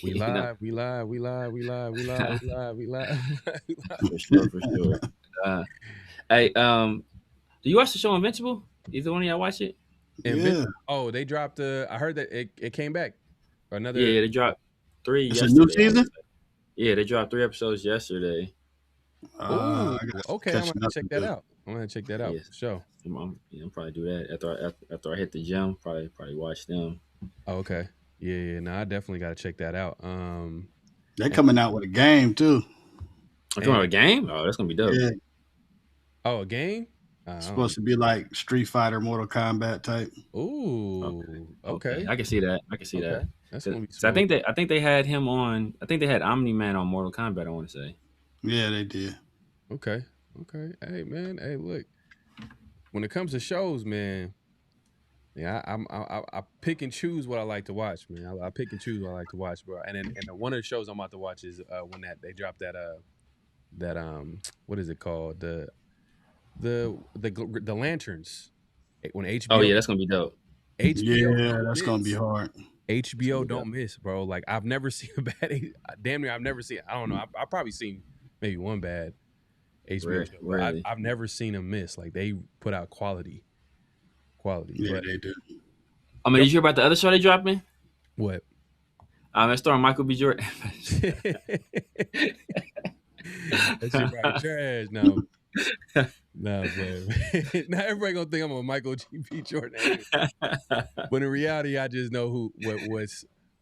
We live, we live, we live, we live, we live, we live, we live. For sure, for sure. Hey, do you watch the show Invincible? Either one of y'all watch it? Yeah. Oh, they dropped. I heard that it came back. Another. Yeah, they dropped 3 It's yesterday. a new season? Yeah, they dropped 3 episodes yesterday. Oh, okay. I'm gonna check that out. I'm gonna check that out. Yes. For sure. I'm probably do that after I hit the gym. Probably watch them. Oh, okay. Yeah. No, I definitely got to check that out. They're coming out with a game too. I'm coming out with a game. Oh, that's gonna be dope. Yeah. Oh, a game? It's supposed to be like Street Fighter, Mortal Kombat type. Ooh. Okay. I can see that. That. That's gonna be. So I think they had him on. I think they had Omni-Man on Mortal Kombat. I want to say. Yeah, they did. Okay. Hey, man. Hey, look. When it comes to shows, man, yeah, I pick and choose what I like to watch, man. I pick and choose what I like to watch, bro. And one of the shows I'm about to watch is when they dropped that what is it called, the Lanterns, when HBO. Oh yeah, that's gonna be dope. HBO, yeah, that's gonna be hard. HBO don't miss, bro. Like I've never seen a bad. Damn near, I've never seen. I don't know. I've probably seen maybe one bad HBO show. Really? I've never seen them miss. Like they put out quality. Yeah, they do. I mean, did you hear about the other show they dropping? What? It's starring Michael B. Jordan. That shit probably trash. No, man. Now everybody gonna think I'm a Michael B. Jordan. But in reality, I just know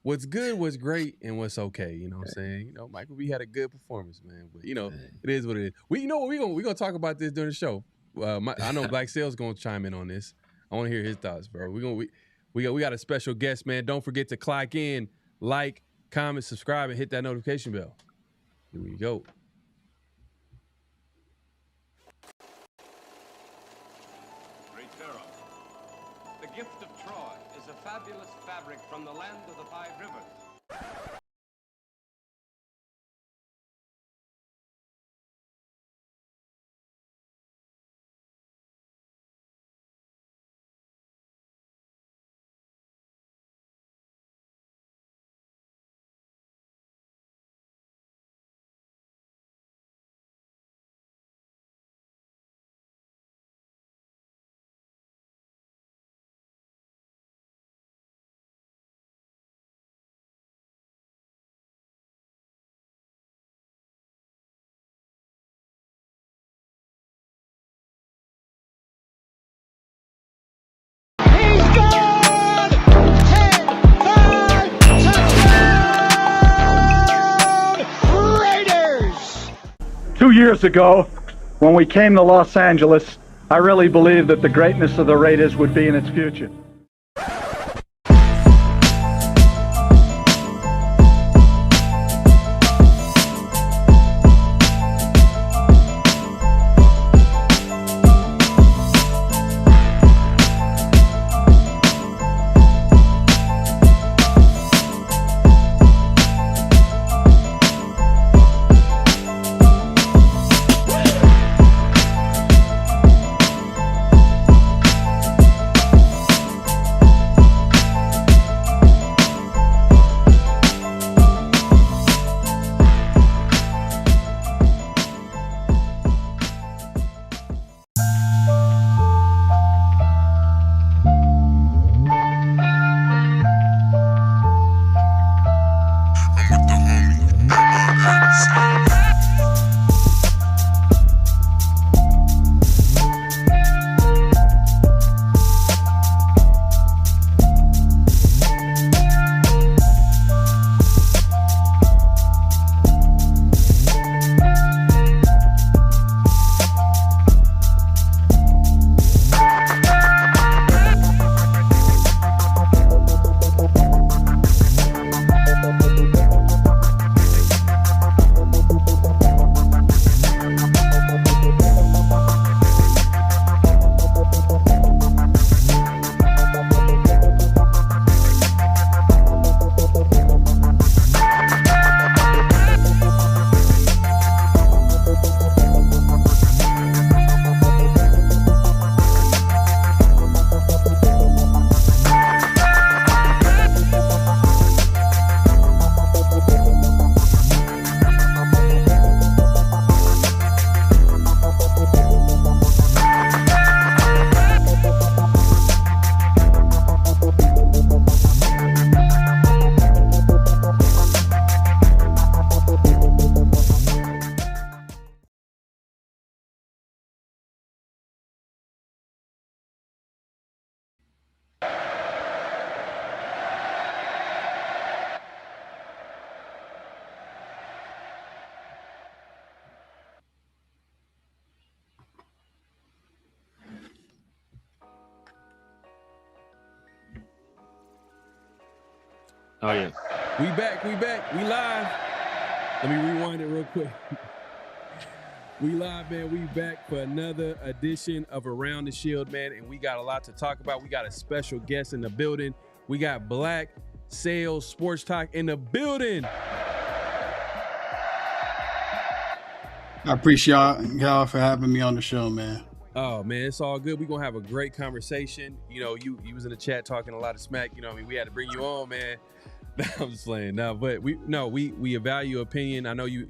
what's good, what's great, and what's okay. You know what I'm saying? You know, Michael B. had a good performance, man. But you know, it is what it is. We gonna talk about this during the show. I know Black Sale's gonna chime in on this. I want to hear his thoughts, bro. We got a special guest, man. Don't forget to clock in, like, comment, subscribe, and hit that notification bell. Here we go. Great Pharaoh, the gift of Troy is a fabulous fabric from the land of the 5 rivers. He's gone! 10-5 touchdown! Raiders! 2 years ago, when we came to Los Angeles, I really believed that the greatness of the Raiders would be in its future. Oh yeah. We back. We live. Let me rewind it real quick. We live, man. We back for another edition of Around the Shield, man. And we got a lot to talk about. We got a special guest in the building. We got Black Sales Sports Talk in the building. I appreciate y'all for having me on the show, man. Oh man, it's all good. We're gonna have a great conversation. You know, you was in the chat talking a lot of smack. You know, we had to bring you on, man. I'm just playing. No, but we value your opinion. I know you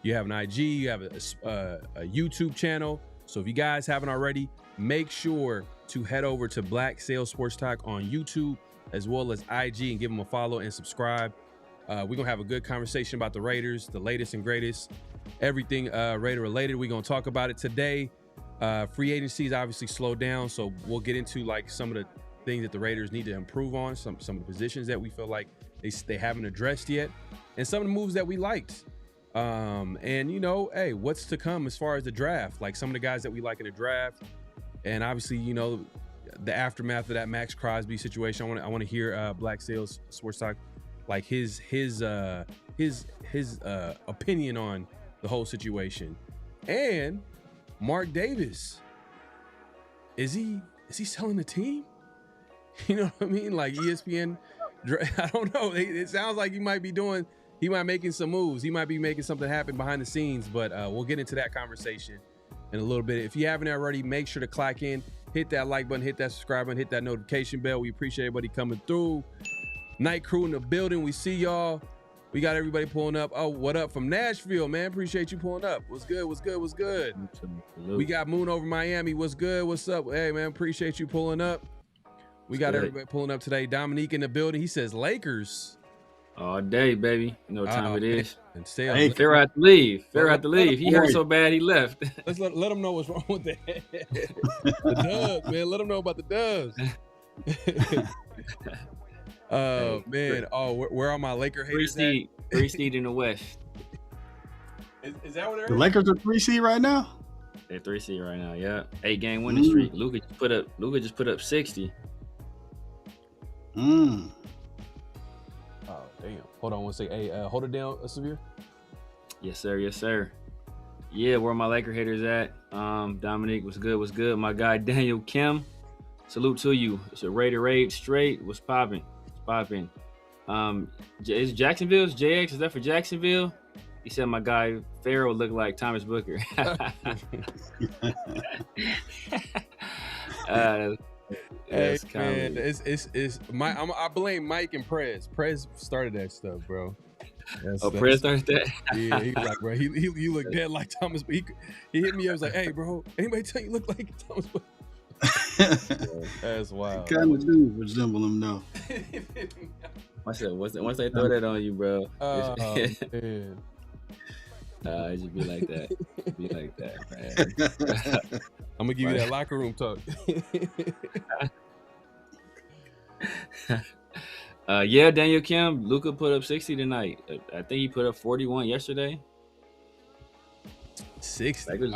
have an IG, you have a YouTube channel. So if you guys haven't already, make sure to head over to Black Sales Sports Talk on YouTube as well as IG and give them a follow and subscribe. We're gonna have a good conversation about the Raiders, the latest and greatest, everything Raider related. We're gonna talk about it today. Free agency is obviously slowed down, so we'll get into like some of the things that the Raiders need to improve on, some of the positions that we feel like they haven't addressed yet, and some of the moves that we liked. And you know, hey, what's to come as far as the draft? Like some of the guys that we like in the draft, and obviously, you know, the aftermath of that Max Crosby situation. I want to hear Black Sales Sports Talk, like his opinion on the whole situation. And Mark Davis, is he selling the team? You know what I mean? Like ESPN, I don't know. It sounds like he might be making some moves. He might be making something happen behind the scenes, but we'll get into that conversation in a little bit. If you haven't already, make sure to clock in, hit that like button, hit that subscribe button, hit that notification bell. We appreciate everybody coming through. Night crew in the building. We see y'all. We got everybody pulling up. Oh, what up from Nashville, man? Appreciate you pulling up. What's good? We got Moon over Miami. What's good? What's up? Hey, man, appreciate you pulling up. We got everybody pulling up today. Dominique in the building. He says Lakers. All day, baby. You know what time it is. And Pharaoh had to leave. He hurt so bad he left. Let's let him know what's wrong with that. The Dubs, man. Let him know about the Dubs. Man. Oh, where are my Laker haters? Three seed in the West. Is that what they're? The Lakers are 3 seed right now. They're 3 seed right now. Yeah, 8-game winning streak. Luka just put up 60. Oh damn! Hold on one second. Hey, hold it down, Severe. Yes, sir. Yeah, where are my Laker haters at? Dominique, what's good? My guy Daniel Kim, salute to you. It's a Raider raid straight. What's popping? Is Jacksonville's JX? Is that for Jacksonville? He said my guy Pharaoh looked like Thomas Booker. Hey man, I blame Mike and Prez. Prez started that stuff, bro. Prez started that. Yeah, he was like, bro, he looked dead like Thomas. He hit me. I was like, hey, bro, anybody tell you look like Thomas? That's wild. Kind of do resemble him though. I said, once they throw that on you, bro. Oh man. It just be like that. Man. I'm gonna give you that locker room talk. Yeah, Daniel Kim, Luka put up 60 tonight. I think he put up 41 yesterday. 60. Lakers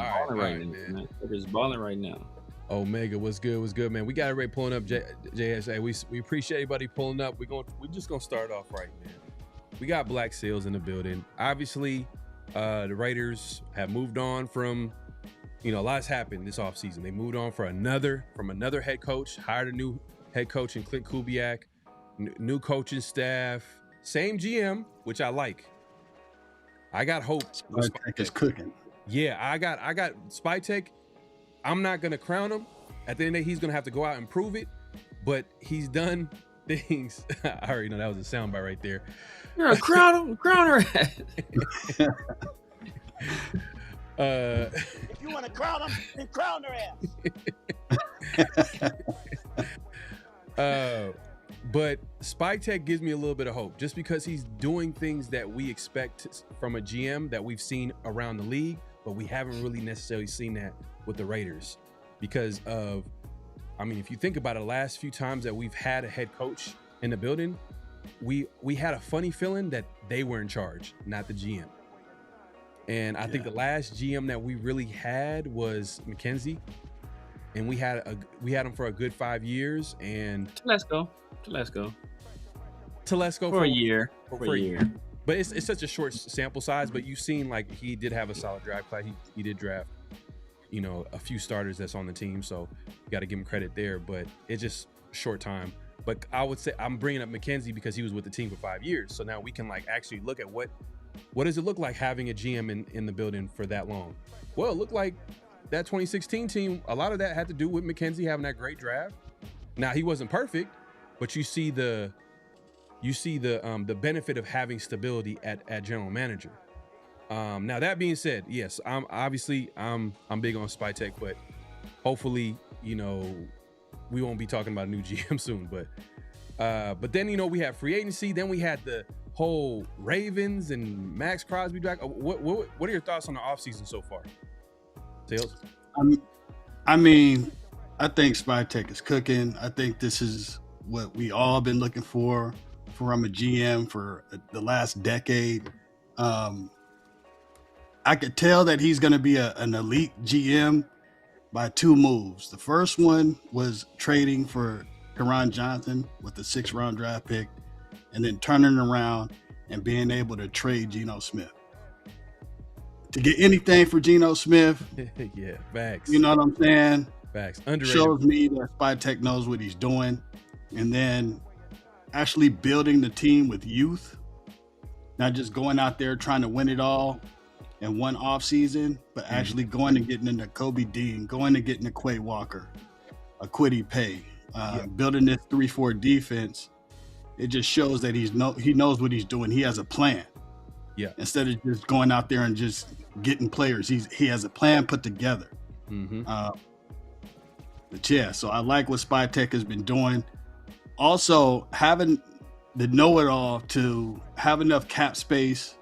balling right now. Omega, what's good, man? We got everybody pulling up. JSA, we appreciate everybody pulling up. We're just gonna start off right, man. We got Black Sales in the building. Obviously, the Raiders have moved on from, you know, a lot's happened this offseason. They moved on from another head coach, hired a new head coach in Clint Kubiak, new coaching staff, same GM, which I like. I got hope. Spytek is cooking. Yeah, I got Spytek. I'm not gonna crown him. At the end of the day, he's gonna have to go out and prove it. But he's done things. I already know that was a soundbite right there. You're a crown her. If you want to crown them, then crown their ass. But Spytek gives me a little bit of hope, just because he's doing things that we expect from a GM that we've seen around the league, but we haven't really necessarily seen that with the Raiders because of, I mean, if you think about it, the last few times that we've had a head coach in the building, we had a funny feeling that they were in charge, not the GM. And I think the last GM that we really had was McKenzie, and we had him for a good 5 years. And Let's go. Telesco for a year. For a year. But it's such a short sample size. But you've seen like he did have a solid draft class. He did draft, you know, a few starters that's on the team. So you got to give him credit there. But it's just short time. But I would say I'm bringing up McKenzie because he was with the team for 5 years. So now we can like actually look at what does it look like having a GM in the building for that long? Well, it looked like that 2016 team, a lot of that had to do with McKenzie having that great draft. Now he wasn't perfect, but you see the benefit of having stability at general manager. Now that being said, yes, I'm big on Spytek, but hopefully, you know, we won't be talking about a new GM soon. But then, you know, we have free agency. Then we had the whole Ravens and Max Crosby back. What are your thoughts on the offseason so far? Tails? I mean, I think Spytek is cooking. I think this is what we all been looking for from a GM for the last decade. I could tell that he's going to be an elite GM by 2 moves. The first one was trading for Karan Johnson with the 6th round draft pick, and then turning around and being able to trade Geno Smith. To get anything for Geno Smith, yeah, facts. You know what I'm saying? Facts. Underrated. Shows me that Spytek knows what he's doing. And then actually building the team with youth, not just going out there trying to win it all in one off season, but actually going and getting into Kobe Dean, going and getting a Quay Walker, a Kwity Paye, building this 3-4 defense. It just shows that he knows what he's doing. He has a plan. Yeah. Instead of just going out there and just getting players, he has a plan put together. Mm-hmm. But yeah, so I like what Spytek has been doing. Also, having the know-it-all to have enough cap space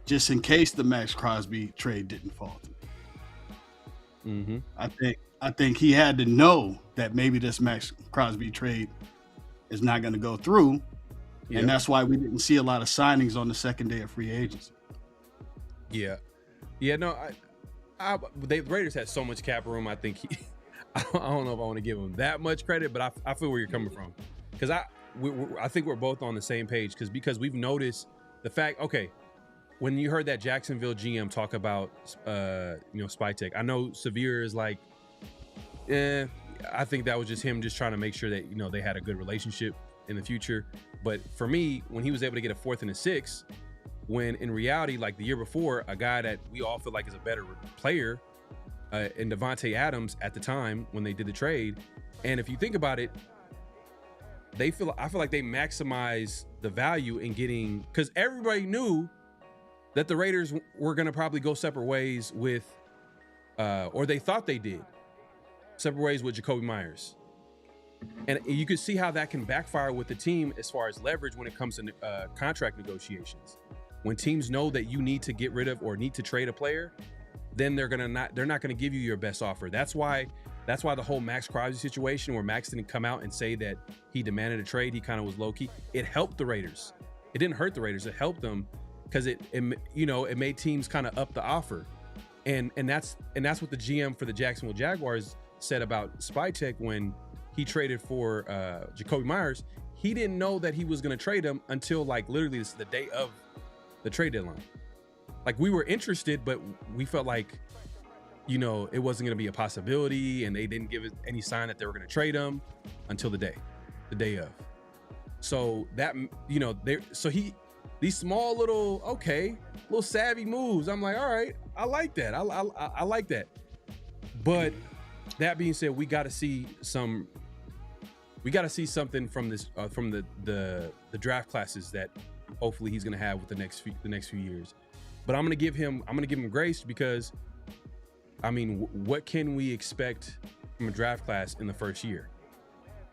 just in case the Max Crosby trade didn't fall through. Mm-hmm. I think he had to know that maybe this Max Crosby trade is not going to go through. Yeah. And that's why we didn't see a lot of signings on the second day of free agency. Yeah. Yeah, no, the Raiders had so much cap room. I think I don't know if I want to give him that much credit, but I feel where you're coming from. Because I think we're both on the same page because we've noticed the fact, okay, when you heard that Jacksonville GM talk about, Spytek, I know Severe is like, I think that was just him just trying to make sure that, you know, they had a good relationship in the future. But for me, when he was able to get a 4th and a 6th, when in reality, like the year before, a guy that we all feel like is a better player in Devontae Adams at the time when they did the trade. And if you think about it, I feel like they maximize the value in getting, because everybody knew that the Raiders were going to probably go separate ways with, or they thought they did, separate ways with Jacoby Myers. And you could see how that can backfire with the team as far as leverage when it comes to contract negotiations. When teams know that you need to get rid of or need to trade a player, then they're not going to give you your best offer. That's why the whole Max Crosby situation, where Max didn't come out and say that he demanded a trade, he kind of was low key. It helped the Raiders. It didn't hurt the Raiders. It helped them because it made teams kind of up the offer. And that's what the GM for the Jacksonville Jaguars said about Spytek when he traded for Jacoby Myers. He didn't know that he was going to trade him until like literally the day of the trade deadline. Like we were interested, but we felt like, you know, it wasn't going to be a possibility, and they didn't give us any sign that they were going to trade him until the day of. So that, you know, these small little savvy moves. I'm like, all right, I like that. I like that. But that being said, we got to see something from this, from the draft classes that hopefully he's going to have with the next few years. But I'm going to give him grace because, I mean, what can we expect from a draft class in the first year?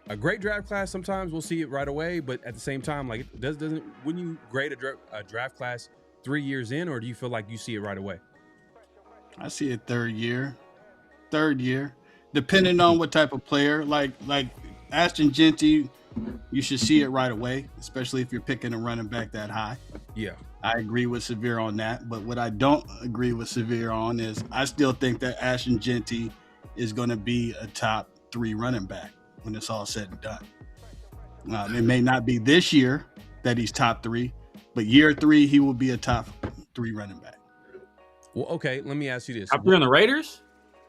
A great draft class, sometimes we'll see it right away, but at the same time, like, wouldn't you grade a draft class 3 years in, or do you feel like you see it right away? I see it third year, depending on what type of player. Like Ashton Genty, you should see it right away, especially if you're picking a running back that high. Yeah. I agree with Severe on that, but what I don't agree with Severe on is I still think that Ashton Genty is going to be a top 3 running back when it's all said and done. It may not be this year that he's top 3, but year 3 he will be a top 3 running back. Well, okay, let me ask you this. Top 3 on the Raiders?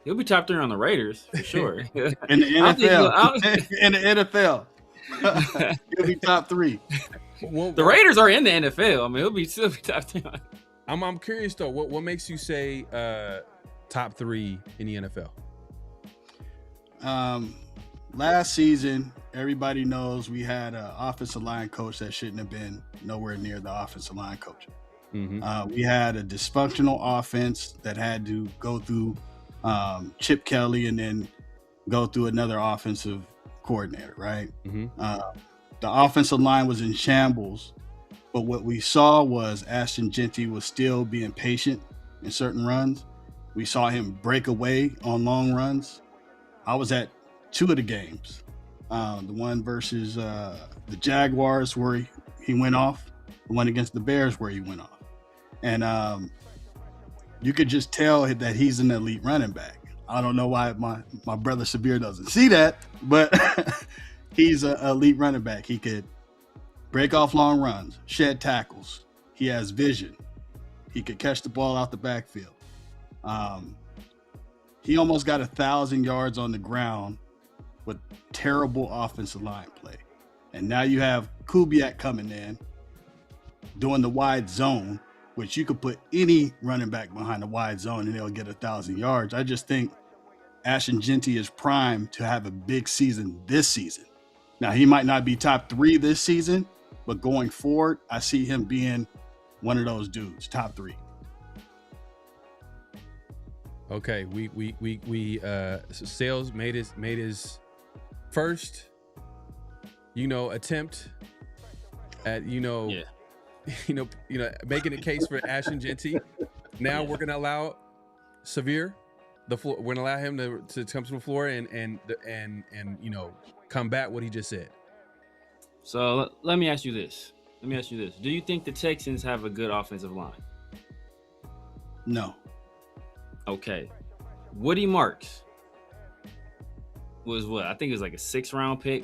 He'll be top 3 on the Raiders for sure. In the NFL. In the NFL. He'll be top 3. Well, the Raiders are in the NFL. I mean, he'll still be top 3. I'm curious though. What makes you say top 3 in the NFL? Last season, everybody knows we had an offensive line coach that shouldn't have been nowhere near the offensive line coach. Mm-hmm. We had a dysfunctional offense that had to go through Chip Kelly and then go through another offensive coordinator, right? Mm-hmm. The offensive line was in shambles, but what we saw was Ashton Jeanty was still being patient in certain runs. We saw him break away on long runs. I was at 2 of the games. The one versus the Jaguars where he went off, the one against the Bears where he went off. And you could just tell that he's an elite running back. I don't know why my brother Sabir doesn't see that, but he's an elite running back. He could break off long runs, shed tackles. He has vision. He could catch the ball out the backfield. He almost got 1,000 yards on the ground with terrible offensive line play. And now you have Kubiak coming in, doing the wide zone, which you could put any running back behind the wide zone and they'll get 1,000 yards. I just think Ashton Jeanty is primed to have a big season this season. Now, he might not be top 3 this season, but going forward, I see him being one of those dudes, top 3. Okay, so Sales made his first, attempt at, making a case for Ashton Jeanty. Now we're gonna allow Severe the floor. We're gonna allow him to come to the floor and combat what he just said. So let me ask you this. Do you think the Texans have a good offensive line? No. Okay. Woody Marks was what? I think it was like a 6th-round pick.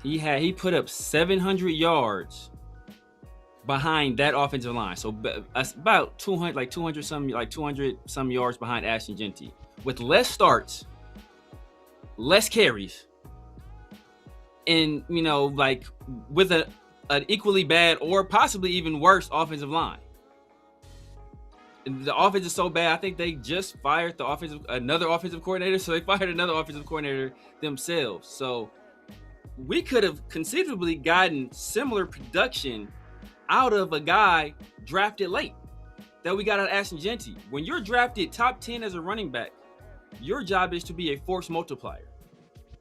He put up 700 yards behind that offensive line. So about 200 some yards behind Ashton Jeanty, with less starts, less carries, and with an equally bad or possibly even worse offensive line. The offense is so bad, I think they just fired another offensive coordinator, so they fired another offensive coordinator themselves. So we could have conceivably gotten similar production out of a guy drafted late that we got out of Ashton Jeanty. When you're drafted top 10 as a running back, your job is to be a force multiplier.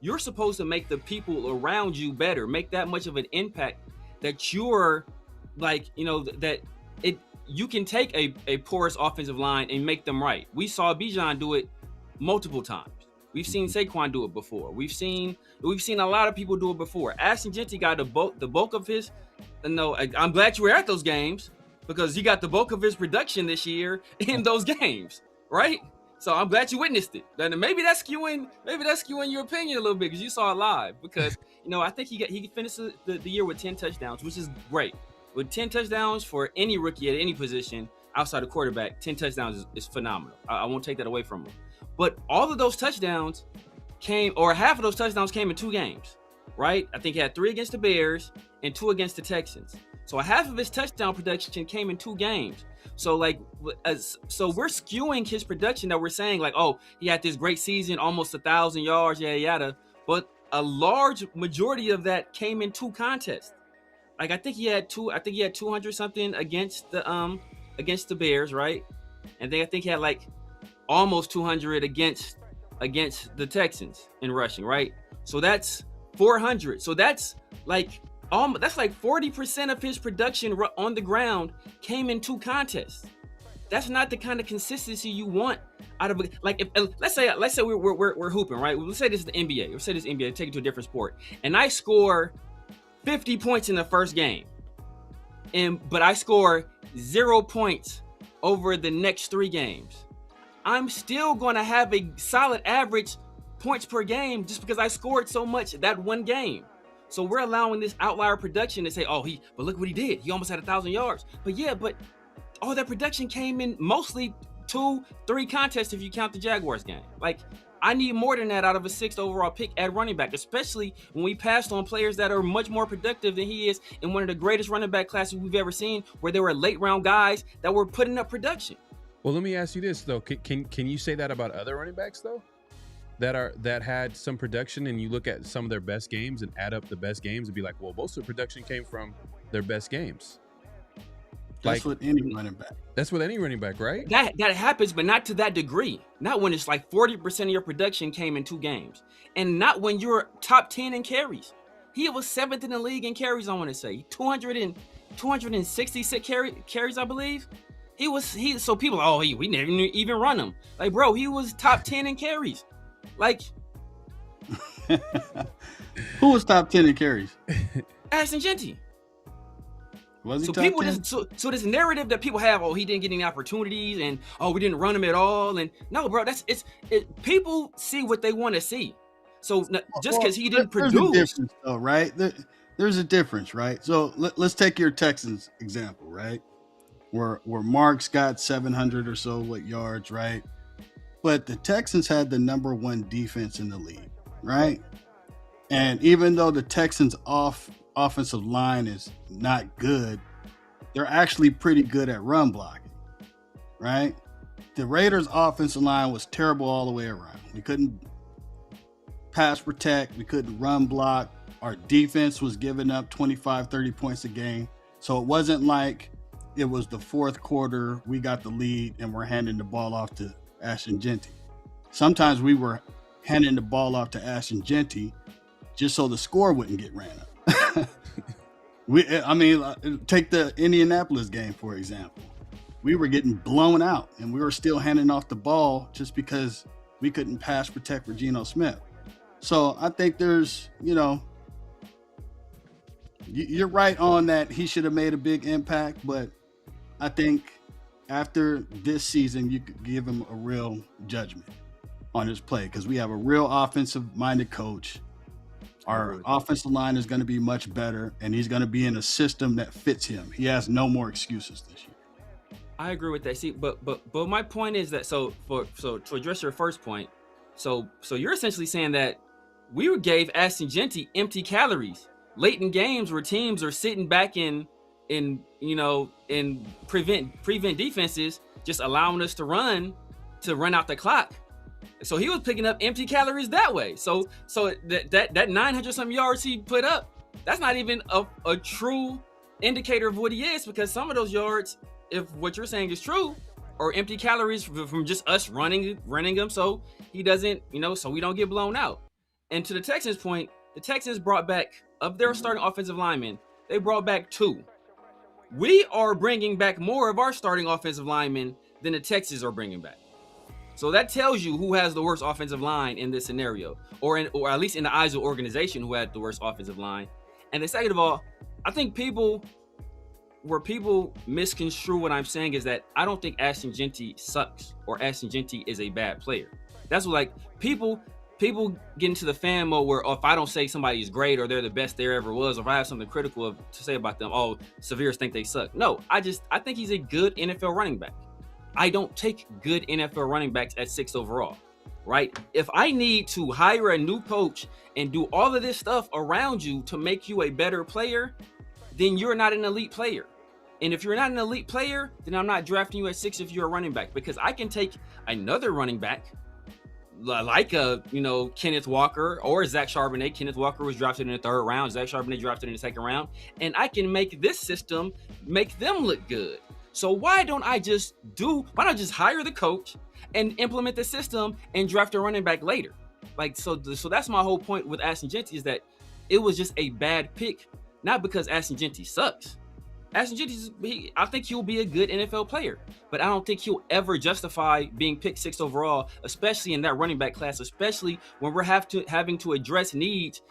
You're supposed to make the people around you better, make that much of an impact that you're you can take a porous offensive line and make them right. We saw Bijan do it multiple times. We've seen Saquon do it before. We've seen a lot of people do it before. Ashton Jeanty got the bulk of his. I'm glad you were at those games because he got the bulk of his production this year in those games, right? So I'm glad you witnessed it. And maybe that's skewing your opinion a little bit because you saw it live. Because I think he finished the year with 10 touchdowns, which is great. With 10 touchdowns for any rookie at any position outside of quarterback, 10 touchdowns is phenomenal. I won't take that away from him. But all of those touchdowns half of those touchdowns came in 2 games, right? I think he had 3 against the Bears and 2 against the Texans. So half of his touchdown production came in 2 games. So so we're skewing his production that we're saying he had this great season, almost 1,000 yards, yada yada. But a large majority of that came in 2 contests. I think he had 200 something against the Bears, right? And then I think he had almost 200 against the Texans in rushing, right? So that's 400. So that's 40% of his production on the ground came in 2 contests. That's not the kind of consistency you want out of let's say we're hooping, right? Let's say this is the NBA. Let's say this is NBA. Take it to a different sport, and I score 50 points in the first game, but I score 0 points over the next 3 games. I'm still going to have a solid average points per game just because I scored so much that one game. So we're allowing this outlier production to say, but look what he did. He almost had 1,000 yards. But all that production came in mostly 2-3 contests if you count the Jaguars game. Like, I need more than that out of a 6th overall pick at running back, especially when we passed on players that are much more productive than he is in one of the greatest running back classes we've ever seen, where there were late round guys that were putting up production. Well, let me ask you this though: can you say that about other running backs though, that had some production, and you look at some of their best games and add up the best games and be like, well, most of the production came from their best games. That's with any running back. That's with any running back, right? That happens, but not to that degree. Not when it's like 40% of your production came in 2 games. And not when you're top 10 in carries. He was 7th in the league in carries, I want to say. 266 carries, I believe. So people are, we never even run him. Like, bro, he was top 10 in carries. Like, who was top 10 in carries? Ashton Jeanty. Was he so top people 10? so this narrative that people have, he didn't get any opportunities, and we didn't run him at all, and no, bro, people see what they want to see. So just because he didn't produce, there's a difference, though, right? There's a difference, right? So let's take your Texans example, right? Where Mark's got 700 or so yards, right? But the Texans had the #1 defense in the league, right? And even though the Texans offensive line is not good, they're actually pretty good at run blocking, right? The Raiders offensive line was terrible all the way around. We couldn't pass protect, we couldn't run block. Our defense was giving up 25, 30 points a game. So it wasn't like it was the 4th quarter, we got the lead and we're handing the ball off to Ashton Jeanty. Sometimes we were handing the ball off to Ashton Jeanty just so the score wouldn't get ran up. Take the Indianapolis game, for example. We were getting blown out and we were still handing off the ball just because we couldn't pass protect for Geno Smith. So I think there's, you're right on that. He should have made a big impact, but I think after this season, you could give him a real judgment on his play because we have a real offensive-minded coach. Our offensive line is going to be much better, and he's going to be in a system that fits him. He has no more excuses this year. I agree with that. See, but my point is that so to address your first point, so you're essentially saying that we gave Ashton Jeanty empty calories late in games where teams are sitting back in prevent defenses, just allowing us to run out the clock. So he was picking up empty calories that way. So that 900 some yards he put up, that's not even a true indicator of what he is, because some of those yards, if what you're saying is true, are empty calories from just us running them, so he doesn't, so we don't get blown out. And to the Texans' point, the Texans brought back, of their starting offensive linemen, they brought back 2. We are bringing back more of our starting offensive linemen than the Texans are bringing back. So that tells you who has the worst offensive line in this scenario, or at least in the eyes of the organization, who had the worst offensive line. And then second of all, I think people misconstrue what I'm saying is that I don't think Ashton Jeanty sucks or Ashton Jeanty is a bad player. That's what, like, people get into the fan mode where, if I don't say somebody is great or they're the best there ever was, or if I have something critical to say about them, Severes think they suck. No, I think he's a good NFL running back. I don't take good NFL running backs at 6th overall, right? If I need to hire a new coach and do all of this stuff around you to make you a better player, then you're not an elite player. And if you're not an elite player, then I'm not drafting you at 6 if you're a running back, because I can take another running back like Kenneth Walker or Zach Charbonnet. Kenneth Walker was drafted in the 3rd round. Zach Charbonnet drafted in the 2nd round. And I can make this system make them look good. So why don't I just hire the coach and implement the system and draft a running back later? Like, so that's my whole point with Ashton Jeanty, is that it was just a bad pick, not because Ashton Jeanty sucks. Ashton Jeanty, I think he'll be a good NFL player, but I don't think he'll ever justify being picked 6th overall, especially in that running back class, especially when we're having to address needs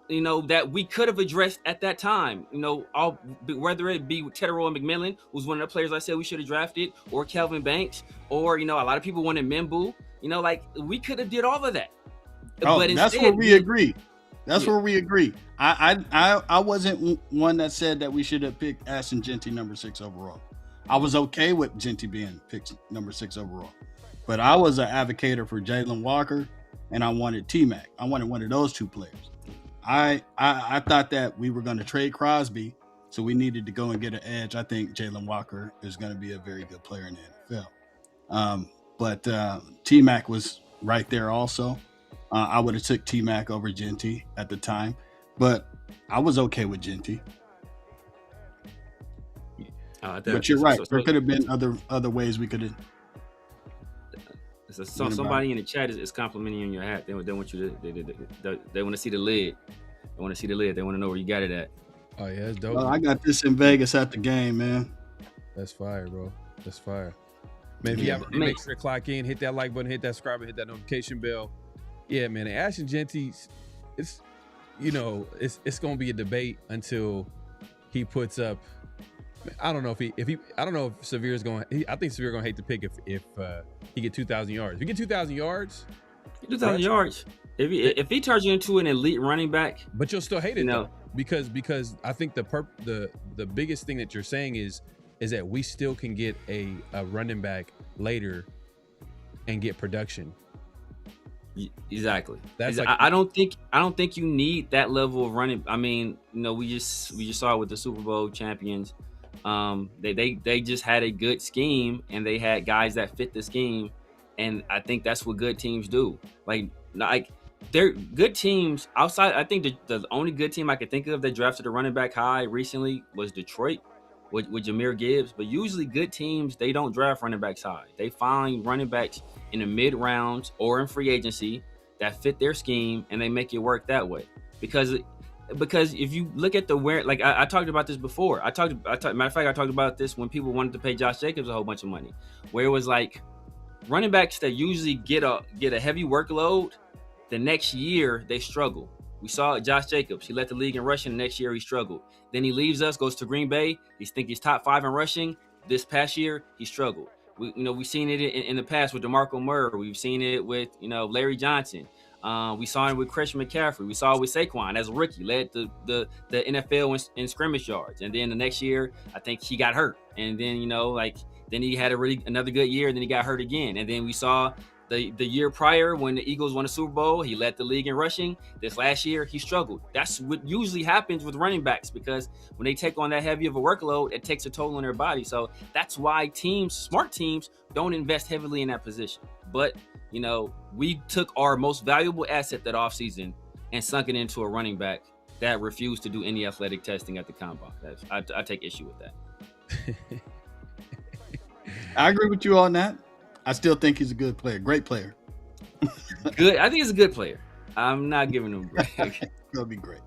that we could have addressed at that time, whether it be Teteroa McMillan, who's one of the players I said we should have drafted, or Kelvin Banks, or, a lot of people wanted Membu, we could have did all of that. But instead, that's where we agree. That's where we agree. I wasn't one that said that we should have picked Ashton Jeanty number 6 overall. I was okay with Jeanty being picked number 6 overall, but I was an advocate for Jalen Walker, and I wanted T-Mac. I wanted one of those two players. I thought that we were going to trade Crosby, so we needed to go and get an edge. I think Jalen Walker is going to be a very good player in the NFL. But T-Mac was right there also. I would have took T-Mac over Jeanty at the time, but I was okay with Jeanty. But you're right. There could have been other ways we could have. So somebody in the chat is complimenting you on your hat. They want you to. They want to see the lid. They want to see the lid. They want to know where you got it at. Oh yeah, that's dope. I got this in Vegas at the game, man. That's fire, bro. That's fire. Man, if you have to make sure to clock in, hit that like button, hit that subscribe, hit that notification bell. Yeah, man. Ashton Jeanty, it's gonna be a debate until he puts up. I don't know if Severe's going. I think Severe's going to hate the pick if he get 2,000 yards. If he get 2,000 yards, 2,000 yards. If he turns you into an elite running back, but you'll still hate it though, because I think the biggest thing that you're saying is that we still can get a running back later and get production. Exactly. That's like, I don't think you need that level of running. I mean, we just saw it with the Super Bowl champions. They just had a good scheme, and they had guys that fit the scheme, and I think that's what good teams do. Like they're good teams outside. I think the only good team I could think of that drafted a running back high recently was Detroit with Jahmyr Gibbs. But usually good teams, they don't draft running backs high. They find running backs in the mid rounds or in free agency that fit their scheme, and they make it work that way. Because if you look at I talked about this before. Matter of fact, I talked about this when people wanted to pay Josh Jacobs a whole bunch of money, where it was like running backs that usually get a heavy workload, the next year they struggle. We saw Josh Jacobs. He led the league in rushing. The next year he struggled. Then he leaves us, goes to Green Bay. He's top 5 in rushing. This past year he struggled. We've seen it in the past with DeMarco Murray. We've seen it with Larry Johnson. We saw it with Christian McCaffrey. We saw it with Saquon as a rookie, led the NFL in scrimmage yards. And then the next year, I think he got hurt. And then, then he had another good year, and then he got hurt again. And then we saw the year prior when the Eagles won the Super Bowl, he led the league in rushing. This last year, he struggled. That's what usually happens with running backs, because when they take on that heavy of a workload, it takes a toll on their body. So that's why smart teams, don't invest heavily in that position. But we took our most valuable asset that offseason and sunk it into a running back that refused to do any athletic testing at the combine. I take issue with that. I agree with you on that. I still think he's a good player, great player. Good. I think he's a good player. I'm not giving him great. He'll be great.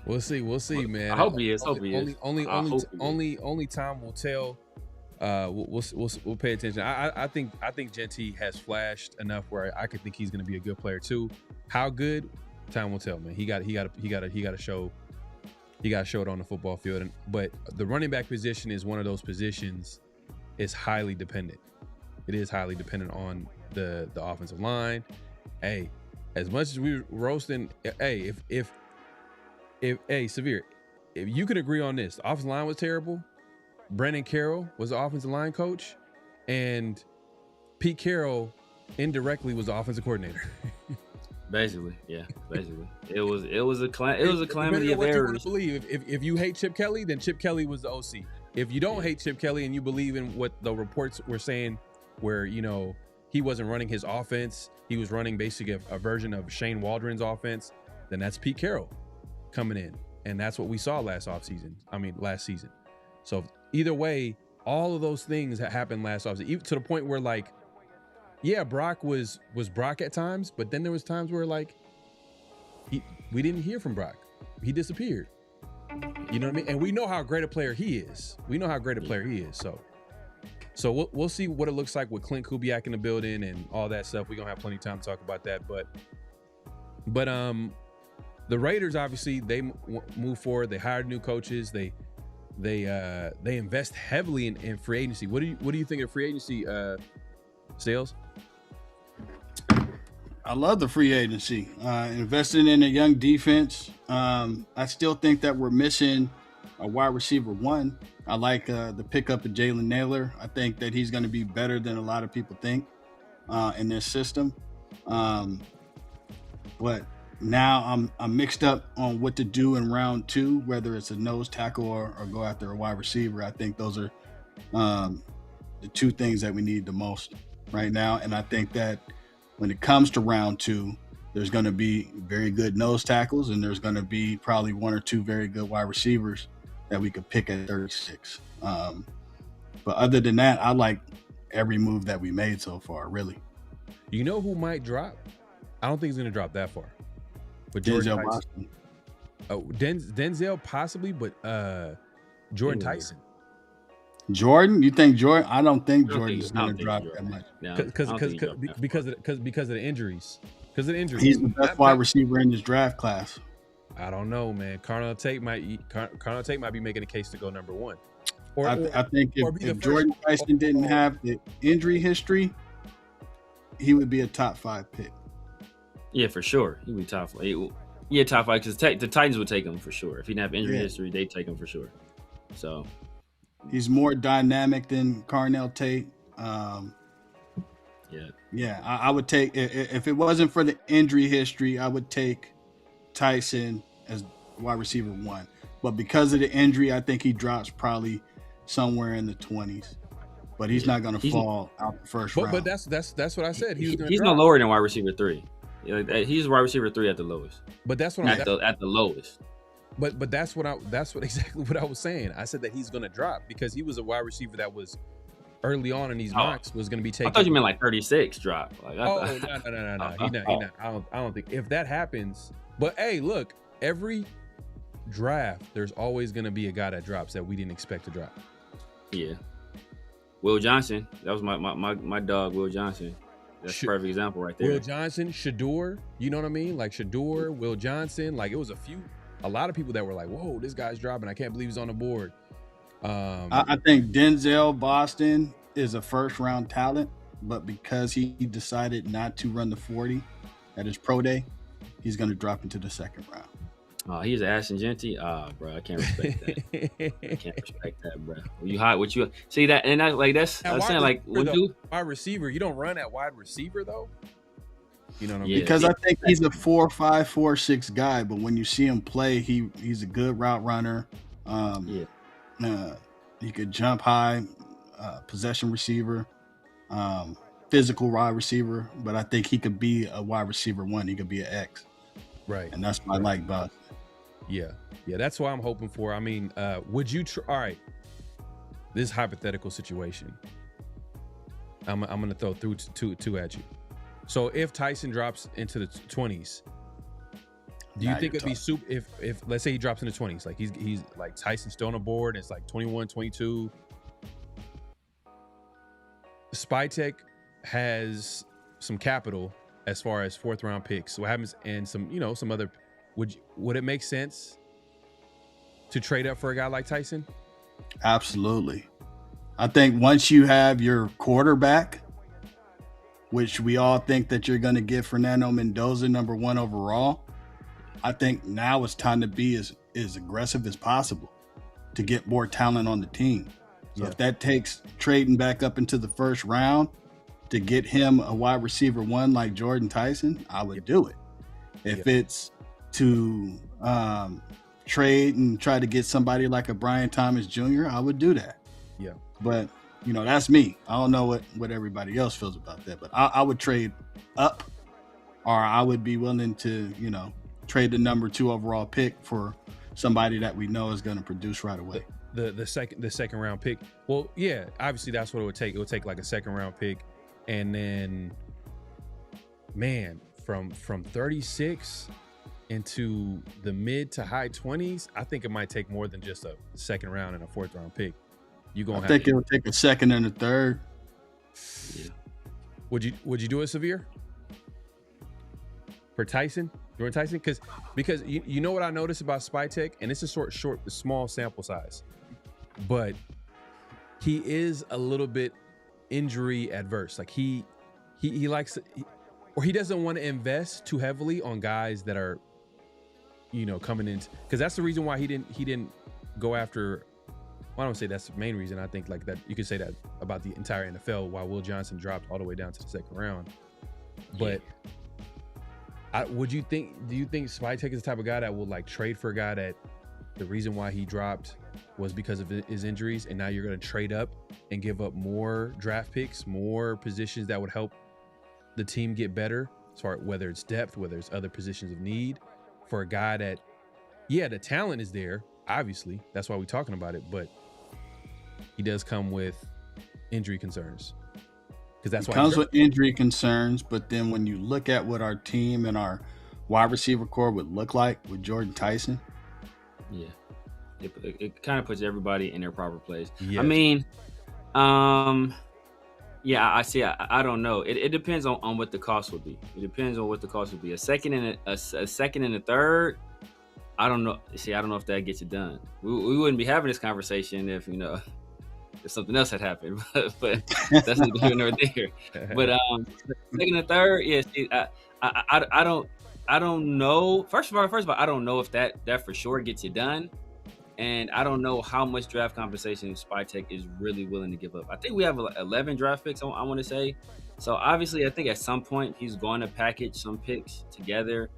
We'll see, man. I hope he is. Only time will tell. We'll pay attention. I think Jeanty has flashed enough where I could think he's going to be a good player too. How good? Time will tell, man. He got to show it on the football field. But the running back position is one of those positions. It's highly dependent. It is highly dependent on the offensive line. Hey, as much as we roasting, hey, if Severe, if you could agree on this, the offensive line was terrible. Brandon Carroll was the offensive line coach, and Pete Carroll indirectly was the offensive coordinator. Basically. It was a calamity of errors. Believe if you hate Chip Kelly, then Chip Kelly was the OC. If you don't hate Chip Kelly and you believe in what the reports were saying, where he wasn't running his offense, he was running basically a version of Shane Waldron's offense, then that's Pete Carroll coming in, and that's what we saw last season. So either way, all of those things that happened last offseason, even to the point where Brock was Brock at times, but then there was times where we didn't hear from Brock. He disappeared. You know what I mean? And we know how great a player he is. So we'll see what it looks like with Clint Kubiak in the building and all that stuff. We're gonna have plenty of time to talk about that. But the Raiders, obviously, they move forward. They hired new coaches. They invest heavily in free agency. What do you think of free agency, Sales? I love the free agency. Investing in a young defense. I still think that we're missing a wide receiver one. I like the pickup of Jalen Naylor. I think that he's going to be better than a lot of people think in this system. But now I'm mixed up on what to do in round 2, whether it's a nose tackle or go after a wide receiver. I think those are the 2 things that we need the most right now. And I think that when it comes to round 2, there's going to be very good nose tackles, and there's going to be probably 1 or 2 very good wide receivers that we could pick at 36. But other than that, I like every move that we made so far, really. You know who might drop? I don't think he's going to drop that far. But Denzel Boston. Oh, Denzel possibly, but Jordan Tyson. Jordan? You think Jordan? I don't think Jordan's going to drop that much. Because of the injuries. Because of the injuries. He's the best wide receiver in this draft class. I don't know, man. Carnell Tate might be making a case to go number 1. I think if Jordan Tyson didn't have the injury history, he would be a top 5 pick. Yeah, for sure. He'd be top 5. Yeah, top 5 because the Titans would take him for sure. If he didn't have injury history, they'd take him for sure. So he's more dynamic than Carnell Tate. I would take, if it wasn't for the injury history, I would take Tyson as wide receiver 1. But because of the injury, I think he drops probably somewhere in the 20s. But he's not going to fall out the first round. But that's what I said. He's no lower than wide receiver 3. He's wide receiver 3 at the lowest. But that's what at the lowest. But that's exactly what I was saying. I said that he's going to drop because he was a wide receiver that was early on in these mocks was going to be taken. I thought you meant like 36 drop. Like, no. He's not. I don't think if that happens. But hey, look, every draft there's always going to be a guy that drops that we didn't expect to drop. Yeah. Will Johnson. That was my dog, Will Johnson. That's a perfect example right there. Will Johnson, Shador, you know what I mean? Like Shador, Will Johnson, like it was a lot of people that were like, whoa, this guy's dropping. I can't believe he's on the board. I think Denzel Boston is a first-round talent, but because he decided not to run the 40 at his pro day, he's going to drop into the second round. Oh, he's Ashton Genty. Bro, I can't respect that. I can't respect that, bro. You hot? What you see that? And that's I'm saying like when you wide receiver, you don't run at wide receiver though. You know what I mean? Because I think he's a 4'5", 4'6" guy, but when you see him play, he's a good route runner. He could jump high, possession receiver, physical wide receiver. But I think he could be a wide receiver 1. He could be an X. Right. And that's what I like about it. Yeah, that's what I'm hoping for. I mean, would you all right, this hypothetical situation, I'm going to throw through two at you. So if Tyson drops into the 20s, do you think it'd be super if let's say he drops in the 20s, like he's like Tyson's still on the board, and it's like 21, 22. SpyTech has some capital as far as 4th round picks. What happens and some other would it make sense to trade up for a guy like Tyson? Absolutely. I think once you have your quarterback, which we all think that you're going to get Fernando Mendoza number 1 overall, I think now it's time to be as aggressive as possible to get more talent on the team. So if that takes trading back up into the first round to get him a wide receiver 1 like Jordan Tyson, I would do it. If it's to trade and try to get somebody like a Brian Thomas Jr., I would do that. Yeah. But, that's me. I don't know what everybody else feels about that, but I would trade up, or I would be willing to, trade the number 2 overall pick for somebody that we know is going to produce right away. The second round pick. Well, yeah, obviously that's what it would take. It would take like a second round pick, and then, man, from 36 into the mid to high 20s, I think it might take more than just a second round and a 4th round pick. I think it would take a second and a third. Yeah. Would you do it, Severe? For Tyson? Jordan Tyson? Because you know what I noticed about SpyTech, and it's a small sample size, but he is a little bit injury adverse. Like he likes or he doesn't want to invest too heavily on guys that are, coming in, because that's the reason why he didn't go after. Well, I don't say that's the main reason. I think like that you could say that about the entire NFL, why Will Johnson dropped all the way down to the second round. But do you think Spytek is the type of guy that will like trade for a guy that the reason why he dropped was because of his injuries, and now you're going to trade up and give up more draft picks, more positions that would help the team get better, as far as whether it's depth, whether it's other positions of need, for a guy that, the talent is there, obviously, that's why we're talking about it, but he does come with injury concerns. Because that's why comes with injury concerns, but then when you look at what our team and our wide receiver core would look like with Jordan Tyson, it kind of puts everybody in their proper place. Yes. I mean, I see. I don't know. It depends on what the cost would be. It depends on what the cost would be. A second and a third. I don't know. See, I don't know if that gets it done. We wouldn't be having this conversation if if something else had happened. But that's neither here nor there. But second and third, I don't know. First of all, I don't know if that for sure gets it done. And I don't know how much draft compensation Spytek is really willing to give up. I think we have 11 draft picks, I want to say. So obviously, I think at some point he's going to package some picks together,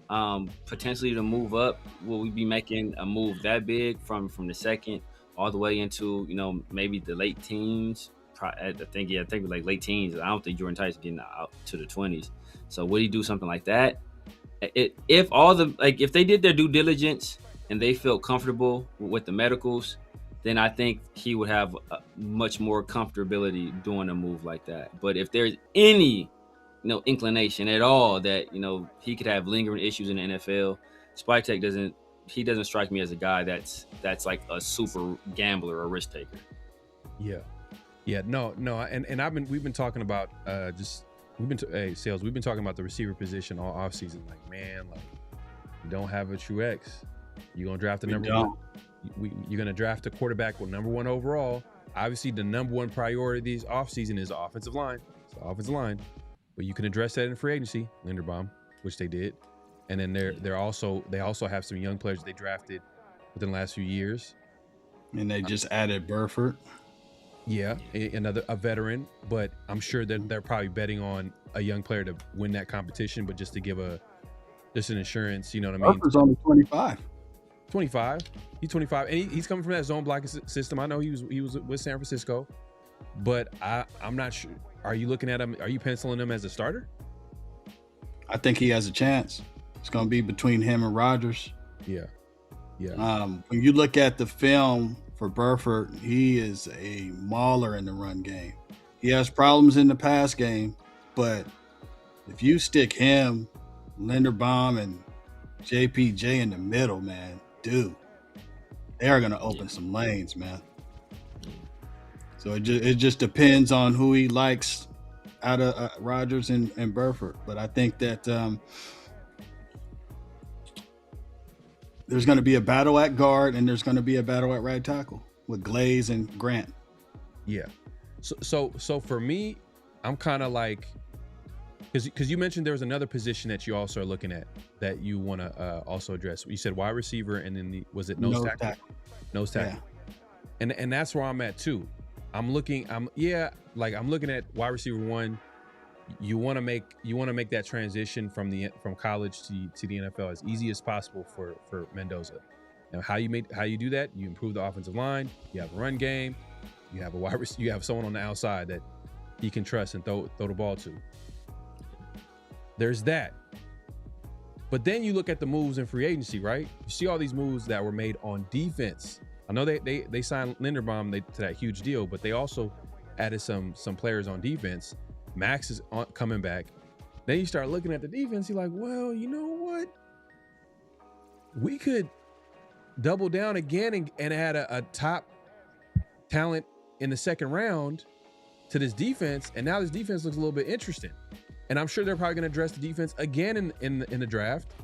potentially to move up. Will we be making a move that big from the second all the way into maybe the late teens? I think like late teens. I don't think Jordan Tyson getting out to the 20s. So would he do something like that? If they did their due diligence and they felt comfortable with the medicals, then I think he would have much more comfortability doing a move like that. But if there's any, inclination at all that, he could have lingering issues in the NFL, Spytek doesn't strike me as a guy that's like a super gambler or risk taker. No. And we've been talking about Sales, we've been talking about the receiver position all offseason. Like, man, you don't have a true X. You're going to draft the number one. You're going to draft a quarterback with number one overall. Obviously, the number one priority this offseason is the offensive line. It's the offensive line. But you can address that in free agency, Linderbaum, which they did. And then they also have some young players they drafted within the last few years. And they just added Burford. Yeah, a veteran. But I'm sure that they're probably betting on a young player to win that competition, but just to give an insurance, you know what I mean? Burford's only 25. 25. He's 25, and he's coming from that zone blocking system. I know he was with San Francisco, but I'm not sure. Are you looking at him? Are you penciling him as a starter? I think he has a chance. It's going to be between him and Rodgers. Yeah. When you look at the film for Burford, he is a mauler in the run game. He has problems in the pass game, but if you stick him, Linderbaum, and JPJ in the middle, man, dude, they are going to open some lanes, man. So it just depends on who he likes out of Rodgers and Burford. But I think that there's going to be a battle at guard, and there's going to be a battle at right tackle with Glaze and Grant. Yeah. So for me, I'm kind of like, because you mentioned there was another position that you also are looking at that you want to also address. You said wide receiver, and then was it nose tackle? Nose tackle. Yeah. And that's where I'm at too. I'm looking at wide receiver one. You want to make that transition from college to the NFL as easy as possible for Mendoza. Now, how you do that? You improve the offensive line. You have a run game. You have you have someone on the outside that he can trust and throw the ball to. There's that. But then you look at the moves in free agency, right? You see all these moves that were made on defense. I know they signed Linderbaum to that huge deal, but they also added some players on defense. Max is coming back. Then you start looking at the defense. You're like, well, you know what? We could double down again and add a top talent in the second round to this defense. And now this defense looks a little bit interesting. And I'm sure they're probably going to address the defense again in the draft.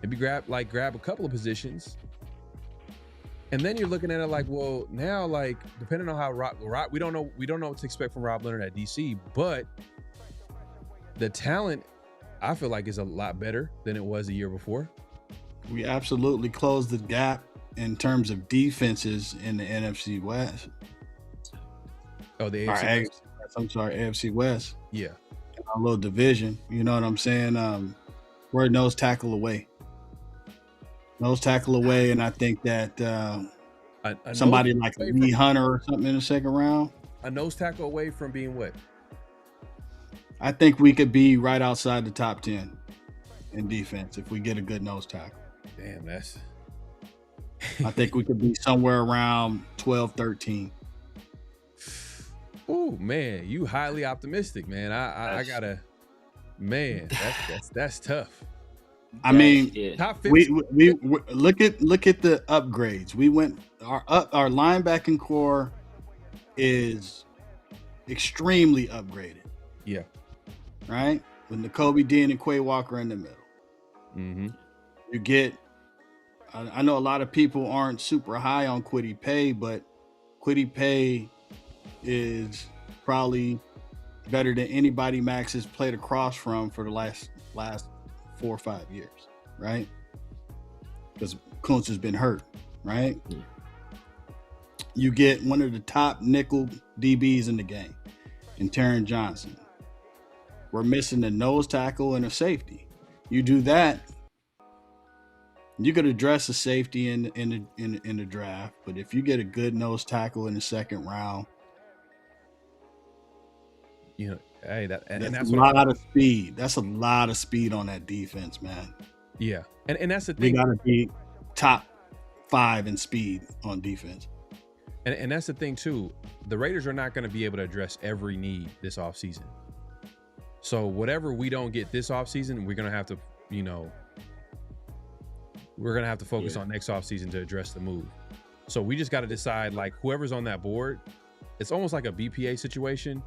Maybe grab a couple of positions. And then you're looking at it like, well, now, like, depending on how Rob, we don't know what to expect from Rob Leonard at DC, but the talent I feel like it's a lot better than it was the year before. We absolutely closed the gap in terms of defenses in the NFC West. Oh, the AFC West. I'm sorry, AFC West. Yeah. Our little division. You know what I'm saying? We're a nose tackle away. And I think that somebody like Lee Hunter or something in the second round. A nose tackle away from being what? I think we could be right outside the top 10 in defense if we get a good nose tackle. Damn, that's... I think we could be somewhere around 12, 13. Oh man, you highly optimistic, man. I gotta, man. That's tough. I mean, top 15. We look at the upgrades. We went our linebacking core is extremely upgraded. Yeah. Right, with Nakobe Dean and Quay Walker in the middle. Mm-hmm. You get. I know a lot of people aren't super high on Kwity Paye, but Kwity Paye is probably better than anybody Max has played across from for the last 4 or 5 years, right? Because Kuntz has been hurt, right? Yeah. You get one of the top nickel DBs in the game, in Taron Johnson. We're missing a nose tackle and a safety. You do that, you could address a safety in the draft, but if you get a good nose tackle in the second round, you know, hey, that's a lot of speed. That's a lot of speed on that defense, man. Yeah, and that's the thing. We got to be top 5 in speed on defense. And that's the thing too. The Raiders are not going to be able to address every need this offseason. So whatever we don't get this offseason, we're going to have to, you know, we're going to have to focus on next offseason to address the move. So we just got to decide, like, whoever's on that board, it's almost like a BPA situation.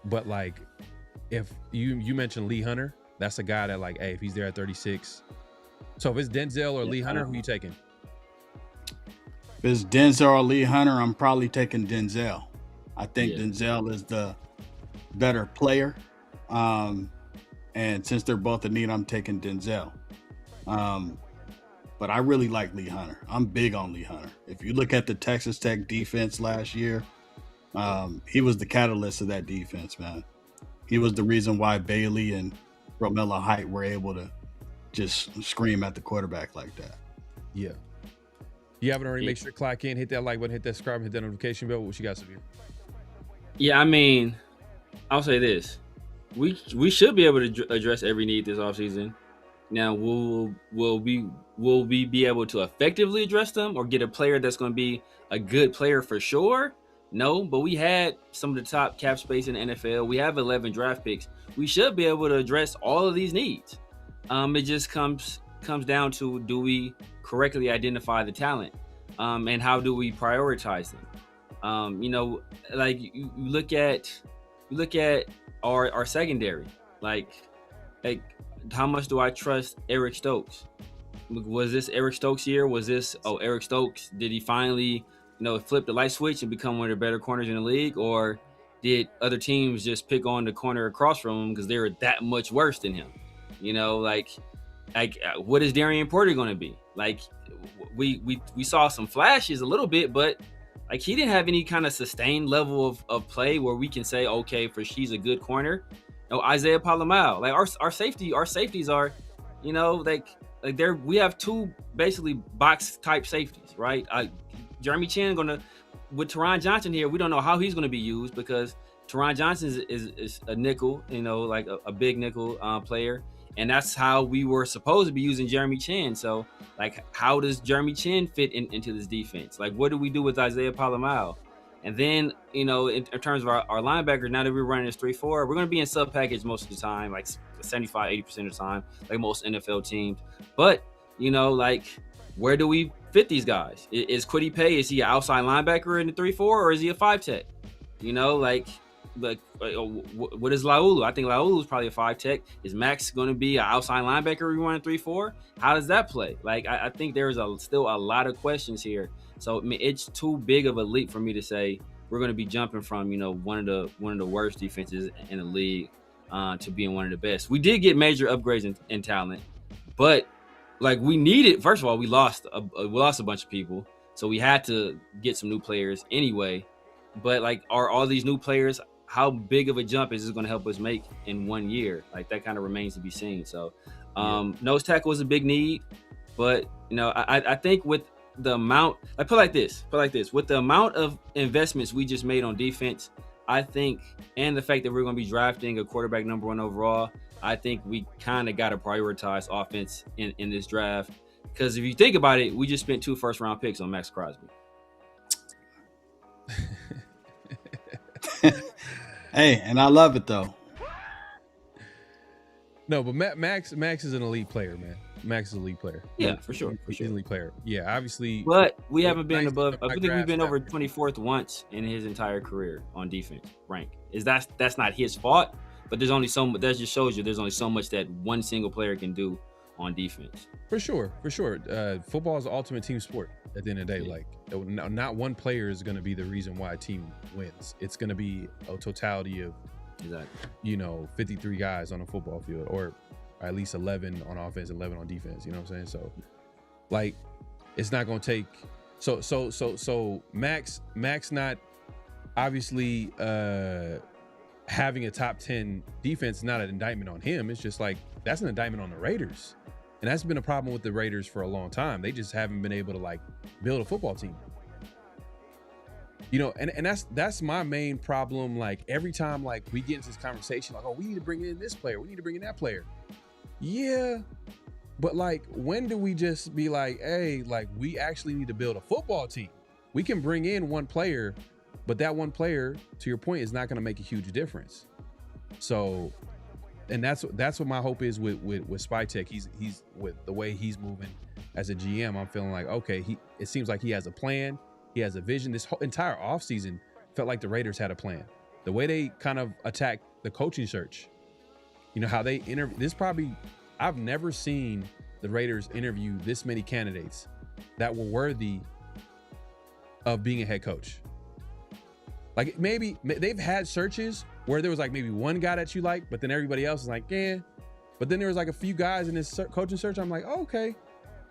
But like, if you mentioned Lee Hunter, that's a guy that, like, hey, if he's there at 36. So if it's Denzel or Lee Hunter, who you taking? If it's Denzel or Lee Hunter, I'm probably taking Denzel. I think Denzel is the better player. And since they're both in need, I'm taking Denzel. But I really like Lee Hunter. I'm big on Lee Hunter. If you look at the Texas Tech defense last year, he was the catalyst of that defense, man. He was the reason why Bailey and Romello Height were able to just scream at the quarterback like that. Yeah. You haven't already, make sure to clock in, hit that like button, hit that subscribe, hit that notification bell. What you got, Samir? Yeah, I mean, I'll say this. We should be able to address every need this offseason. Now, will we be able to effectively address them or get a player that's going to be a good player for sure? No, but we had some of the top cap space in the NFL. We have 11 draft picks. We should be able to address all of these needs. It just comes down to, do we correctly identify the talent, and how do we prioritize them? You know, like you look at our secondary, like how much do I trust Eric Stokes? Was this Eric Stokes' year? Was this, Eric Stokes, did he finally, flip the light switch and become one of the better corners in the league? Or did other teams just pick on the corner across from him because they were that much worse than him? What is Darian Porter going to be? Like, we saw some flashes a little bit, but like, he didn't have any kind of sustained level of play where we can say, okay, he's a good corner. Isaiah Palomau, like our safeties are, we have two basically box type safeties, right? Jeremy Chin with Taron Johnson here, we don't know how he's going to be used because Taron Johnson is a nickel, like a big nickel player. And that's how we were supposed to be using Jeremy Chin. So, like, how does Jeremy Chin fit into this defense? Like, what do we do with Isaiah Palomau? And then, in terms of our linebackers, now that we're running this 3-4, we're going to be in sub package most of the time, like 75-80% of the time, like most NFL teams. But, where do we fit these guys? Is Kwity Paye, is he an outside linebacker in the 3-4, or is he a 5 tech? What is Laulu? I think Laulu is probably a 5 tech. Is Max going to be an outside linebacker we run 3-4? How does that play? Like, I think there's still a lot of questions here. So, I mean, it's too big of a leap for me to say we're going to be jumping from, one of the worst defenses in the league to being one of the best. We did get major upgrades in talent, but like we needed. First of all, we lost a bunch of people, so we had to get some new players anyway. But like, are all these new players? How big of a jump is this going to help us make in 1 year? Like that kind of remains to be seen. So nose tackle is a big need, but you know, I think with the amount, like put like this, with the amount of investments we just made on defense, I think, and the fact that we're going to be drafting a quarterback #1 overall, I think we kind of got to prioritize offense in this draft. Because if you think about it, we just spent 2 first-round picks on Max Crosby. Hey, and I love it though. No, but Max is an elite player, man. Max is an elite player. Yeah, for sure. He's an elite player. Yeah, obviously. But we haven't been above. I think we've been over 24th once in his entire career on defense rank. That's not his fault, but there's only so much. That just shows you there's only so much that one single player can do on defense. For sure. Football is the ultimate team sport at the end of the day. Yeah. Like, not one player is going to be the reason why a team wins. It's going to be a totality of, 53 guys on a football field, or at least 11 on offense, 11 on defense. You know what I'm saying? So, like, it's not going to take. So Max not obviously having a top 10 defense is not an indictment on him. It's just like that's an indictment on the Raiders. And that's been a problem with the Raiders for a long time. They just haven't been able to like build a football team. You know, and that's my main problem. Like every time like we get into this conversation, like, oh, we need to bring in this player, we need to bring in that player. Yeah. But like, when do we just be like, hey, like we actually need to build a football team? We can bring in one player, but that one player, to your point, is not going to make a huge difference. So, and that's what my hope is with Spytek. He's with the way he's moving as a GM. I'm feeling like, okay, it seems like he has a plan. He has a vision. This whole entire offseason felt like the Raiders had a plan. The way they kind of attacked the coaching search, you know, how they I've never seen the Raiders interview this many candidates that were worthy of being a head coach. Like maybe they've had searches where there was like maybe one guy that you like, but then everybody else is like, yeah. But then there was like a few guys in this coaching search. I'm like, oh, okay,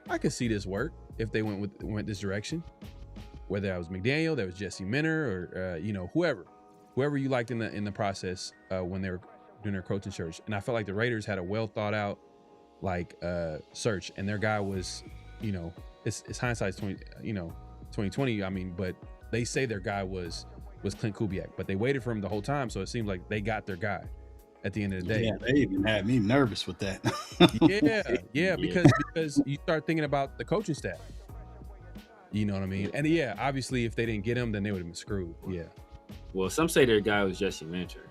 I could see this work if they went this direction. Whether that was McDaniel, that was Jesse Minter, or whoever you liked in the process when they were doing their coaching search. And I felt like the Raiders had a well thought out like search, and their guy was, you know, it's hindsight's 2020. I mean, but they say their guy was Clint Kubiak, but they waited for him the whole time, so it seemed like they got their guy at the end of the day. Yeah, they even had me nervous with that. yeah, because you start thinking about the coaching staff. You know what I mean? And yeah, obviously, if they didn't get him, then they would have been screwed. Yeah. Well, some say their guy was Jesse Minter,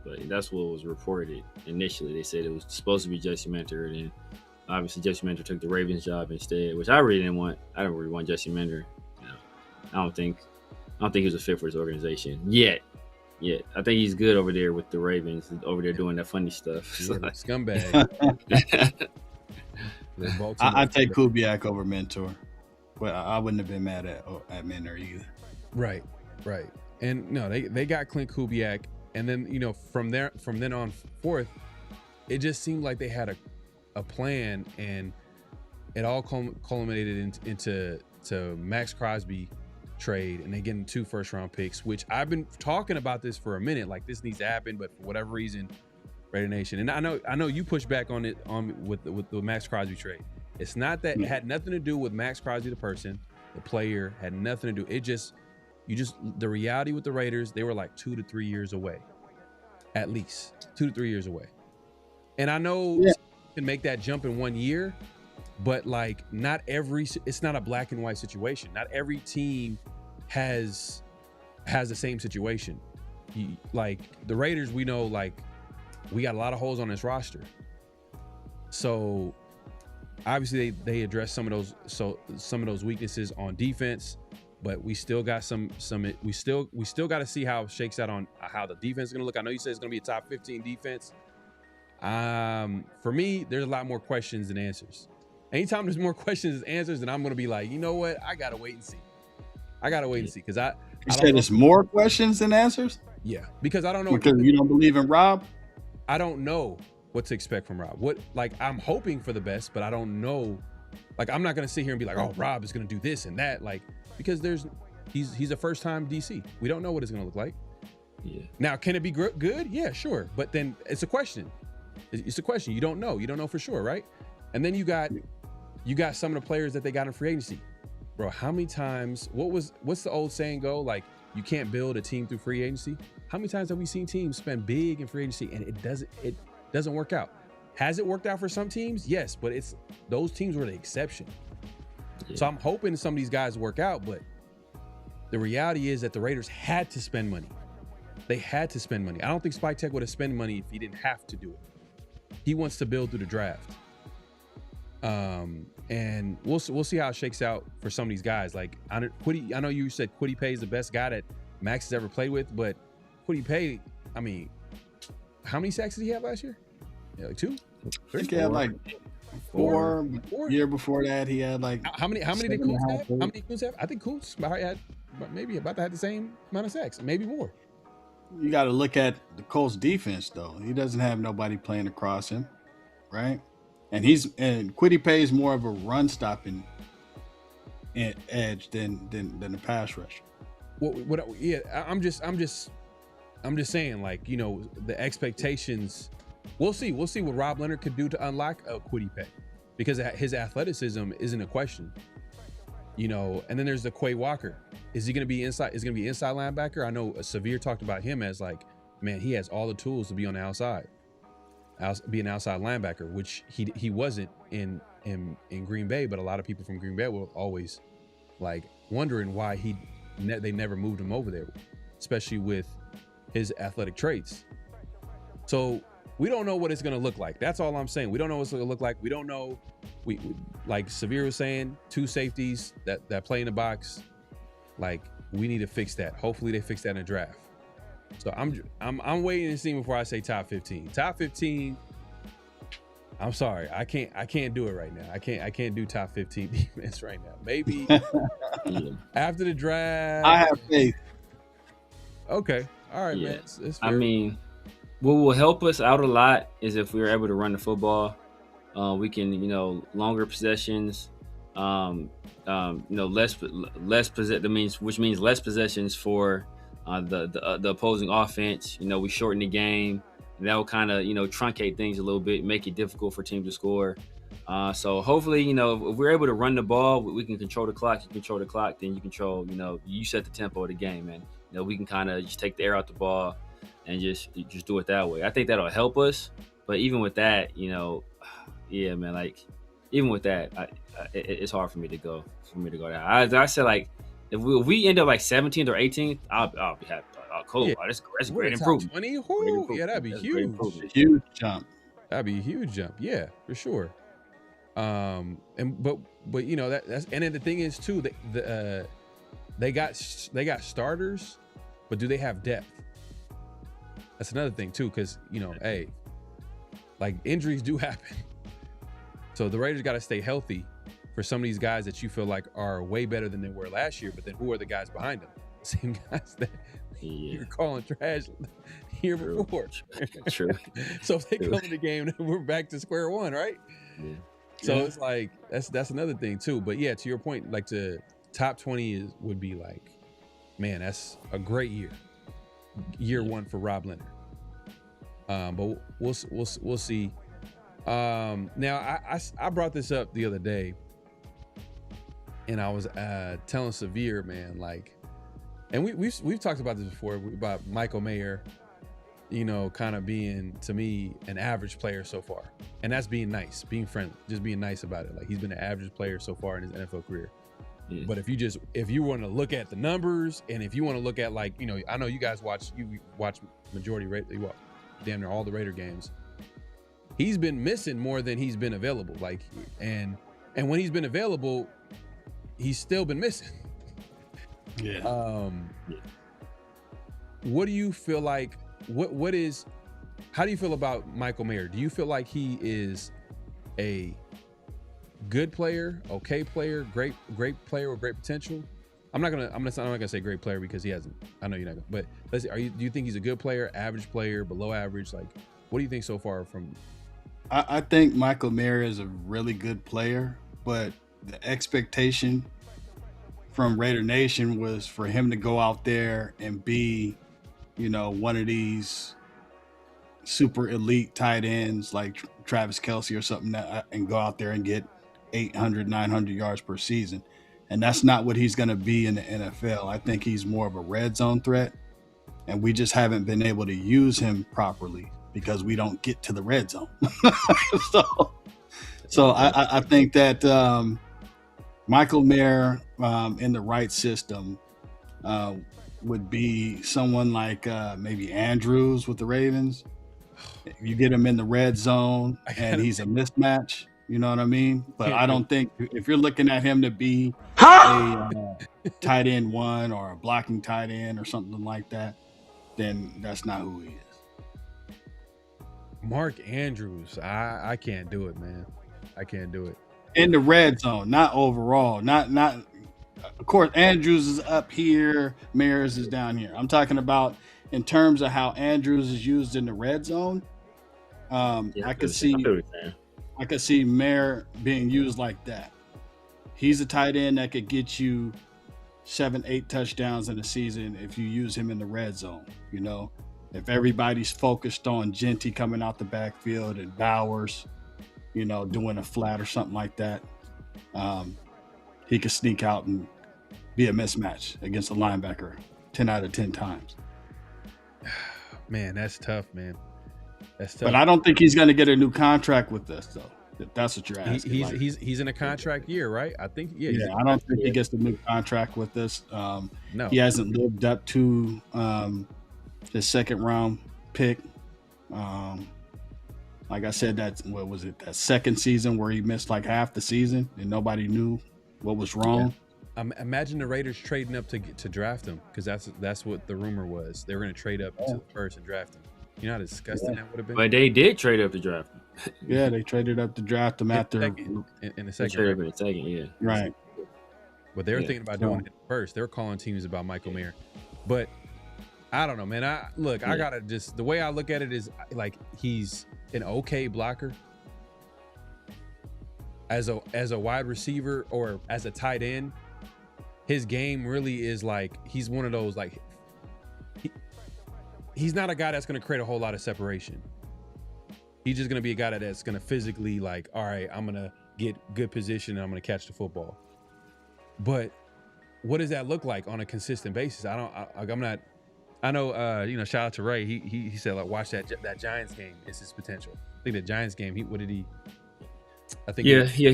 but that's what was reported initially. They said it was supposed to be Jesse Minter, and then obviously Jesse Minter took the Ravens job instead, which I really didn't want. I don't really want Jesse Minter. No, I don't think he was a fit for his organization yet. I think he's good over there with the Ravens, over there doing that funny stuff. Yeah, scumbag. I take Kubiak over Mentor. Well, I wouldn't have been mad at Minter either. Right. And no, they got Clint Kubiak, and then, you know, from then on forth, it just seemed like they had a plan, and it all culminated into Max Crosby trade, and they getting 2 first-round picks, which I've been talking about this for a minute, like this needs to happen, but for whatever reason, Raider Nation, and I know you pushed back on it with the Max Crosby trade. It's not that it had nothing to do with Max Crosby, the person, the player, had nothing to do. The reality with the Raiders, they were like 2 to 3 years away, at least 2 to 3 years away. And I know you can make that jump in 1 year, but like it's not a black and white situation. Not every team has the same situation. Like the Raiders, we know, like we got a lot of holes on this roster. So obviously they address some of those weaknesses on defense, but we still got we still got to see how it shakes out on how the defense is going to look. I know you said it's going to be a top 15 defense. For me, there's a lot more questions than answers. Anytime there's more questions than answers, then I'm going to be like, you know what? I got to wait and see. Because you said it's more questions than answers? Yeah, because I don't know. Because you don't believe in Rob? I don't know what to expect from Rob. I'm hoping for the best, but I don't know. Like, I'm not gonna sit here and be like, oh, Rob is gonna do this and that, like, because he's a first time DC. We don't know what it's gonna look like. Yeah. Now, can it be good? Yeah, sure. But then it's a question. It's a question. You don't know. You don't know for sure, right? And then you got some of the players that they got in free agency. Bro, how many times, what's the old saying go? Like, you can't build a team through free agency. How many times have we seen teams spend big in free agency and it doesn't work out? Has it worked out for some teams? Yes, but those teams were the exception. Yeah. So I'm hoping some of these guys work out, but the reality is that the Raiders had to spend money. They had to spend money. I don't think Spike Tech would have spent money if he didn't have to do it. He wants to build through the draft. And we'll see how it shakes out for some of these guys. Like, I know you said Kwity Paye is the best guy that Max has ever played with, but Kwity Paye, I mean, how many sacks did he have last year? Yeah, like 2? I think he had like 4. Year before that, he had like how many did Koontz have? How many Koontz have? I think Koontz had maybe about to have the same amount of sacks, maybe more. You got to look at the Colts defense though. He doesn't have nobody playing across him, right? And Kwity Paye is more of a run stopping edge than the pass rusher. I'm just saying, like, you know, the expectations. We'll see what Rob Leonard could do to unlock Kwity Paye, because his athleticism isn't a question. You know, and then there's the Quay Walker. Is he going to be inside? Is going to be inside linebacker? I know Severe talked about him as like, man, he has all the tools to be on the outside, be an outside linebacker, which he wasn't in Green Bay. But a lot of people from Green Bay were always like wondering why they never moved him over there, especially with his athletic traits. So we don't know what it's going to look like. That's all I'm saying. We don't know what it's going to look like. We don't know. We like Severe was saying, 2 safeties that play in the box. Like, we need to fix that. Hopefully they fix that in the draft. So I'm waiting to see before I say top 15. Top 15. I'm sorry, I can't do it right now. I can't do top 15 defense right now. Maybe after the draft. I have faith. Okay, all right, man. It's fair. I mean, what will help us out a lot is if we're able to run the football. We can, you know, longer possessions. You know, less which means less possessions for the opposing offense. You know, we shorten the game. And that will kind of, you know, truncate things a little bit, make it difficult for teams to score. So hopefully, you know, if we're able to run the ball, we can control the clock. You control the clock, then you control, you know, you set the tempo of the game, and you know, we can kind of just take the air out the ball and just do it that way. I think that'll help us. But even with that, you know, yeah, man, like even with that, it's hard for me to go there. I said, like, if we end up like 17th or 18th, I'll be happy. Cool. Yeah. Oh, that's a great improvement. 20? Yeah, that'd be huge. Huge jump. That'd be a huge jump. Yeah, for sure. But you know, that's, and then the thing is too, they got starters, but do they have depth? That's another thing too, because you know, hey, like injuries do happen. So the Raiders got to stay healthy for some of these guys that you feel like are way better than they were last year. But then who are the guys behind them? Same guys that you're calling trash year before. True. So if they come in the game, we're back to square one, right? Yeah. So it's like that's another thing too. But yeah, to your point, like to top 20 would be like, man, that's a great year one for Rob Leonard. But we'll see. Now I brought this up the other day, and I was telling Severe, man, like, and we've talked about this before about Michael Mayer, you know, kind of being, to me, an average player so far, and that's being nice, being friendly, just being nice about it. Like, he's been an average player so far in his NFL career. Yeah. But if you want to look at the numbers, and if you want to look at, like, you know, I know you guys watch majority damn near all the Raider games. He's been missing more than he's been available. Like, and when he's been available, he's still been missing. Yeah. What do you feel like? How do you feel about Michael Mayer? Do you feel like he is a good player, okay player, great player with great potential? I'm not gonna say great player because he hasn't. I know you're not gonna, but do you think he's a good player, average player, below average? Like, What do you think so far from? I think Michael Mayer is a really good player, but the expectation from Raider Nation was for him to go out there and be, one of these super elite tight ends like Travis Kelce or something and go out there and get 800, 900 yards per season. And that's not what he's going to be in the NFL. I think he's more of a red zone threat, and we just haven't been able to use him properly because we don't get to the red zone. so I think that Michael Mayer in the right system would be someone like maybe Andrews with the Ravens. You get him in the red zone and he's a mismatch. You know what I mean? But I don't think if you're looking at him to be a tight end one or a blocking tight end or something like that, then that's not who he is. Mark Andrews, I can't do it, man. I can't do it. In the red zone, not overall. Not. Of course, Andrews is up here. Mayers is down here. I'm talking about in terms of how Andrews is used in the red zone. I could see Mayer being used like that. He's a tight end that could get you 7-8 touchdowns in a season if you use him in the red zone. If everybody's focused on Genty coming out the backfield and Bowers, doing a flat or something like that, he could sneak out and be a mismatch against a linebacker 10 out of 10 times. Man, that's tough, man. That's tough. But I don't think he's going to get a new contract with this, though. If that's what you're asking. He's in a contract year, right? I think. Yeah, I don't think he gets the new contract with this. No, he hasn't lived up to his second round pick. Like I said, that second season where he missed like half the season and nobody knew what was wrong. Yeah. Imagine the Raiders trading up to draft him, because that's what the rumor was. They were going to trade up to the first and draft him. You know how disgusting that would have been. But they did trade up to draft him. Yeah, they traded up to draft him after in the second. Traded up in the second, yeah. Right. But they were thinking about doing it first. They were calling teams about Michael Mayer. But I don't know, man. I gotta just, the way I look at it is like he's an okay blocker. As a wide receiver or as a tight end, his game really is like, he's one of those, like, he's not a guy that's going to create a whole lot of separation. He's just going to be a guy that's going to physically, like, all right, I'm going to get good position and I'm going to catch the football. But what does that look like on a consistent basis? I know, shout out to Ray. He said, like, watch that Giants game. It's his potential. I think the Giants game, he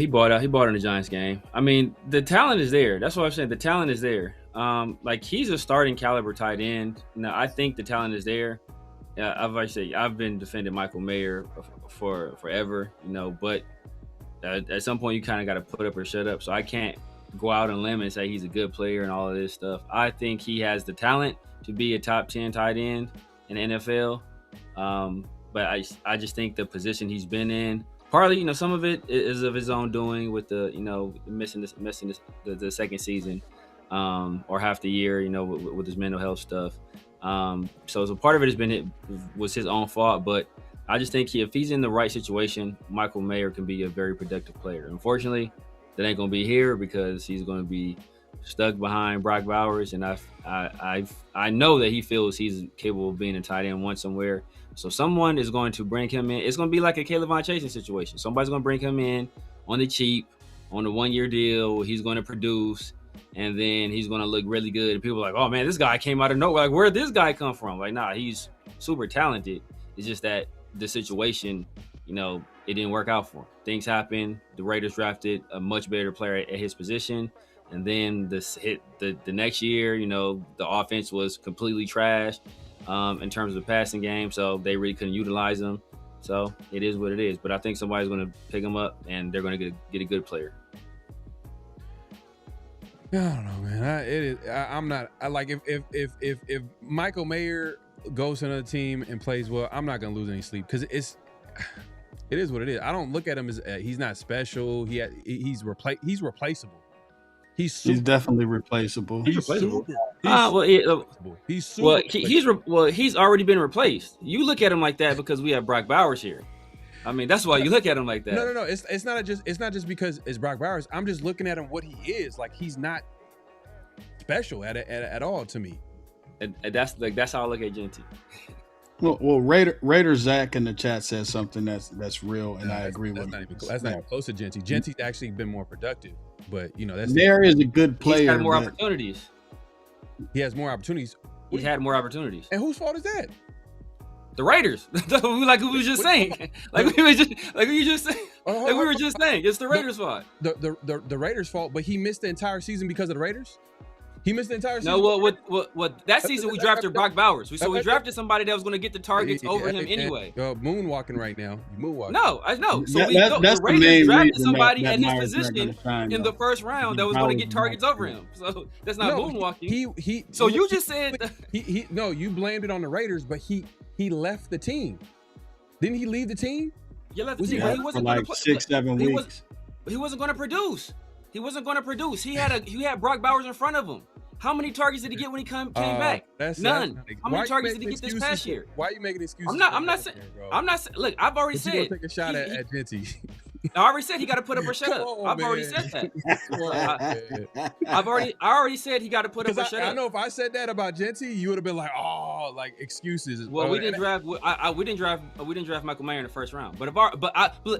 bought out in the Giants game. I mean, the talent is there. That's what I'm saying. The talent is there. Like, he's a starting caliber tight end. Now, I think the talent is there. I've been defending Michael Mayer for forever, but at some point you kind of got to put up or shut up. So I can't go out on a limb and say he's a good player and all of this stuff. I think he has the talent to be a top 10 tight end in the NFL. But I just think the position he's been in, partly, some of it is of his own doing with the, missing the second season, or half the year, with his mental health stuff. So part of it was his own fault, but I just think if he's in the right situation, Michael Mayer can be a very productive player. Unfortunately, that ain't going to be here because he's going to be stuck behind Brock Bowers, and I know that he feels he's capable of being a tight end one somewhere. So someone is going to bring him in. It's going to be like a Caleb Von Chasen situation. Somebody's going to bring him in on the cheap, on a 1-year deal. He's going to produce, and then he's going to look really good. And people are like, oh, man, this guy came out of nowhere. Like, where'd this guy come from? Like, nah, he's super talented. It's just that the situation, it didn't work out for him. Things happened. The Raiders drafted a much better player at his position. And then the next year, the offense was completely trashed in terms of the passing game. So they really couldn't utilize him. So it is what it is. But I think somebody's going to pick him up, and they're going to get a good player. I don't know, man. I'm not. If Michael Mayer goes to another team and plays well, I'm not gonna lose any sleep because it is what it is. I don't look at him as he's not special. He's replaceable. He's definitely replaceable. He's replaceable. super. He's super. He's already been replaced. You look at him like that because we have Brock Bowers here. I mean, that's why you look at him like that. No. It's not just because it's Brock Bowers. I'm just looking at him what he is. Like, he's not special at all to me. And that's how I look at Genty. Well, Raider Zach in the chat says something that's real, and I agree with him. That's not even close to Genty. Genty's actually been more productive, but Nair is a good player. He's had more opportunities. He has more opportunities. He's had more opportunities. And whose fault is that? The Raiders. Like we were just saying. Like we were just saying. It's the Raiders' fault. The Raiders' fault, but he missed the entire season because of the Raiders? He missed the entire season? No, what that season we drafted Brock Bowers. So we drafted somebody that was going to get the targets over him anyway. Moonwalking right now. You're moonwalking. No, I know. So that's the Raiders drafted somebody that at his Myers position in the first round that was going to get targets over him. So that's not moonwalking. So you just said no, you blamed it on the Raiders, but he left the team. Didn't he leave the team? You left the team, but he wasn't for like 6-7 weeks. He wasn't going to produce. He wasn't going to produce. He had Brock Bowers in front of him. How many targets did he get when he came back? None. How many targets did he get this past year? Why are you making excuses? I'm not saying. Look, I've already said. You gonna take a shot at Genty. I already said he got to put up or shut up. I've already said that. I already said he got to put up or shut up. I know if I said that about Genty, you would have been like, oh, like excuses. Well, we didn't draft. We didn't draft Michael Mayer in the first round. But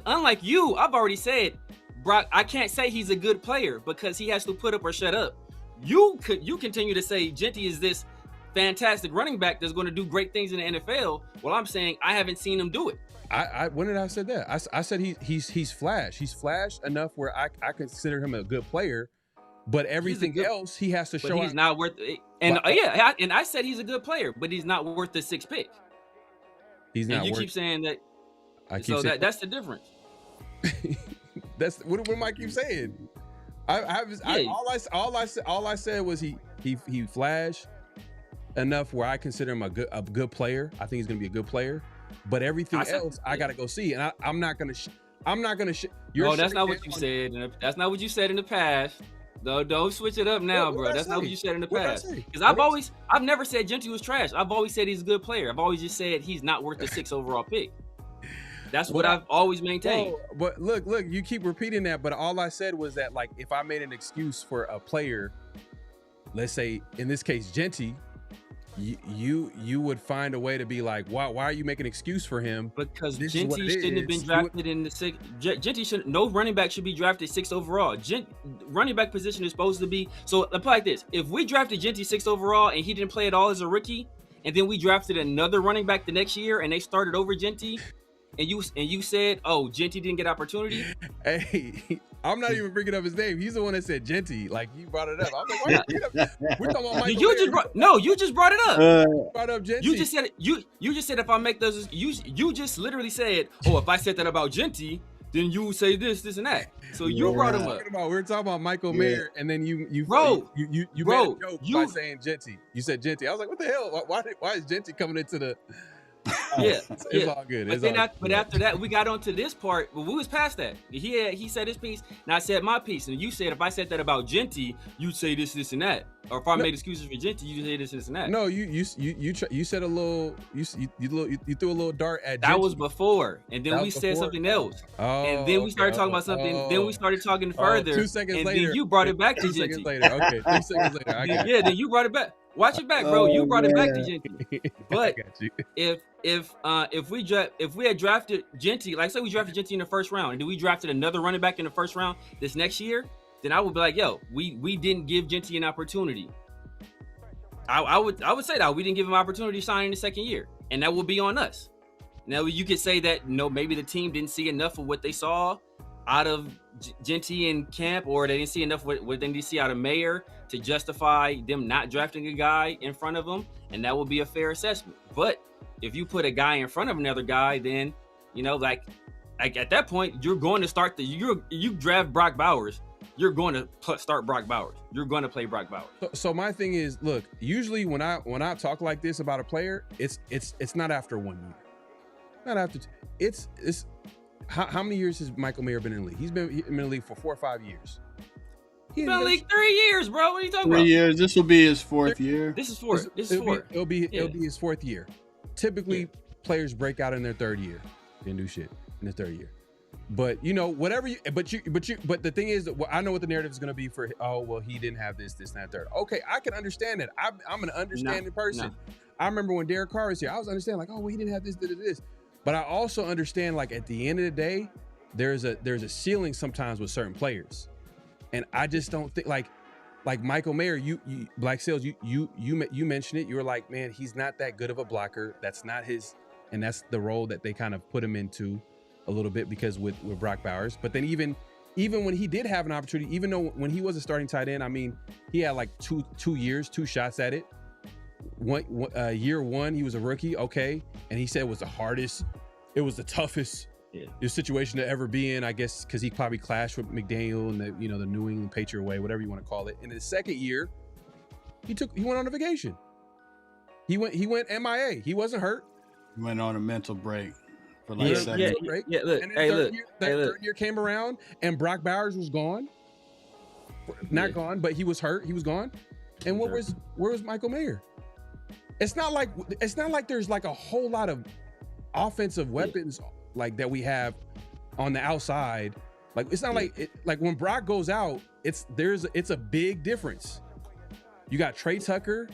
unlike you, I've already said, Brock. I can't say he's a good player because he has to put up or shut up. You continue to say Genty is this fantastic running back that's going to do great things in the NFL. Well, I'm saying I haven't seen him do it. When did I say that? I said he's flash. He's flash enough where I consider him a good player, but everything else he has to show. But he's not worth it. And and I said he's a good player, but he's not worth the 6th pick. He's not. And you keep saying that. That's the difference. That's what Mike keeps saying. All I said was he flashed enough where I consider him a good player. I think he's gonna be a good player, but everything else I gotta go see, and I'm not gonna. That's not what you said. That's not what you said in the past. No, don't switch it up now, bro. That's not what you said in the past. Because I've never said Genty was trash. I've always said he's a good player. I've always just said he's not worth the 6th overall pick. That's what I've always maintained. But look, you keep repeating that. But all I said was that, like, if I made an excuse for a player, let's say in this case Genty, you would find a way to be like, why are you making an excuse for him? Because Genty shouldn't have been drafted in the 6th. Genty should. No running back should be drafted 6th overall. Running back position is supposed to be. So let's put it like this: if we drafted Genty 6th overall and he didn't play at all as a rookie, and then we drafted another running back the next year and they started over Genty. And you said, oh, Genty didn't get opportunity? Hey, I'm not even bringing up his name. He's the one that said Genty. Like, you brought it up. I was like, why you we're talking about Michael you just brought it up. Brought up Genty. You just said it. You just said if I make those, you just literally said, oh, if I said that about Genty, then you would say this and that. So you brought him up. We're talking about Michael Mayer, and then you made a joke by saying Genty. You said Genty. I was like, what the hell? Why is Genty coming into the? It's all good. But after that, we got onto this part. But we was past that. He said his piece, and I said my piece. And you said if I said that about Genty, you'd say this, and that. Or if I made excuses for Genty, you'd say this, and that. No, you said a little. You threw a little dart at Genty. That was before, and then we said something else. And then we started talking about something. Then we started talking further. 2 seconds later, then you brought it back to Genty. 2 seconds later, okay. 2 seconds later, I got then you brought it back. Watch it back, bro. You brought it back to Genty. But if we had drafted Genty, like say we drafted Genty in the first round, and then we drafted another running back in the first round this next year, then I would be like, yo, we didn't give Genty an opportunity. I would say that we didn't give him an opportunity to sign in the second year, and that would be on us. Now you could say that maybe the team didn't see enough of what they saw out of Genty in camp, or they didn't see enough what they didn't see out of Mayer to justify them not drafting a guy in front of them, and that would be a fair assessment. But if you put a guy in front of another guy, then like at that point you're going to start you draft Brock Bowers, you're going to start Brock Bowers. You're going to play Brock Bowers. So my thing is, look, usually when I talk like this about a player, it's not after 1 year, not after it's how many years has Michael Mayer been in the league? He's been in the league for 4 or 5 years. He's been in the league 3 years, bro. What are you talking 3 about? years. This will be his 4th year. This is 4. It'll be his 4th year. Typically, players break out in their 3rd year. Didn't do shit in their 3rd year. But whatever you, but the thing is that I know what the narrative is going to be for. Oh well, he didn't have this, and that, third. Okay, I can understand that. I'm an understanding person. I remember when Derek Carr was here, I was understanding like, oh well, he didn't have this. But I also understand like at the end of the day, there's a ceiling sometimes with certain players, and I just don't think like Michael Mayer. You Black Sales. You mentioned it. You were like, man, he's not that good of a blocker. That's not his, and that's the role that they kind of put him into a little bit because with Brock Bowers. But then even when he did have an opportunity, even though when he was a starting tight end, I mean, he had like two shots at it. Year 1, he was a rookie, okay, and he said it was the toughest situation to ever be in, I guess, because he probably clashed with McDaniel and the New England Patriot way, whatever you want to call it. In his 2nd year, he went on a vacation. He went MIA. He wasn't hurt. He went on a mental break. For like Look, third year came around and Brock Bowers was gone. Not gone, but he was hurt. He was gone. And where was Michael Mayer? It's not like there's like a whole lot of offensive weapons like that we have on the outside. Like it's not like when Brock goes out, it's a big difference. You got Trey Tucker,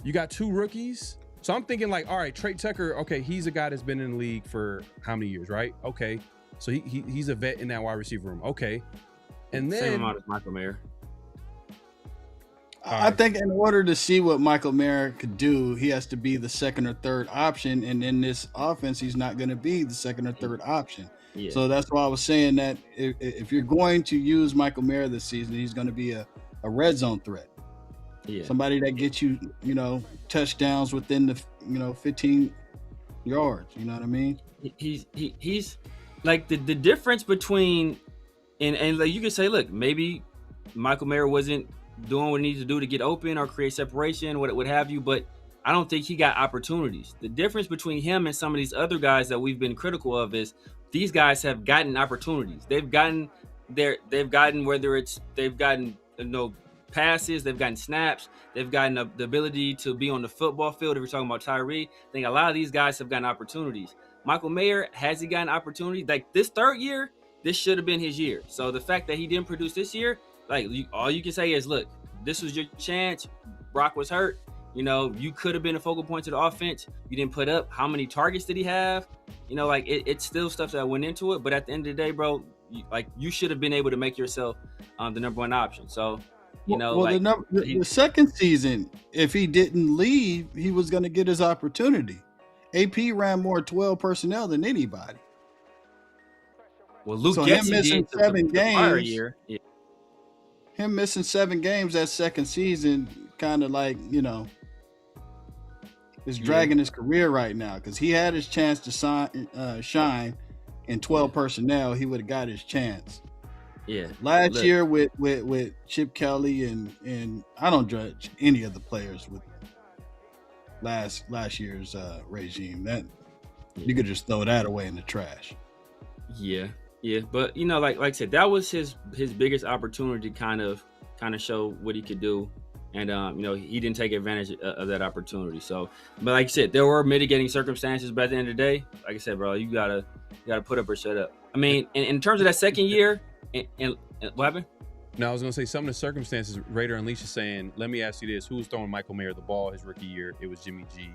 you got 2 rookies. So I'm thinking like, all right, Trey Tucker, okay, he's a guy that's been in the league for how many years, right? Okay, so he's a vet in that wide receiver room. Okay, and then same amount as Michael Mayer. I think in order to see what Michael Mayer could do, he has to be the 2nd or 3rd option, and in this offense, he's not going to be the 2nd or 3rd option. Yeah. So that's why I was saying that if you're going to use Michael Mayer this season, he's going to be a red zone threat. Yeah. Somebody that gets you, touchdowns within the, 15 yards. You know what I mean? He's like the difference between, and like you can say, look, maybe Michael Mayer wasn't doing what he needs to do to get open or create separation, what have you, but I don't think he got opportunities. The difference between him and some of these other guys that we've been critical of is these guys have gotten opportunities. They've gotten passes, they've gotten snaps, they've gotten the ability to be on the football field. If we're talking about Tyree, I think a lot of these guys have gotten opportunities. Michael Mayer, has he gotten opportunities? Like this 3rd year, this should have been his year. So the fact that he didn't produce this year, like all you can say is, look, this was your chance. Brock was hurt. You could have been a focal point to the offense. You didn't put up. How many targets did he have? It's still stuff that went into it. But at the end of the day, bro, you should have been able to make yourself the number 1 option. So, the 2nd season, if he didn't leave, he was going to get his opportunity. AP ran more 12 personnel than anybody. Well, Luke him missing 7 games. Year. Yeah. Him missing 7 games that 2nd season kind of like, is dragging his career right now because he had his chance to shine in 12 personnel. He would have got his chance. Yeah. Last year with Chip Kelly and I don't judge any of the players with last year's regime. That you could just throw that away in the trash. Yeah. Yeah, but like I said, that was his biggest opportunity to kind of show what he could do, and he didn't take advantage of that opportunity. So, but like I said, there were mitigating circumstances. But at the end of the day, like I said, bro, you gotta put up or shut up. I mean, in terms of that 2nd year, and what happened? No, I was gonna say some of the circumstances. Raider Unleashed is saying, let me ask you this: who was throwing Michael Mayer the ball his rookie year? It was Jimmy G.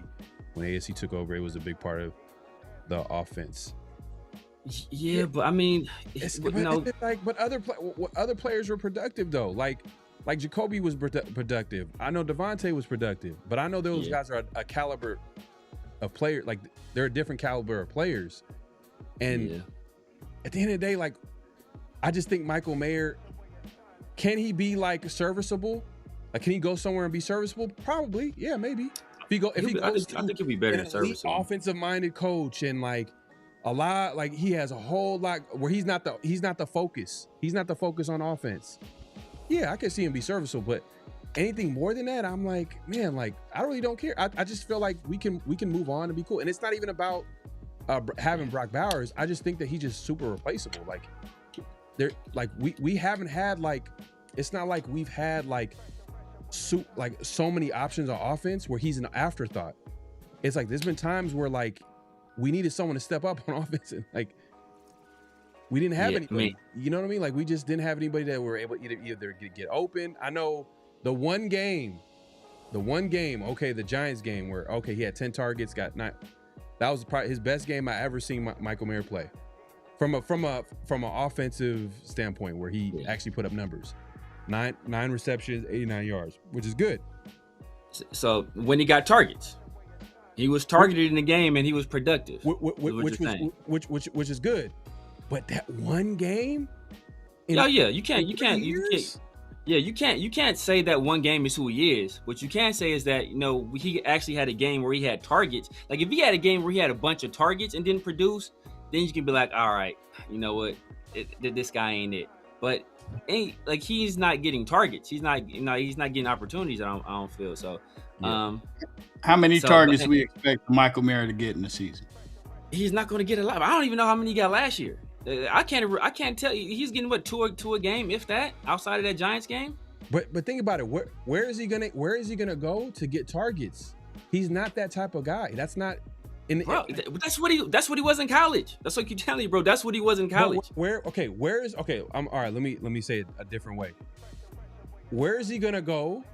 When ASC took over, it was a big part of the offense. Yeah, but I mean, but other players were productive though. Like Jacoby was productive. I know Devontae was productive, but I know those guys are a caliber of player. Like they're a different caliber of players. And at the end of the day, like I just think Michael Mayer, can he be like serviceable? Like can he go somewhere and be serviceable? Probably, yeah, maybe. I think he'll be better than serviceable. Offensive minded coach and like. A lot, like he has a whole lot where he's not the focus. He's not the focus on offense. Yeah, I could see him be serviceable, but anything more than that, I'm like, man, like I really don't care. I just feel like we can move on and be cool. And it's not even about having Brock Bowers. I just think that he's just super replaceable. Like there, like we haven't had like it's not like we've had like so many options on offense where he's an afterthought. It's like there's been times where like we needed someone to step up on offense, and like we didn't have anybody. You know what I mean? Like we just didn't have anybody that were able to either get open. I know the one game, okay, the Giants game where okay he had 10 targets, got 9. That was probably his best game I ever seen Michael Mayer play. From an offensive standpoint, where he actually put up numbers, 9 receptions, 89 yards, which is good. So when he got targets, he was targeted in the game and he was productive. Which is good. But that one game, you can't say that one game is who he is. What you can say is that he actually had a game where he had targets. Like if he had a game where he had a bunch of targets and didn't produce, then you can be like, all right, you know what, this guy ain't it. But he's not getting targets. He's not getting opportunities. I don't feel so. Yeah. How many targets we expect Michael Mayer to get in the season? He's not going to get a lot. I don't even know how many he got last year. I can't tell you. He's getting two a game, if that, outside of that Giants game. But think about it. Where is he gonna go to get targets? He's not that type of guy. That's not. Bro, that's what he was in college. That's what I keep telling you, bro. That's what he was in college. All right. Let me say it a different way. Where is he gonna go?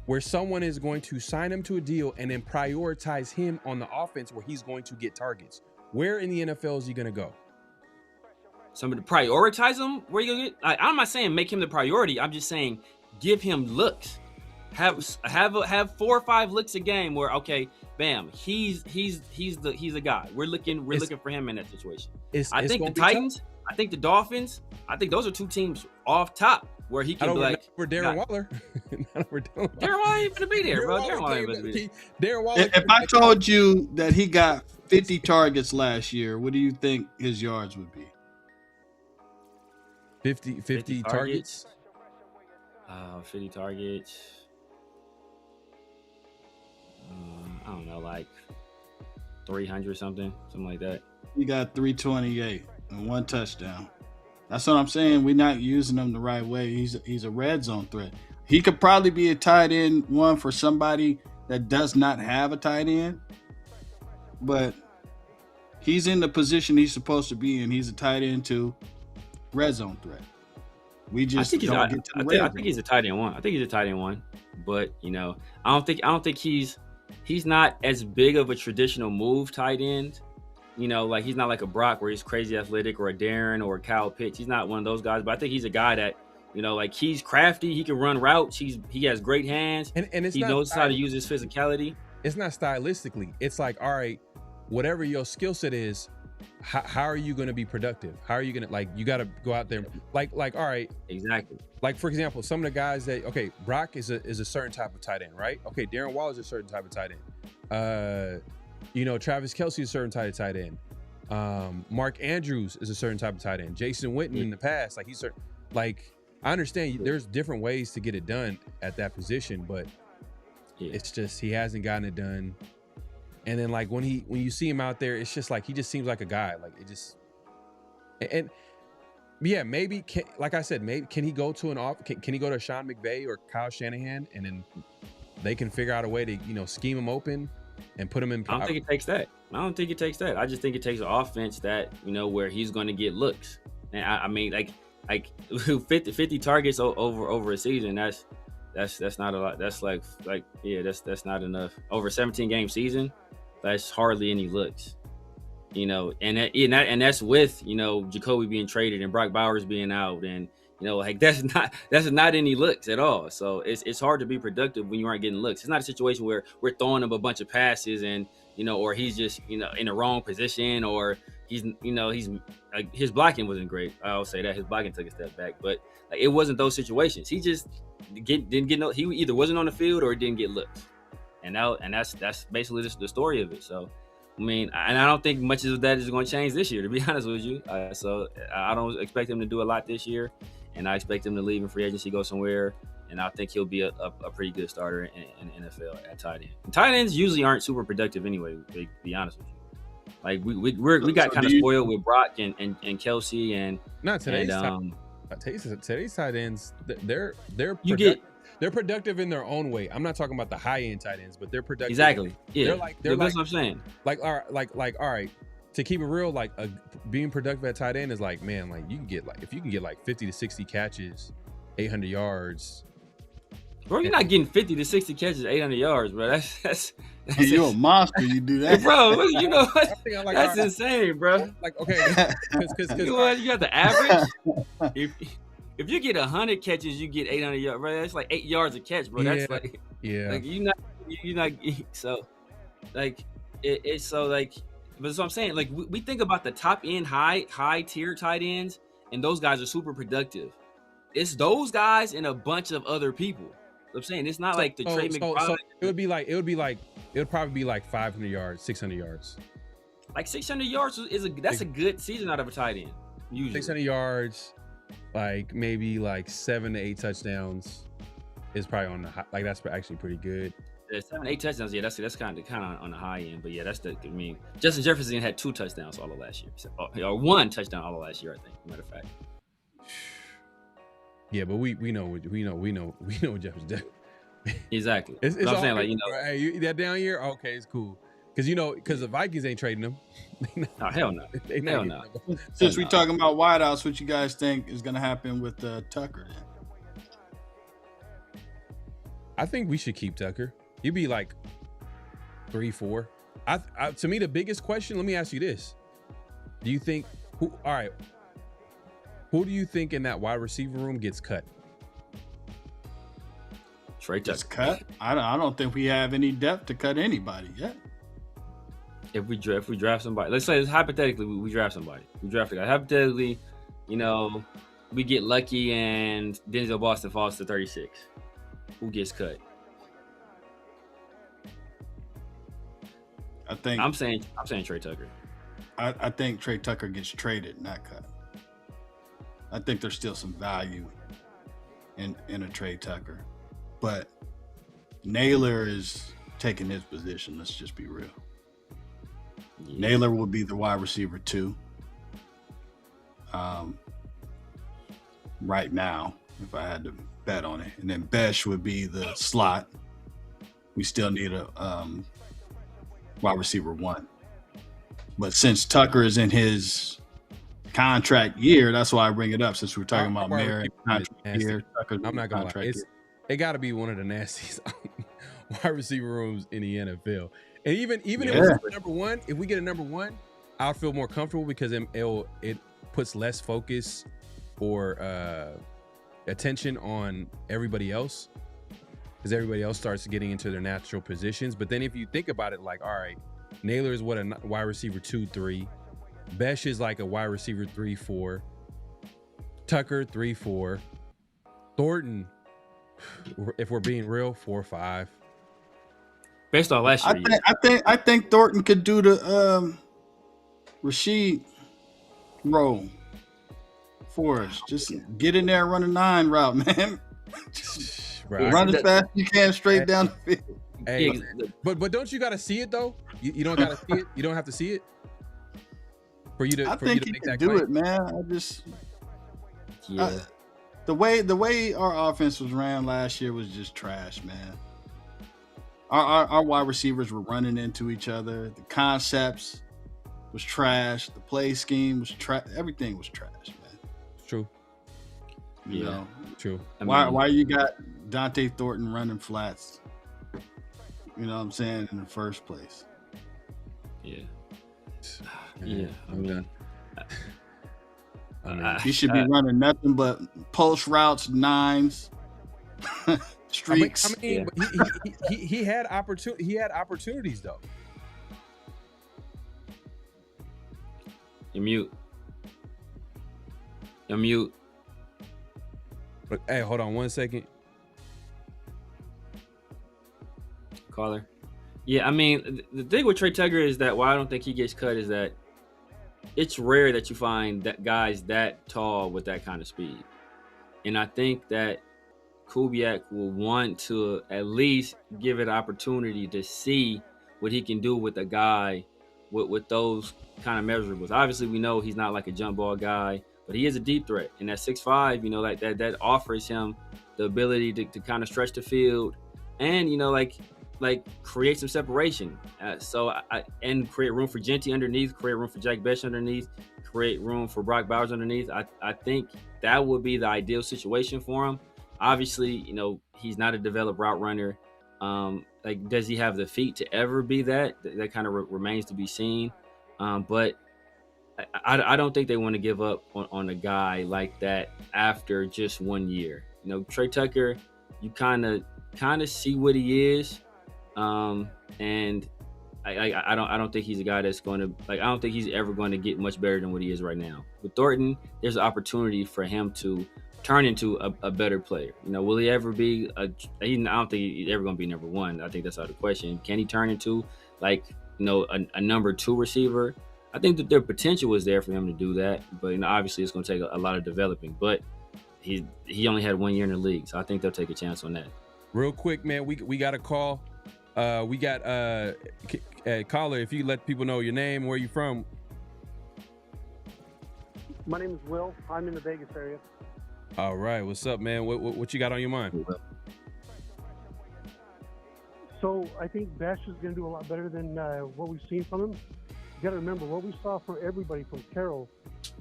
Where someone is going to sign him to a deal and then prioritize him on the offense where he's going to get targets. Where in the NFL is he gonna go? Somebody to prioritize him. Where you gonna get? I'm not saying make him the priority. I'm just saying give him looks. Have 4 or 5 looks a game where okay, bam, he's the guy. We're looking for him in that situation. I think the Titans, I think the Dolphins, I think those are 2 teams off top where he can be like for Darren Waller. Darren Waller ain't gonna be there, bro. Darren Waller ain't gonna be there. Darren Waller. If I told you that he got 50 targets last year, what do you think his yards would be? 50 targets. 50 targets. I don't know, like 300 something like that. He got 328 and 1 touchdown. That's what I'm saying. We're not using him the right way. He's a red zone threat. He could probably be a tight end one for somebody that does not have a tight end, but he's in the position he's supposed to be in. He's a tight end 2, red zone threat. We just I think he's a tight end 1. I think he's a tight end 1, but I don't think he's not as big of a traditional move tight end. Like he's not like a Brock where he's crazy athletic, or a Darren or a Kyle Pitts. He's not one of those guys, but I think he's a guy that, like he's crafty. He can run routes. He has great hands, and he knows how to use his physicality. It's not stylistically. It's like, all right, whatever your skill set is, how are you going to be productive? How are you going to, you got to go out there like, all right. Exactly. Like, for example, some of the guys that, okay, Brock is a certain type of tight end, right? Okay, Darren Waller is a certain type of tight end. Travis Kelce is a certain type of tight end. Mark Andrews is a certain type of tight end. Jason Witten in the past, he's certain, I understand there's different ways to get it done at that position, but it's just he hasn't gotten it done. And then when you see him out there, it's just he just seems like a guy. Maybe like I said, maybe can he go to can he go to Sean McVay or Kyle Shanahan, and then they can figure out a way to scheme him open and put him in. I don't think it takes that. I just think it takes an offense that where he's going to get looks. And I mean 50 targets over a season. That's not a lot. That's that's not enough over a 17 game season. That's hardly any looks, and that's with Jacoby being traded and Brock Bowers being out, and that's not any looks at all. So it's hard to be productive when you aren't getting looks. It's not a situation where we're throwing him a bunch of passes and or he's just in the wrong position, or he's his blocking wasn't great. I'll say that his blocking took a step back, but it wasn't those situations. He just didn't get no. He either wasn't on the field or didn't get looks. And that's basically just the story of it. So, I mean, and I don't think much of that is going to change this year, to be honest with you. So I don't expect him to do a lot this year, and I expect him to leave in free agency, go somewhere, and I think he'll be a pretty good starter in the NFL at tight end. And tight ends usually aren't super productive anyway, to be honest with you. We got kind of spoiled with Brock and Kelce and not today's today's tight ends, they're they're productive in their own way. I'm not talking about the high end tight ends, but they're productive. Exactly. Yeah. They're that's what I'm saying. Like all right. To keep it real, like being productive at tight end is like, man, like you can get like if you can get like 50 to 60 catches, 800 yards. Bro, you're not getting 50 to 60 catches, 800 yards, bro. That's you're a monster. You do that, bro. You know what? That's insane, bro. Like okay, because you got the average. If you get 100 catches, you get 800 yards, bro. That's like 8 yards a catch, bro. That's like you're not so like it's so like. But that's what I'm saying. Like we think about the top end, high tier tight ends, and those guys are super productive. It's those guys and a bunch of other people. I'm saying it's not like the Trey McBride. So it would probably be like 500 yards, 600 yards. Like 600 yards that's a good season out of a tight end. Usually 600 yards, like maybe like 7 to 8 touchdowns is probably on the high, like that's actually pretty good. Yeah, 7, 8 touchdowns. Yeah, that's kind of on the high end. But yeah, Justin Jefferson had 2 touchdowns all of last year, or 1 touchdown all of last year. I think, matter of fact. Yeah, but we know what Jefferson did. Exactly. It's I'm saying, like, you know, hey, that down year, okay, it's cool. Because the Vikings ain't trading them. Oh, hell no. Hell no. Since we're talking about wideouts, what you guys think is going to happen with Tucker then? I think we should keep Tucker. He'd be like 3-4. To me, the biggest question, let me ask you this. Do you think who do you think in that wide receiver room gets cut? Trey Tucker. Gets cut? I don't think we have any depth to cut anybody yet. If we draft somebody, let's say hypothetically we draft somebody. We draft a guy. Hypothetically, you know, we get lucky and Denzel Boston falls to 36. Who gets cut? I'm saying Trey Tucker. I think Trey Tucker gets traded, not cut. I think there's still some value in a Trey Tucker, but Naylor is taking his position. Let's just be real. Yeah. Naylor will be the wide receiver 2. Right now, if I had to bet on it, and then Besh would be the slot. We still need a wide receiver 1, but since Tucker is in his contract year, that's why I bring it up. Since we're talking about Merritt contract year, I'm not gonna lie, it got to be one of the nastiest wide receiver rooms in the NFL. And even if it's number 1, if we get a number 1, I'll feel more comfortable because it puts less focus or attention on everybody else, because everybody else starts getting into their natural positions. But then if you think about it, like, all right, Naylor is what, a wide receiver 2-3. Besh is like a wide receiver 3-4. Tucker 3-4. Thornton, if we're being real, 4-5. Based on last year, I think Thornton could do the Rashid role for us. Just get in there and run a 9 route, man. Run as fast as you can straight down the field. Hey, but don't you got to see it though? You don't got to see it. You don't have to see it for you to. I think you can do it, man. I just the way our offense was ran last year was just trash, man. Our wide receivers were running into each other. The concepts was trash. The play scheme was trash. Everything was trash, man. It's true. You know, true. Why you got Dante Thornton running flats? You know what I'm saying, in the first place. Yeah. Yeah. I mean, he should be running nothing but post routes, 9s, streaks. I mean, he had opportunities though. You're mute. But hey, hold on 1 second. Caller. Yeah, I mean, the thing with Trey Tucker is that why I don't think he gets cut is that it's rare that you find that guys that tall with that kind of speed. And I think that Kubiak will want to at least give it an opportunity to see what he can do with a guy with those kind of measurables. Obviously, we know he's not like a jump ball guy, but he is a deep threat. And at 6'5", you know, like that offers him the ability to kind of stretch the field and, you know, like create some separation. And create room for Genty underneath, create room for Jack Bech underneath, create room for Brock Bowers underneath. I think that would be the ideal situation for him. Obviously, you know, he's not a developed route runner. Like, does he have the feet to ever be that? That kind of remains to be seen. But I don't think they want to give up on a guy like that after just 1 year. You know, Trey Tucker, you kind of see what he is. And I don't think he's a guy that's going to, like, I don't think he's ever going to get much better than what he is right now. With Thornton, there's an opportunity for him to turn into a better player. You know, will he ever be I don't think he's ever going to be number one. I think that's out of the question. Can he turn into, like, you know, a number 2 receiver? I think that their potential is there for him to do that, but, you know, obviously it's going to take a lot of developing. But he only had 1 year in the league, so I think they'll take a chance on that. Real quick, man, we got a call. We got caller. If you let people know your name, where you from. My name is Will. I'm in the Vegas area. All right, what's up, man? What you got on your mind? So I think Bech is going to do a lot better than what we've seen from him. You got to remember, what we saw from everybody from Carroll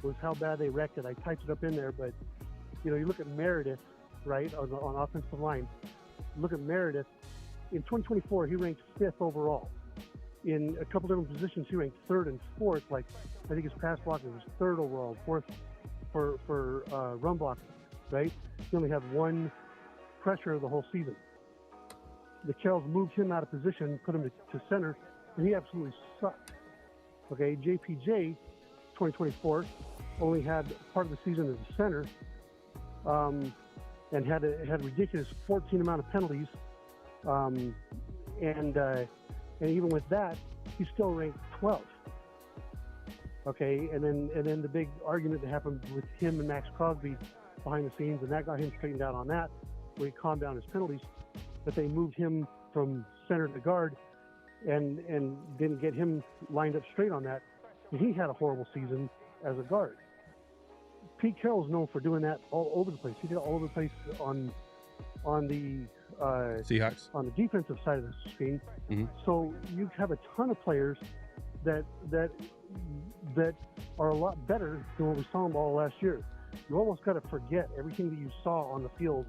was how bad they wrecked it. I typed it up in there, but, you know, you look at Meredith, right, on offensive line. Look at Meredith. In 2024, he ranked 5th overall. In a couple different positions, he ranked 3rd and 4th. Like, I think his pass blocking was 3rd overall, 4th for run blocking, right? He only had 1 pressure of the whole season. The Carrolls moved him out of position, put him to center, and he absolutely sucked. Okay, JPJ, 2024, only had part of the season as a center, and had a ridiculous 14 amount of penalties. And even with that, he still ranked 12th. Okay, and then the big argument that happened with him and Max Crosby behind the scenes, and that got him straightened out on that, where he calmed down his penalties. But they moved him from center to guard, and didn't get him lined up straight on that. And he had a horrible season as a guard. Pete Carroll's known for doing that all over the place. He did it all over the place on the Seahawks, on the defensive side of the screen. Mm-hmm. So you have a ton of players that are a lot better than what we saw them all last year. You almost got to forget everything that you saw on the field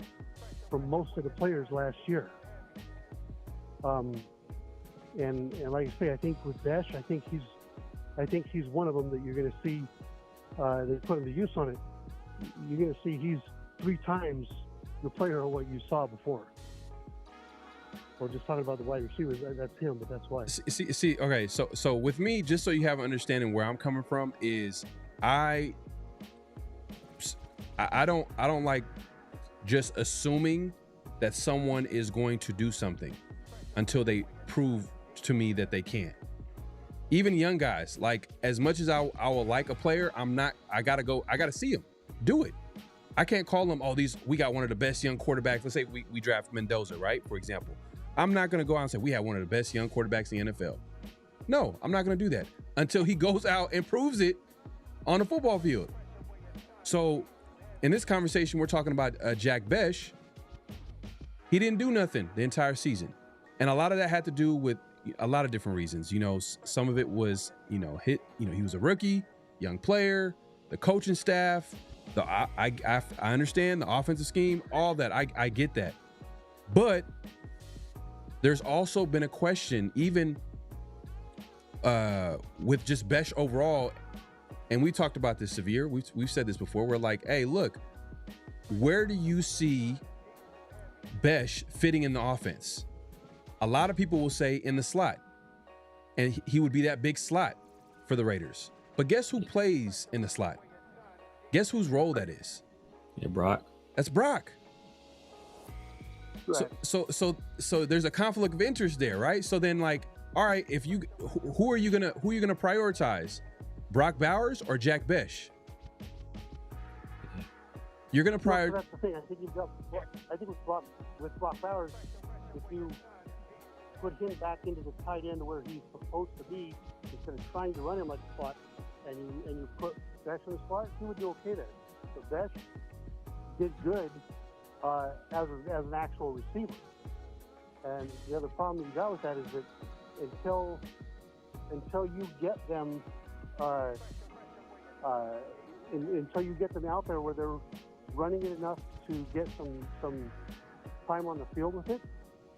from most of the players last year. And like I say, I think with Bech, I think he's one of them that you're going to see. They put him to use on it. You're going to see he's 3 times the player of what you saw before. Or just talking about the wide receivers, that's him, but that's why. See, okay, so with me, just so you have an understanding where I'm coming from, is I don't like just assuming that someone is going to do something until they prove to me that they can't. Even young guys, like, as much as I will like a player, I gotta see him do it. I can't call them, we got one of the best young quarterbacks. Let's say we draft Mendoza, right? For example. I'm not going to go out and say we have one of the best young quarterbacks in the NFL. No, I'm not going to do that until he goes out and proves it on the football field. So in this conversation, we're talking about Jack Bech. He didn't do nothing the entire season. And a lot of that had to do with a lot of different reasons. You know, some of it was, he was a rookie, young player, the coaching staff, I understand the offensive scheme, all that. I get that. But there's also been a question, even with just Bech overall, and we talked about this, Severe. We've said this before. We're like, hey, look, where do you see Bech fitting in the offense? A lot of people will say in the slot, and he would be that big slot for the Raiders. But guess who plays in the slot? Guess whose role that is? Yeah, Brock. That's Brock. Right. So there's a conflict of interest there, right? So then, like, all right, who are you gonna prioritize? Brock Bowers or Jack Bech? You're gonna prioritize. That's the thing. I think with Brock Bowers, if you put him back into the tight end where he's supposed to be, instead of trying to run him like a slot, and you put Besh in the slot, he would do okay there. But Besh did good as an actual receiver. And the other problem you got with that is that until you get them until you get them out there where they're running it enough to get some time on the field with it.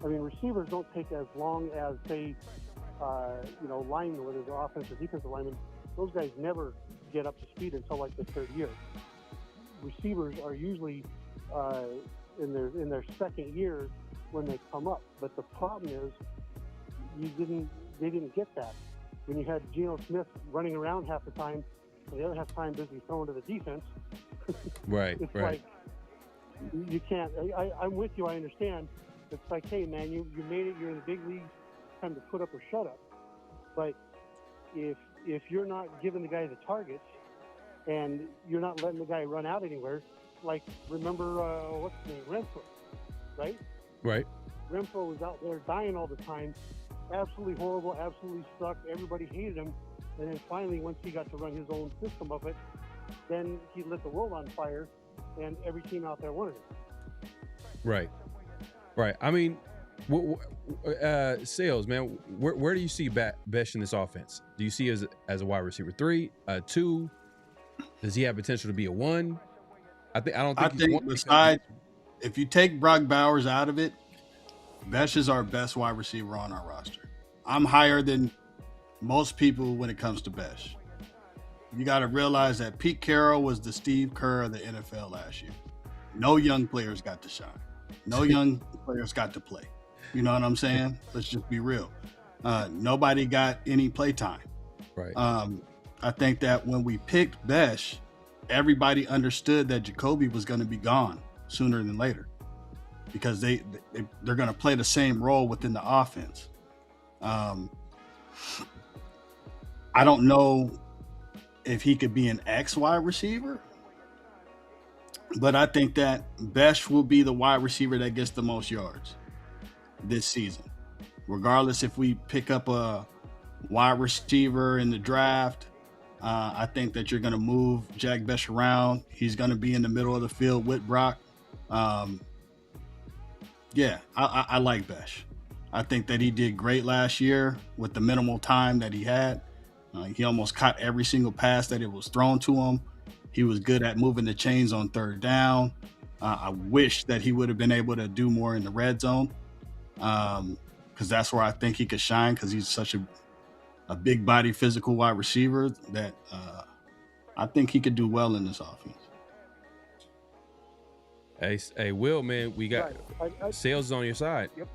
I mean, receivers don't take as long as, say, linemen, whether they're offensive or defensive linemen. Those guys never get up to speed until like the third year. Receivers are usually in their second year when they come up. But the problem is they didn't get that. When you had Geno Smith running around half the time, and the other half the time busy throwing to the defense. Right, it's right. like you can't. I'm with you. I understand. It's like, hey, man, you made it. You're in the big leagues. Time to put up or shut up. But if you're not giving the guy the targets and you're not letting the guy run out anywhere, like remember what's his name, Renfro, right? Right. Renfro was out there dying all the time, absolutely horrible, absolutely sucked. Everybody hated him, and then finally, once he got to run his own system of it, then he lit the world on fire, and every team out there wanted him. Right. Right. I mean, Sales, man, where do you see Besh in this offense? Do you see as a wide receiver 3, 2? Does he have potential to be a 1? I think besides, if you take Brock Bowers out of it, Besh is our best wide receiver on our roster. I'm higher than most people when it comes to Besh. You got to realize that Pete Carroll was the Steve Kerr of the NFL last year. No young players got to shine. No young players got to play. You know what I'm saying? Let's just be real. Nobody got any play time. Right. I think that when we picked Besh, everybody understood that Jacoby was going to be gone sooner than later because they're going to play the same role within the offense. I don't know if he could be an X wide receiver, but I think that Besh will be the wide receiver that gets the most yards this season. Regardless if we pick up a wide receiver in the draft, I think that you're going to move Jack Besh around. He's going to be in the middle of the field with Brock. I like Besh. I think that he did great last year with the minimal time that he had. He almost caught every single pass that it was thrown to him. He was good at moving the chains on third down. I wish that he would have been able to do more in the red zone because that's where I think he could shine because he's such a big body physical wide receiver that I think he could do well in this offense. Hey, Will, man, we got Sales on your side. Yep.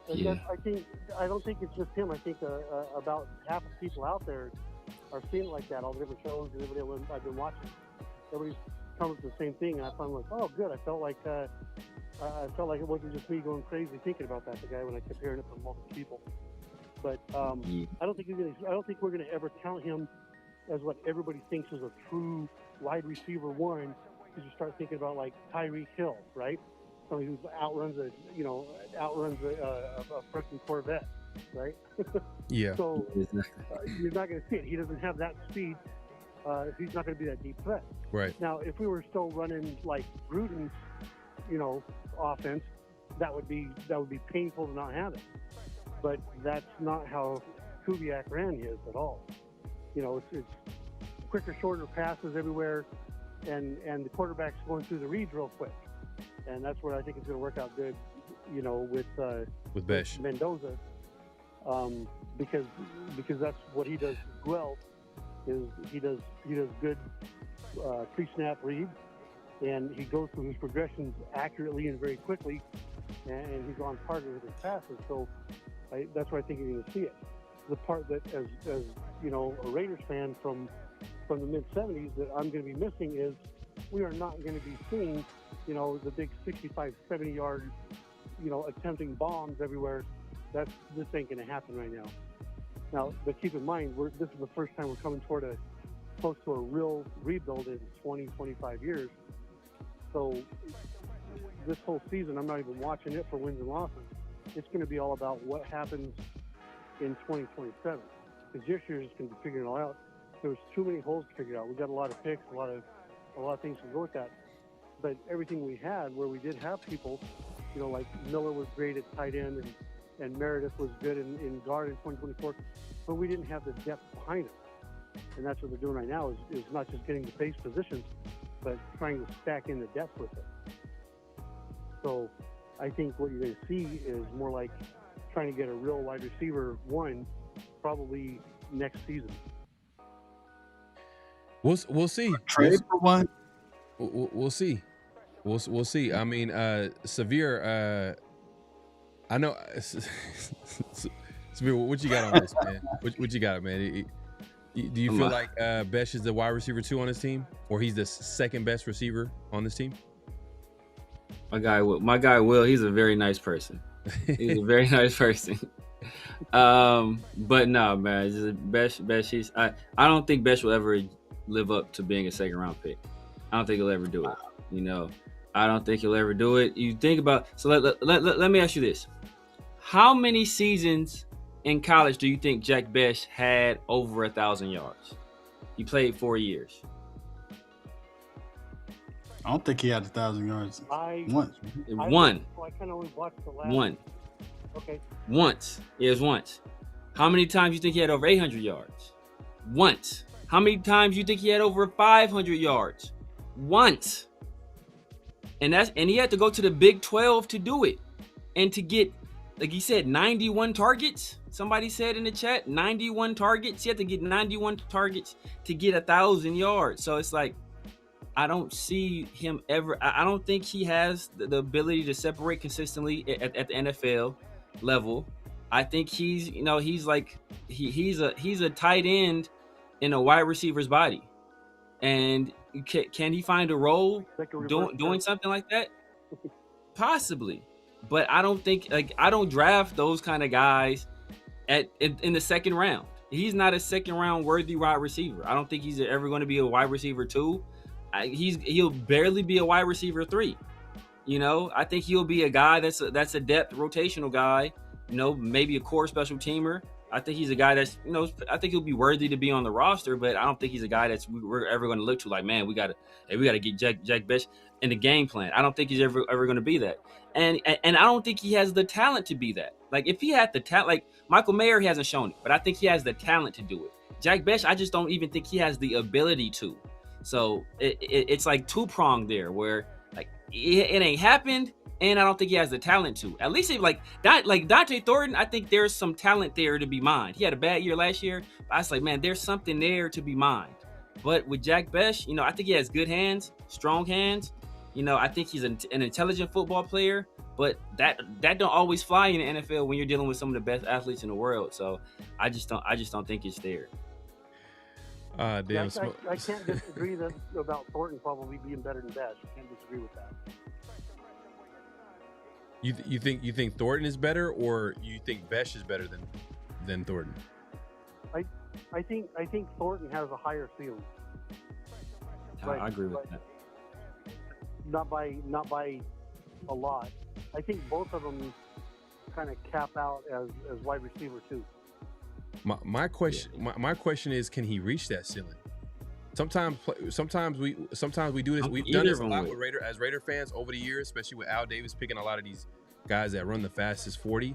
And I don't think it's just him. I think about half the people out there are seeing it like that. All the different shows and everybody I've been watching, everybody's coming to the same thing. And I find like, oh, good. I felt like it wasn't just me going crazy thinking about that. The guy when I kept hearing it from multiple people. But I don't think we're gonna ever count him as what everybody thinks is a true wide receiver 1. Because you start thinking about like Tyreek Hill, right? Somebody who outruns a freaking Corvette, right? Yeah. So you're not going to see it. He doesn't have that speed. He's not going to be that deep threat. Right. Now, if we were still running like Gruden's, offense, that would be painful to not have it. But that's not how Kubiak ran his at all. It's quicker, shorter passes everywhere, and the quarterback's going through the reads real quick. And that's where I think it's going to work out good, with Besh Mendoza, because that's what he does well. Is he does good pre-snap reads, and he goes through his progressions accurately and very quickly, and he's on target with his passes. So that's where I think you're going to see it. The part that, as a Raiders fan from the mid-'70s, that I'm going to be missing is we are not going to be seeing, the big 65, 70-yard, attempting bombs everywhere. This ain't going to happen right now. Now, but keep in mind, this is the first time we're coming close to a real rebuild in 20, 25 years. So this whole season, I'm not even watching it for wins and losses. It's going to be all about what happens in 2027. because this year is going to be figuring it all out. There was too many holes to figure out. We got a lot of picks, a lot of things to go with that. But everything we had, where we did have people, like Miller was great at tight end, and Meredith was good in guard in 2024, but we didn't have the depth behind it. And that's what they're doing right now is not just getting the base positions, but trying to stack in the depth with it. So I think what you're going to see is more like trying to get a real wide receiver one probably next season. We'll see. Trade for one. We'll see. We'll see. I mean, Severe. I know. Severe, what you got on this, man? What you got, man? Do you feel like Besh is the wide receiver 2 on this team, or he's the second best receiver on this team? My guy Will. He's a very nice person. He's a very nice person. But no, man. Besh. I don't think Besh will ever live up to being a second round pick. I don't think he'll ever do it. I don't think he'll ever do it. You think about, so let me ask you this. How many seasons in college do you think Jack Besh had over 1,000 yards? He played 4 years. I don't think he had 1,000 yards once. One. I kind of only watched the last one. Okay. Once. It was once. How many times do you think he had over 800 yards? Once. How many times do you think he had over 500 yards? Once. And he had to go to the Big 12 to do it. And to get, like he said, 91 targets. Somebody said in the chat, 91 targets. He had to get 91 targets to get 1,000 yards. So it's like, I don't see him ever. I don't think he has the ability to separate consistently at the NFL level. I think he's a tight end in a wide receiver's body. And can he find a role doing something like that? Possibly. But I don't think, I don't draft those kind of guys in the second round. He's not a second round worthy wide receiver. I don't think he's ever going to be a wide receiver 2. He'll barely be a wide receiver 3. I think he'll be a guy that's a depth rotational guy, maybe a core special teamer. I think he's a guy that's, I think he'll be worthy to be on the roster, but I don't think he's a guy that's we're ever going to look to like, man, we got to get Jack Besh in the game plan. I don't think he's ever going to be that. And I don't think he has the talent to be that. Like, if he had the talent, like Michael Mayer, he hasn't shown it, but I think he has the talent to do it. Jack Besh, I just don't even think he has the ability to. So it's like two-pronged there, where like it ain't happened, and I don't think he has the talent to. At least like Dante Thornton, I think there's some talent there to be mined. He had a bad year last year, but I was like, man, there's something there to be mined. But with Jack Besh, I think he has good hands, strong hands. I think he's an intelligent football player, but that don't always fly in the NFL when you're dealing with some of the best athletes in the world. So I just don't think it's there. Damn. Yeah, I can't disagree about Thornton probably being better than Besh. I can't disagree with that. You think Thornton is better, or you think Besh is better than Thornton? I think Thornton has a higher ceiling. I agree with that. Not by a lot. I think both of them kind of cap out as wide receiver 2. My question is, can he reach that ceiling? Sometimes we do this. We've done this a lot with Raider fans over the years, especially with Al Davis picking a lot of these guys that run the fastest 40,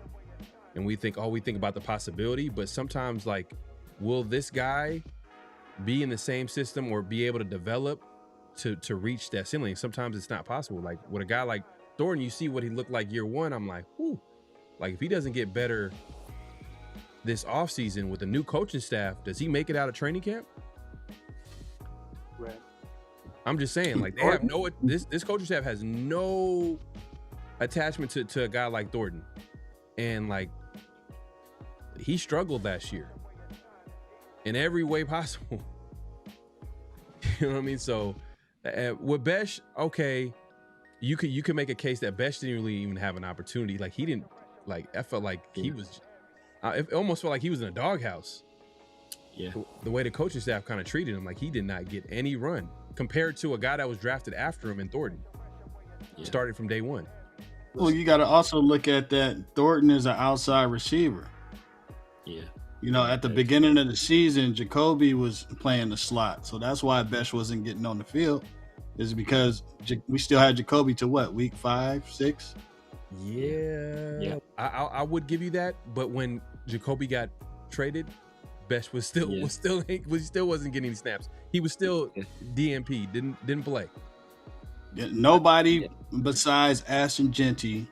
and we think about the possibility. But sometimes, like, will this guy be in the same system or be able to develop to reach that ceiling? Sometimes it's not possible. Like with a guy like Thornton, you see what he looked like year one. I'm like, whoo, like if he doesn't get better this offseason with a new coaching staff, does he make it out of training camp? Right. I'm just saying, like, they have this coaching staff has no attachment to a guy like Thornton. And like, he struggled last year in every way possible. You know what I mean? So with Besh, okay, you could make a case that Besh didn't really even have an opportunity. Like, he didn't, like, I felt like he was, it almost felt like he was in a doghouse. Yeah. The way the coaching staff kind of treated him, like he did not get any run compared to a guy that was drafted after him in Thornton. Yeah. Started from day one. Well, you got to also look at that. Thornton is an outside receiver. Yeah. You know, at the beginning of the season, Jacoby was playing the slot, so that's why Besh wasn't getting on the field. Is because we still had Jacoby to what, week 5, 6? Yeah. I would give you that, but when Jacoby got traded, Besh was still wasn't getting any snaps. He was still DNP, didn't play. Yeah, nobody besides Ashton Genty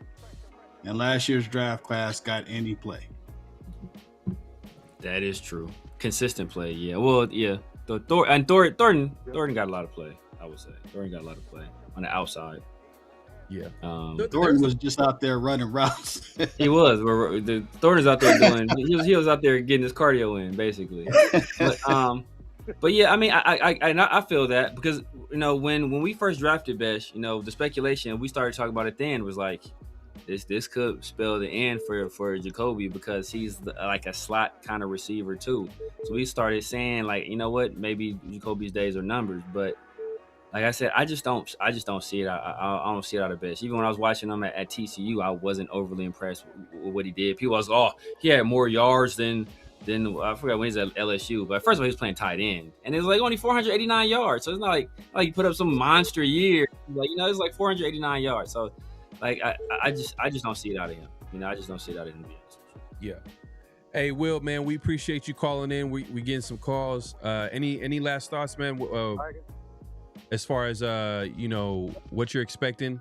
in last year's draft class got any play. That is true. Consistent play, yeah. Well, yeah. Thornton got a lot of play, I would say. Thornton got a lot of play on the outside. Yeah. Thornton was just out there running routes. He was. Thornton's out there doing. He was out there getting his cardio in, basically. But yeah, I mean, I feel that because when we first drafted Besh, the speculation we started talking about it then was like, this could spell the end for Jacoby because he's like a slot kind of receiver too. So we started saying like, you know what, maybe Jacoby's days are numbered. But like I said, I just don't see it. I don't see it out of Besh. Even when I was watching him at TCU, I wasn't overly impressed with what he did. People was, he had more yards than I forgot when he's at LSU. But first of all, he was playing tight end, and it was like only 489 yards. So it's not like he put up some monster year. Like it's like 489 yards. So like I just don't see it out of him. I just don't see it out of him. Yeah. Hey, Will, man, we appreciate you calling in. We getting some calls. Any last thoughts, man? As far as what you're expecting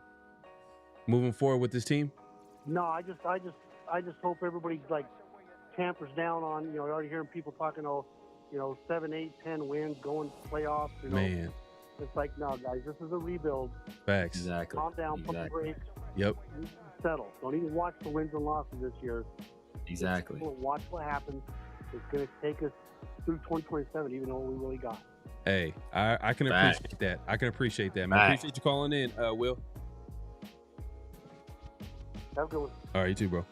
moving forward with this team? No, I just hope everybody like tampers down on, you're already hearing people talking, 7, 8, 10 wins, going to playoffs. Man, it's like, no, guys, this is a rebuild. Facts. Exactly. Calm down, pump the brakes. Yep. Settle. Don't even watch the wins and losses this year. Exactly. Watch what happens. It's going to take us through 2027, even though we really got. Hey, I can appreciate that. I can appreciate that, man. Appreciate you calling in, Will. Have a good one. All right, you too, bro.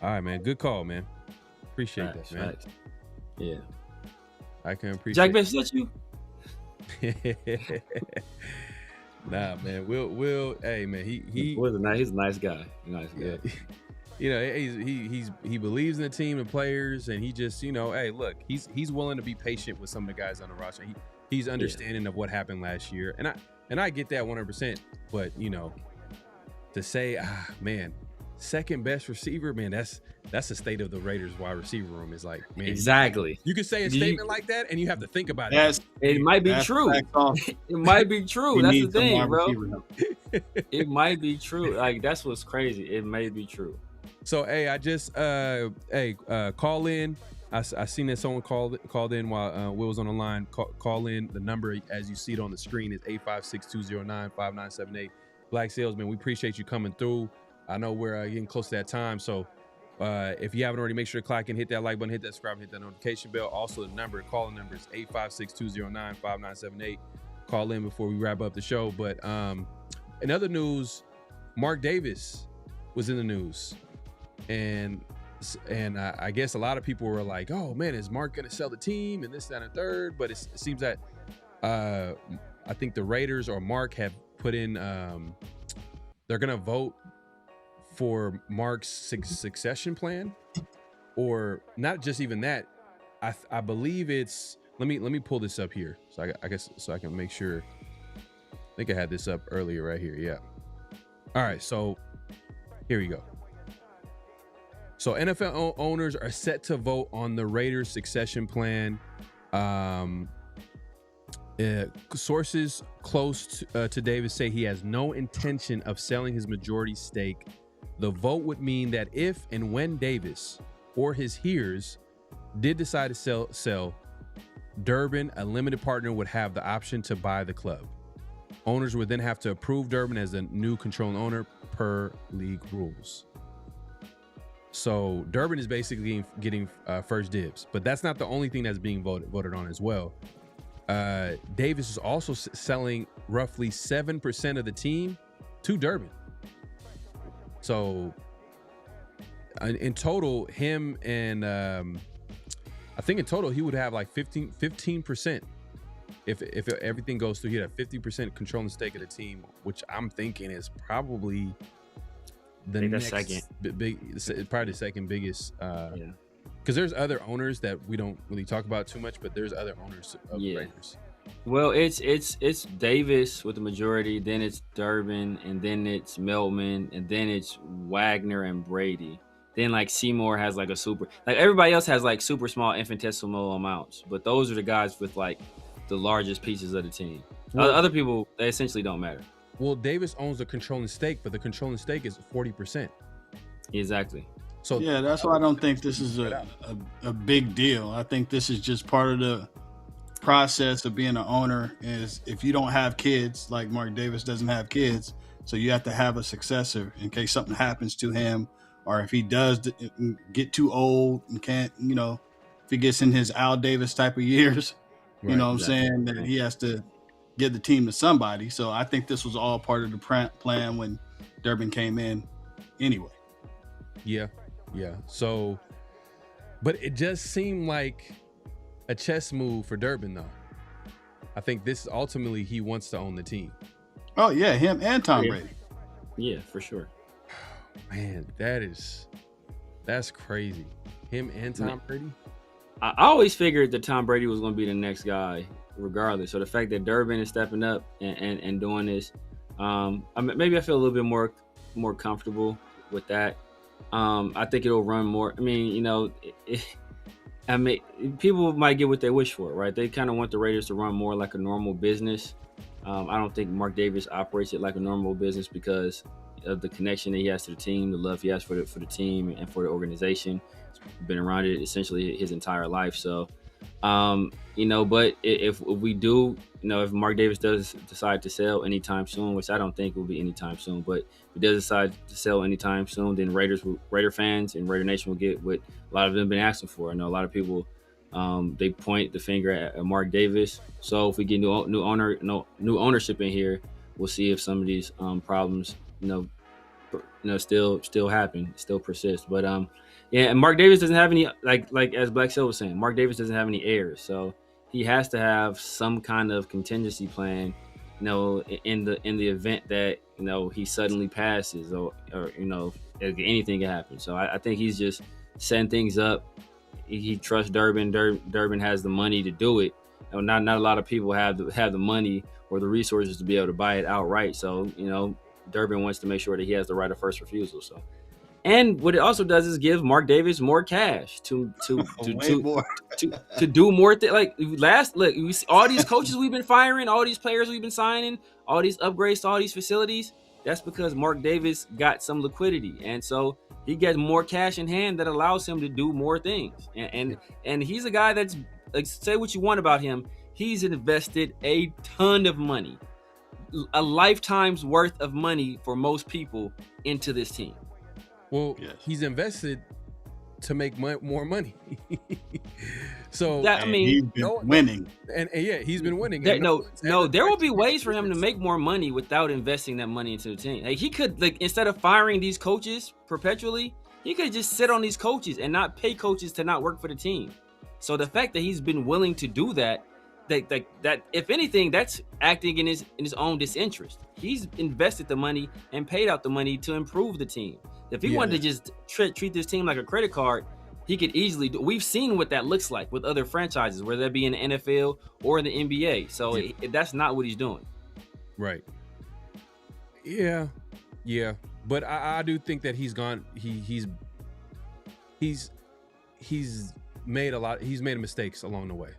All right, man. Good call, man. Appreciate that, man. Facts. Yeah. I can appreciate Jack Besh, is that you? Nah, man. Will. Hey, man. He's a nice guy. Yeah. He believes in the team and players, and he just, hey, look, he's willing to be patient with some of the guys on the roster. He's understanding of what happened last year, and I get that 100%. But to say, man, second best receiver, man, that's the state of the Raiders wide receiver room. Is like, man, exactly. You can say a statement like that, and you have to think about it. It might be true. It might be true. That's the thing, bro. It might be true. Like, that's what's crazy. It may be true. So, hey, I just call in. I seen that someone called in while Will was on the line. Call in. The number, as you see it on the screen, is 856-209-5978. Black Salesman, we appreciate you coming through. I know we're getting close to that time, so if you haven't already, make sure to click and hit that like button, hit that subscribe, and hit that notification bell. Also, the calling number is 856-209-5978. Call in before we wrap up the show. But in other news, Mark Davis was in the news, and I guess a lot of people were like, "Oh man, is Mark going to sell the team?" and this, that, and third. But it seems that I think the Raiders or Mark have put in. They're going to vote for Mark's succession plan, or not just even that. I believe it's. Let me pull this up here, so I guess so I can make sure. I think I had this up earlier right here. Yeah. All right, so here we go. So NFL owners are set to vote on the Raiders succession plan. Sources close to Davis say he has no intention of selling his majority stake. The vote would mean that if and when Davis or his heirs did decide to sell, Durbin, a limited partner, would have the option to buy the club. Owners would then have to approve Durbin as a new controlling owner per league rules. So Durbin is basically getting first dibs, but that's not the only thing that's being voted on as well. Davis is also selling roughly 7% of the team to Durbin. So in total, him and I think in total he would have like 15%. If everything goes through, he'd have 50% controlling stake of the team, which I'm thinking is probably the next second. probably the second biggest Because there's other owners that we don't really talk about too much, but there's other owners of the Raiders. Well, it's Davis with the majority, then it's Durbin, and then it's Meltman, and then it's Wagner and Brady. Then like Seymour has like a super, like everybody else has like super small infinitesimal amounts, but those are the guys with like the largest pieces of the team. Well, Other people, they essentially don't matter. Well, Davis owns the controlling stake, but the controlling stake is 40%. Exactly. So yeah, that's why I don't think this is a big deal. I think this is just part of the process of being an owner. Is if you don't have kids, like Mark Davis doesn't have kids, so you have to have a successor in case something happens to him, or if he does get too old and can't, if he gets in his Al Davis type of years, Right, you know what I'm saying, that he has to give the team to somebody. So I think this was all part of the plan when Durbin came in anyway. Yeah. So, but it just seemed like a chess move for Durbin, though. I think this is ultimately he wants to own the team. Oh yeah, him and Tom Brady. Yeah, for sure. Man, that's crazy. Him and Tom Brady. I always figured that Tom Brady was going to be the next guy, regardless. So the fact that Durbin is stepping up and doing this, maybe I feel a little bit more comfortable with that. I think it'll run more. I mean, people might get what they wish for, right? They kind of want the Raiders to run more like a normal business. I don't think Mark Davis operates it like a normal business because of the connection that he has to the team, the love he has for the team and for the organization. He's been around it essentially his entire life. So, but if we do, if Mark Davis does decide to sell anytime soon, which I don't think will be anytime soon, but if he does decide to sell anytime soon, then Raider fans and Raider Nation will get what a lot of them have been asking for. I know a lot of people, they point the finger at Mark Davis. So if we get new ownership in here, we'll see if some of these problems, still happen, still persist. But and Mark Davis doesn't have any, like as Black Silver was saying, Mark Davis doesn't have any heirs, so he has to have some kind of contingency plan, in the event that he suddenly passes or anything can happen. So I think he's just setting things up. He trusts Durbin. Durbin has the money to do it. Not a lot of people have the money or the resources to be able to buy it outright. So Durbin wants to make sure that he has the right of first refusal. So, and what it also does is give Mark Davis more cash to do more things. Like we see all these coaches we've been firing, all these players we've been signing, all these upgrades to all these facilities. That's because Mark Davis got some liquidity, and so he gets more cash in hand that allows him to do more things. And he's a guy that's, like, say what you want about him, he's invested a ton of money, a lifetime's worth of money for most people into this team. Well, yes. He's invested to make more money. So he's been winning. And yeah, he's been winning. There will be ways for him to make more money without investing that money into the team. Like, he could, instead of firing these coaches perpetually, he could just sit on these coaches and not pay coaches to not work for the team. So the fact that he's been willing to do that if anything, that's acting in his own disinterest. He's invested the money and paid out the money to improve the team. If he wanted to just treat this team like a credit card, he could easily do. We've seen what that looks like with other franchises, whether that be in the NFL or in the NBA. So that's not what he's doing. Right. Yeah. But I do think that he's gone. He's made mistakes along the way.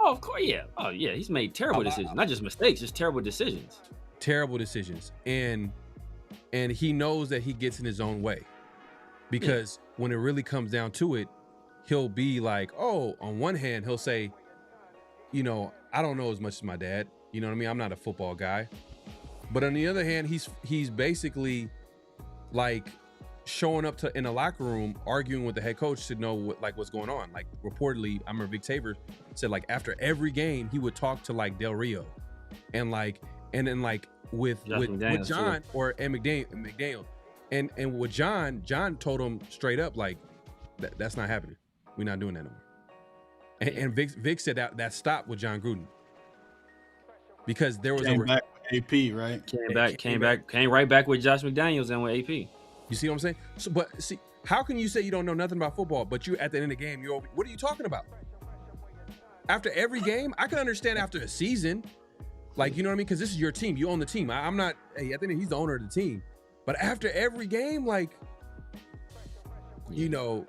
Oh, of course, yeah. Oh, yeah. He's made terrible decisions, not just mistakes, just terrible decisions. Terrible decisions, and he knows that he gets in his own way, because when it really comes down to it, he'll be like, oh, on one hand, he'll say, I don't know as much as my dad. You know what I mean? I'm not a football guy. But on the other hand, he's basically like showing up in a locker room, arguing with the head coach to know what's going on. Like, reportedly, I remember Vic Tabor said, like, after every game, he would talk to like Del Rio, and then with John and McDaniel, and with John told him straight up, like, that's not happening. We're not doing that no more. And Vic said that stopped with John Gruden, because there was came back with AP, right? Came right back with Josh McDaniels and with AP. You see what I'm saying? So, but see, How can you say you don't know nothing about football, but you at the end of the game, what are you talking about? After every game, I can understand after a season, like, you know what I mean? Because this is your team. You own the team. I'm not, hey, I think he's the owner of the team. But after every game, like, you know,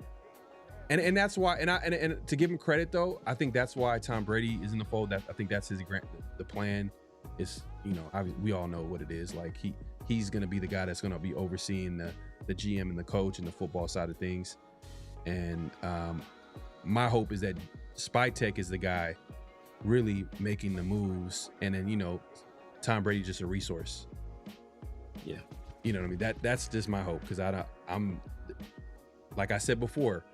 and that's why, and to give him credit though, I think that's why Tom Brady is in the fold. That I think that's the plan is, you know, we all know what it is. Like he's going to be the guy that's going to be overseeing the GM and the coach and the football side of things. And my hope is that Spytek is the guy really making the moves, and then, you know, Tom Brady just a resource. Yeah, you know what I mean. That's just my hope, because I'm like I said before,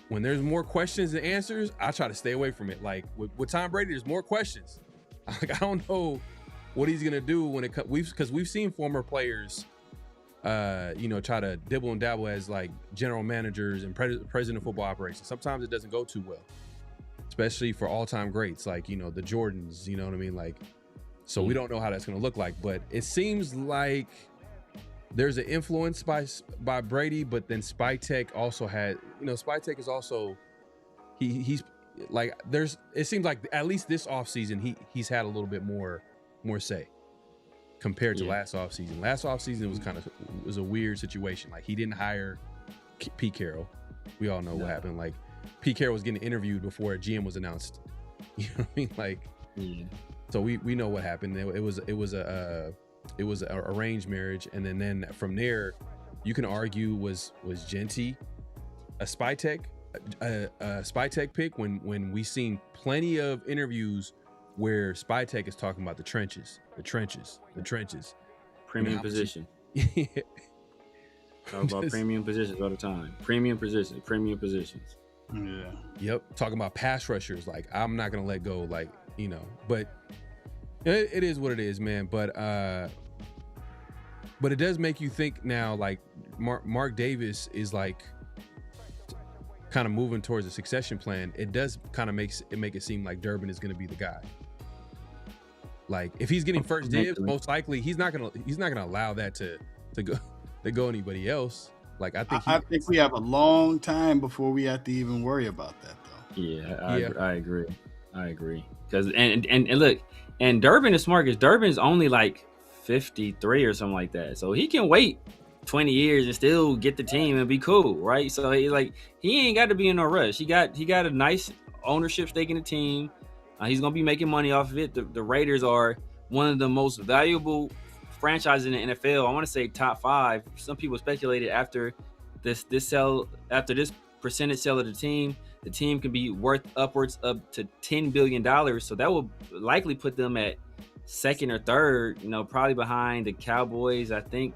when there's more questions than answers, I try to stay away from it. Like with Tom Brady, there's more questions. Like, I don't know what he's gonna do when it comes. Because we've seen former players, you know, try to dibble and dabble as like general managers and president of football operations. Sometimes it doesn't go too well, especially for all-time greats like, you know, the Jordans. You know what I mean? Like, so we don't know how that's gonna look like. But it seems like there's an influence by Brady, but then Spytek also had, you know, Spytek is also he's like, it seems like at least this offseason he's had a little bit more say compared to last offseason. Last offseason was a weird situation. Like, he didn't hire Pete Carroll. We all know what happened. Like, Pete Carroll was getting interviewed before a GM was announced. You know what I mean? Like, so we know what happened. It was a arranged marriage, and then from there, you can argue was Genty a Spytek pick when we seen plenty of interviews where Spytek is talking about the trenches. Premium position. Talk about premium positions all the time. Premium positions. Yeah. Yep. Talking about pass rushers. Like, I'm not gonna let go. Like, you know. But it is what it is, man. But it does make you think now. Like, Mark Davis is like kind of moving towards a succession plan. It does kind of make it seem like Durbin is going to be the guy. Like, if he's getting first dibs, most likely he's not gonna allow that to go anybody else. Like, I think we have a long time before we have to even worry about that, though. Yeah, I agree. Because and look, and Durbin is smart, because Durbin's only like 53 or something like that, so he can wait 20 years and still get the team and be cool, right? So he ain't got to be in no rush. He got a nice ownership stake in the team. He's gonna be making money off of it. The Raiders are one of the most valuable franchises in the NFL. I want to say top 5. Some people speculated after this percentage sale of the team can be worth upwards up to $10 billion. So that will likely put them at second or third, you know, probably behind the Cowboys. I think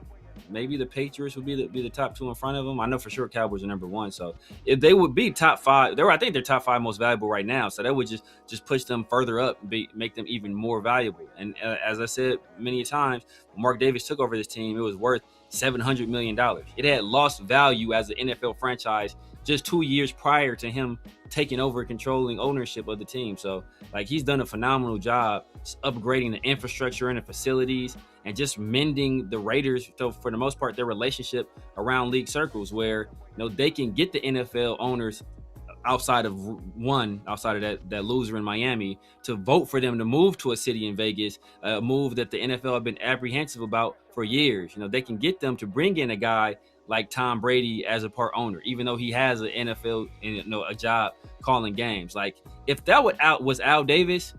maybe the Patriots would be the top 2 in front of them. I know for sure Cowboys are number 1. So if they would be top 5, I think they're top 5 most valuable right now. So that would just push them further up, make them even more valuable. And as I said many times, when Mark Davis took over this team, it was worth $700 million. It had lost value as an NFL franchise just 2 years prior to him taking over controlling ownership of the team. So, like, he's done a phenomenal job upgrading the infrastructure and the facilities and just mending the Raiders, so for the most part, their relationship around league circles, where, you know, they can get the NFL owners outside of that loser in Miami to vote for them to move to a city in Vegas, a move that the NFL have been apprehensive about for years. You know, they can get them to bring in a guy like Tom Brady as a part owner, even though he has an NFL, you know, a job calling games. Like, if that was Al Davis,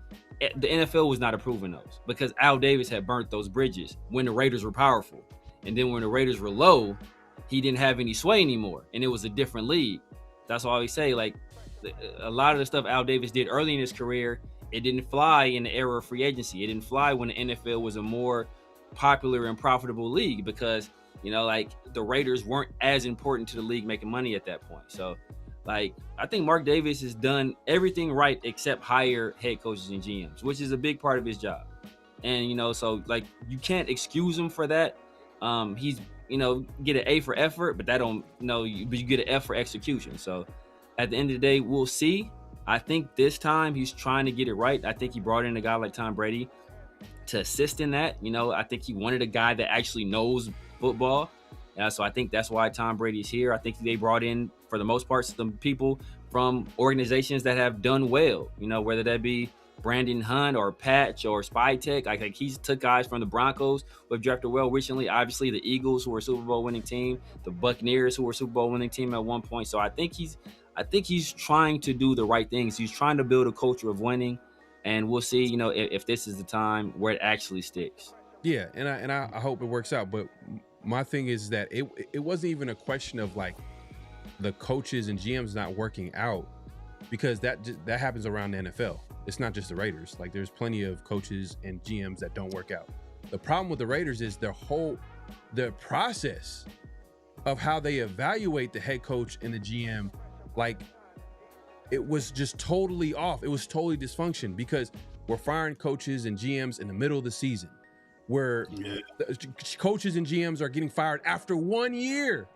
the NFL was not approving those, because Al Davis had burnt those bridges when the Raiders were powerful. And then when the Raiders were low, he didn't have any sway anymore, and it was a different league. That's why we say, like, a lot of the stuff Al Davis did early in his career, it didn't fly in the era of free agency. It didn't fly when the NFL was a more popular and profitable league, because, you know, like, the Raiders weren't as important to the league making money at that point. So, like, I think Mark Davis has done everything right except hire head coaches and GMs, which is a big part of his job. And, you know, so, like, you can't excuse him for that. He's, you know, get an A for effort, but that don't, but you get an F for execution. So at the end of the day, we'll see. I think this time he's trying to get it right. I think he brought in a guy like Tom Brady to assist in that. You know, I think he wanted a guy that actually knows football. So I think that's why Tom Brady's here. I think they brought in, for the most part, some people from organizations that have done well, whether that be Brandon Hunt or Patch or Spytech. Like he's took guys from the Broncos who have drafted well recently. Obviously, the Eagles, who were a Super Bowl winning team, the Buccaneers, who were a Super Bowl winning team at one point. So I think he's trying to do the right things. He's trying to build a culture of winning, and we'll see, if this is the time where it actually sticks. Yeah, and I hope it works out. But my thing is that it wasn't even a question of like the coaches and GMs not working out, because that happens around the NFL. It's not just the Raiders. Like there's plenty of coaches and GMs that don't work out. The problem with the Raiders is their process of how they evaluate the head coach and the GM, like it was just totally off. It was totally dysfunction, because we're firing coaches and GMs in the middle of the season, where the coaches and GMs are getting fired after 1 year.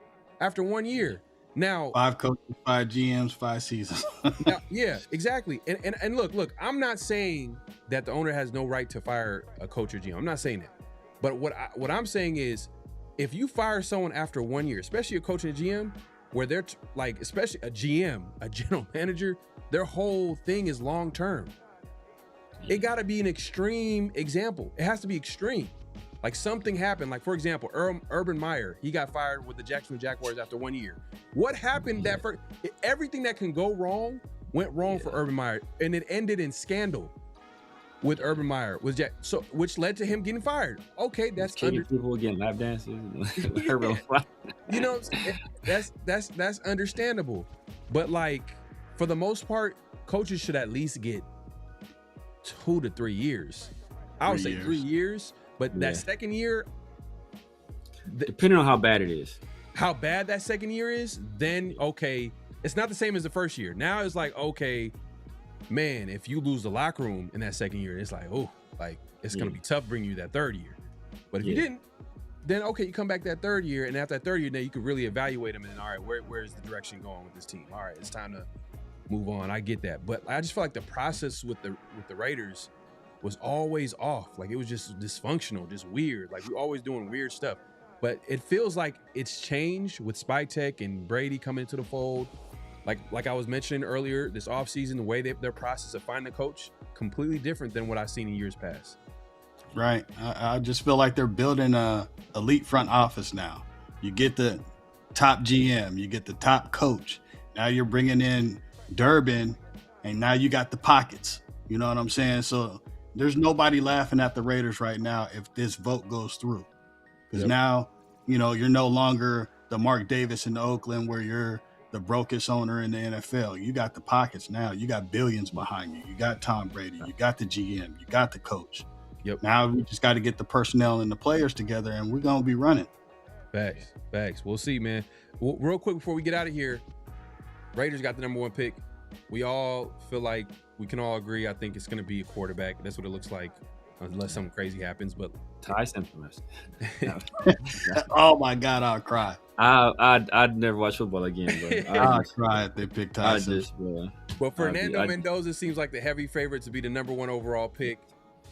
Now 5 coaches, 5 GMs, 5 seasons. now, yeah, exactly. And look, I'm not saying that the owner has no right to fire a coach or GM. I'm not saying that. But what I'm saying is, if you fire someone after 1 year, especially a coach and a GM, where they're like, especially a GM, a general manager, their whole thing is long term. It got to be an extreme example. It has to be extreme. Like something happened. Like, for example, Urban Meyer, he got fired with the Jacksonville Jaguars after 1 year. What happened that first? Everything that can go wrong went wrong for Urban Meyer, and it ended in scandal with Urban Meyer, which led to him getting fired. Okay, that's people again, lap dances. That's understandable. But like, for the most part, coaches should at least get 2 to 3 years. I would say 3 years. But that second year, depending on how bad it is, how bad that second year is, then okay, it's not the same as the first year. Now it's like, okay, man, if you lose the locker room in that second year, it's like, oh, like it's gonna be tough bringing you that third year. But if you didn't, then okay, you come back that third year, and after that third year, then you can really evaluate them, and all right, where's the direction going with this team? All right, it's time to move on. I get that, but I just feel like the process with the Raiders was always off. Like it was just dysfunctional, just weird. Like we're always doing weird stuff. But it feels like it's changed with Spytech and Brady coming into the fold. Like I was mentioning earlier, this offseason, the way their process of finding a coach, completely different than what I've seen in years past. Right. I just feel like they're building a elite front office now. You get the top GM, you get the top coach. Now you're bringing in Durbin, and now you got the pockets. You know what I'm saying? So there's nobody laughing at the Raiders right now if this vote goes through. Because now, you're no longer the Mark Davis in Oakland where you're the brokest owner in the NFL. You got the pockets now. You got billions behind you. You got Tom Brady. You got the GM. You got the coach. Yep. Now we just got to get the personnel and the players together, and we're going to be running. Facts. We'll see, man. Well, real quick before we get out of here, Raiders got the number 1 pick. We all feel like we can all agree. I think it's going to be a quarterback. That's what it looks like, unless something crazy happens. But Ty's infamous. Oh my God, I'll cry. I'd never watch football again. But I'll cry if they pick Ty. But Fernando Mendoza seems like the heavy favorite to be the number 1 overall pick.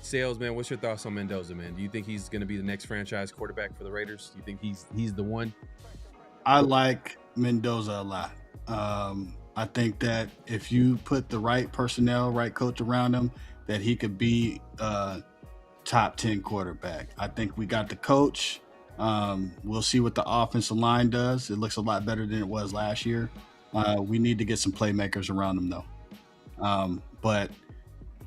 Sales, man, what's your thoughts on Mendoza, man? Do you think he's going to be the next franchise quarterback for the Raiders? Do you think he's the one? I like Mendoza a lot. I think that if you put the right personnel, right coach around him, that he could be a top 10 quarterback. I think we got the coach. We'll see what the offensive line does. It looks a lot better than it was last year. We need to get some playmakers around him, though. But,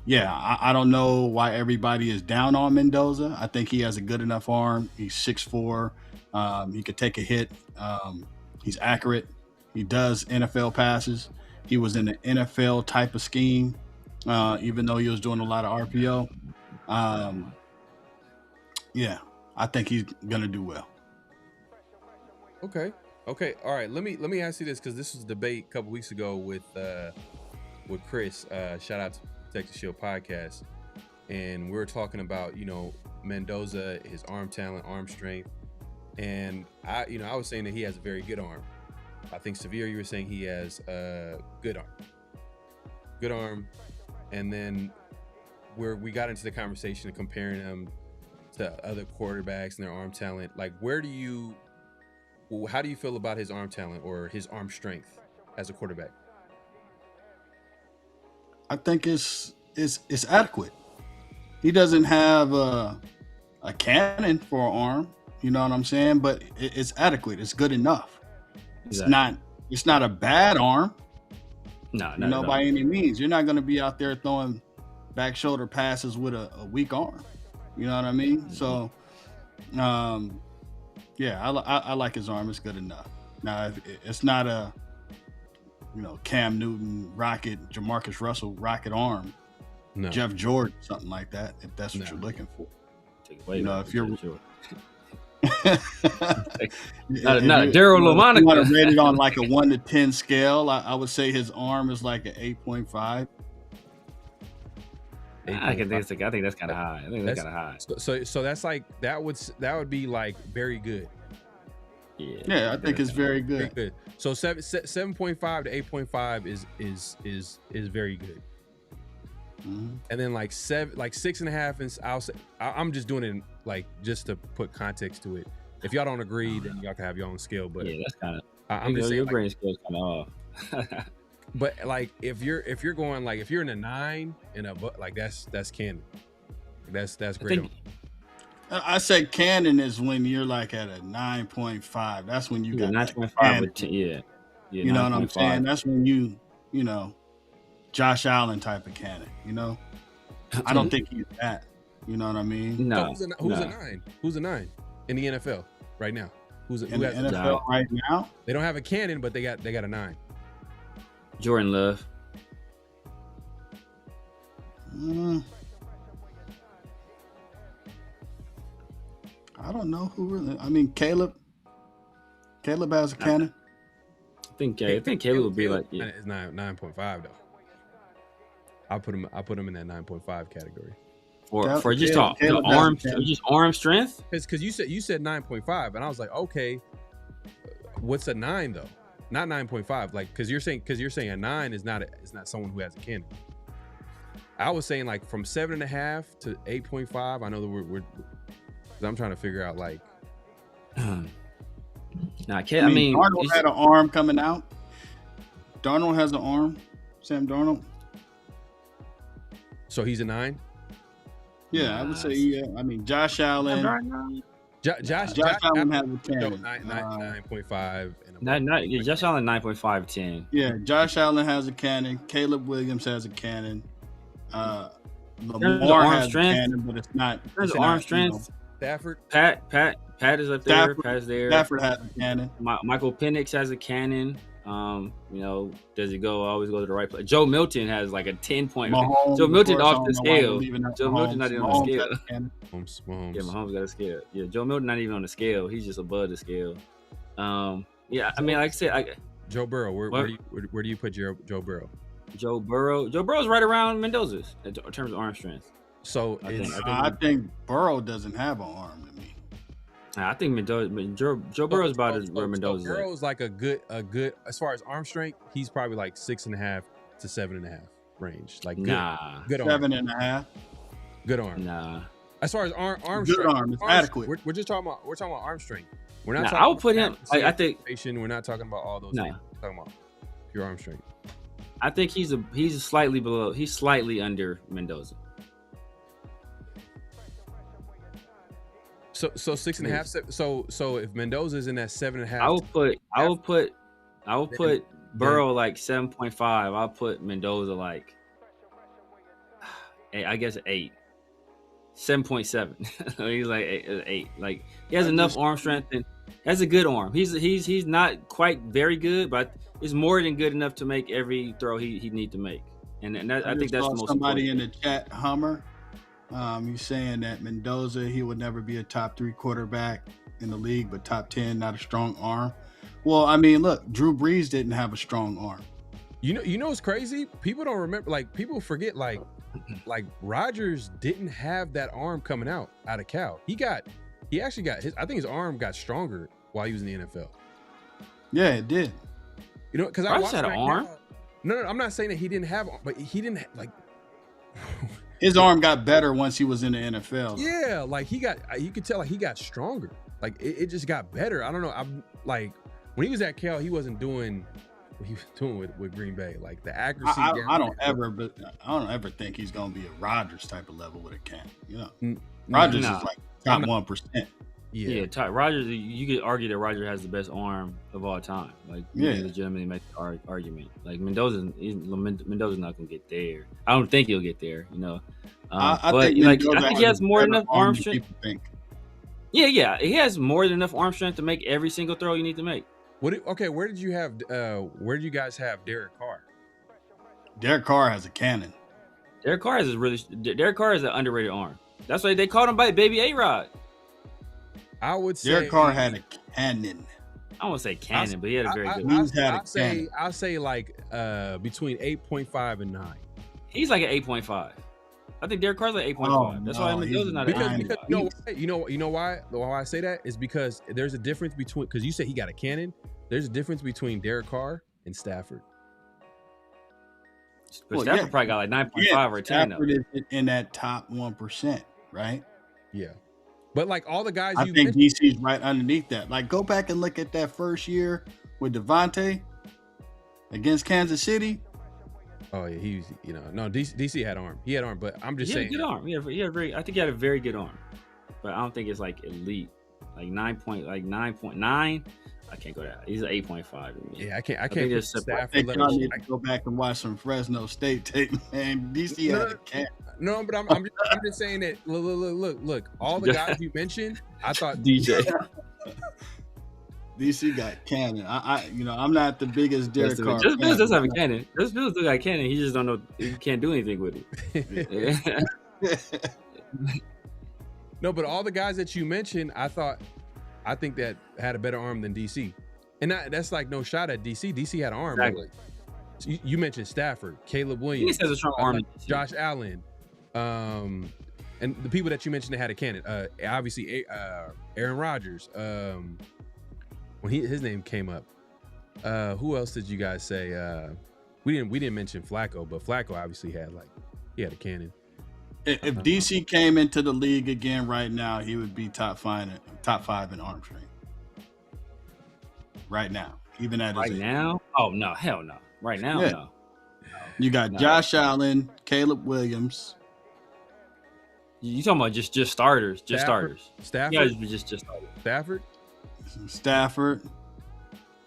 yeah, I don't know why everybody is down on Mendoza. I think he has a good enough arm. He's 6'4". He could take a hit. He's accurate. He does NFL passes. He was in an NFL type of scheme, even though he was doing a lot of RPO. Yeah, I think he's gonna do well. Okay. All right. Let me ask you this, because this was a debate a couple weeks ago with Chris. Shout out to Texas Shield Podcast, and we were talking about Mendoza, his arm talent, arm strength, and I was saying that he has a very good arm. I think Severe, you were saying he has a good arm, and then we got into the conversation of comparing him to other quarterbacks and their arm talent. Like, where do you how do you feel about his arm talent or his arm strength as a quarterback? I think it's adequate. He doesn't have a cannon for an arm, you know what I'm saying? But it's adequate. It's good enough. Exactly. It's not a bad arm. No, You know, by any means. You're not going to be out there throwing back shoulder passes with a weak arm. You know what I mean? Mm-hmm. So, yeah, I like his arm. It's good enough. Now, it's not a, Cam Newton rocket, Jamarcus Russell rocket arm, No. Jeff Jordan, something like that, if that's what you're looking for. If you're Daryl Lomonica. You want to rate it on like a 1 to 10 scale, I would say his arm is like an 8.5. I think that's kind of high. I think that's kind of high. So that's like that would be like very good. Yeah, I think it's very good. Very good. So 7.5 to 8.5 is very good. Mm-hmm. And then like 6.5, and I'll say I'm just doing it like just to put context to it. If y'all don't agree, then y'all can have your own scale. But yeah, that's kind of. I'm just saying your like, brain scale is kind of off. But like if you're going like if you're in a 9 and a like that's canon. That's great. I say canon is when you're like at a 9.5. That's when you got 9.5 with 10. Yeah. You know what I'm saying? That's when you Josh Allen type of cannon, I don't think he's that. You know what I mean? No. So who's a 9? Who's a 9 in the NFL right now? Who has NFL right now? They don't have a cannon, but they got a 9. Jordan Love. I don't know who really. I mean, Caleb has a cannon. I think Caleb would be like it's 9.5 though. I'll put him in that 9.5 category. For just arm strength. Because you said 9.5, and I was like, okay, what's a 9 though? Not 9.5, like because you're saying a 9 is not someone who has a cannon. I was saying like from 7.5 to 8.5. I know that we're I'm trying to figure out like. Nah, I mean, Darnold had an arm coming out. Darnold has an arm. Sam Darnold. So he's a 9. Yeah, I would say. Yeah, I mean, Josh Allen. Josh Allen has a 10. 9.5. Josh Allen 9.5, 10. Yeah, Josh Allen has a cannon. Caleb Williams has a cannon. Lamar has a cannon, but it's not. There's arm strength. Stafford. Pat is up there. Pat's there. Stafford has a cannon. Michael Penix has a cannon. Does he always go to the right place? Joe Milton has like a 10 point. Joe Milton off the scale. Joe Milton not even on the scale. Mahomes. Yeah, Mahomes got a scale. Yeah, Joe Milton not even on the scale. He's just above the scale. Yeah, I mean, like I said, Joe Burrow. Where do you put Joe Burrow? Joe Burrow's right around Mendoza's in terms of arm strength. So I think Burrow doesn't have an arm to me. I think Joe Burrow's about as where Mendoza's at. Burrow's like a good as far as arm strength, he's probably like 6.5 to 7.5 range. Like good arm. 7.5. Good arm. Nah. As far as arm good strength, arm is adequate. We're just talking about arm strength. We're not. I would put him. I think. We're not talking about all those things. We're talking about pure arm strength. I think he's slightly below. He's slightly under Mendoza. So 6.5. So if Mendoza's in that 7.5, I will put Burrow like 7.5. I'll put Mendoza like, I guess 8. 7.7. He's like 8. Like he has enough arm strength and has a good arm. He's not quite very good, but it's more than good enough to make every throw he need to make. And I think that's the most somebody important. In the chat, Hummer. He's saying that Mendoza, he would never be a top 3 quarterback in the league, but top 10, not a strong arm. Well, I mean, look, Drew Brees didn't have a strong arm. You know what's crazy? People don't remember. Like people forget. Like Rodgers didn't have that arm coming out of Cal. He actually got his. I think his arm got stronger while he was in the NFL. Yeah, it did. You know, because I watched had an arm. No, I'm not saying that he didn't have, but he didn't like. his arm got better once he was in the NFL. Yeah, like you could tell like he got stronger. Like it just got better. I don't know. I'm like when he was at Cal, he wasn't doing what he was doing with Green Bay. Like the accuracy. I don't ever think he's gonna be a Rodgers type of level with a can. Rodgers is like top 1%. Yeah, Rodgers. You could argue that Rodgers has the best arm of all time. Like, you can legitimately make the argument. Like Mendoza's not gonna get there. I don't think he'll get there. I but think like I think he has more than enough arm strength. Think. Yeah, he has more than enough arm strength to make every single throw you need to make. Where did you guys have Derek Carr? Derek Carr has a cannon. Derek Carr is an underrated arm. That's why they called him by Baby A-Rod. I would say Derek Carr had a cannon. I won't say cannon, but he had a very good. I'll say like between 8.5 and 9. He's like an 8.5. I think Derek Carr's like 8.5. That's why Mendoza's not because you know why I say that is because there's a difference between, because you say he got a cannon. There's a difference between Derek Carr and Stafford. But Stafford probably got like 9.5 or 10. Stafford is in that top 1%, right? Yeah. But like all the guys, I think DC's right underneath that. Like go back and look at that first year with Devontae against Kansas City. Oh yeah, he was. No, DC had arm. He had arm, but I'm just saying. He had a good arm. I think he had a very good arm, but I don't think it's like elite. Like 9.9. I can't go that. He's an 8.5. Yeah, I can't. I think y'all need to go back and watch some Fresno State tape, man. DC had a cat. No, but I'm just saying that. Look. All the guys you mentioned, I thought DJ. DC got cannon. I'm not the biggest Derek Carr. Just Bills does have a cannon. Just Bills do got cannon. He just don't know. He can't do anything with it. No, but all the guys that you mentioned, I think that had a better arm than DC, and that's like no shot at DC. DC had an arm. Exactly. Like, you mentioned Stafford, Caleb Williams, he has a strong arm. Josh Allen, and the people that you mentioned that had a cannon. Obviously, Aaron Rodgers. When his name came up, who else did you guys say? We didn't mention Flacco, but Flacco obviously had a cannon. If DC came into the league again right now, he would be top 5 in arm strength. Right now, even at his age. Now? Oh no, hell no! Right now, no. You got Josh Allen, Caleb Williams. You talking about just starters? Just starters. Stafford. Yeah, just starters. Stafford.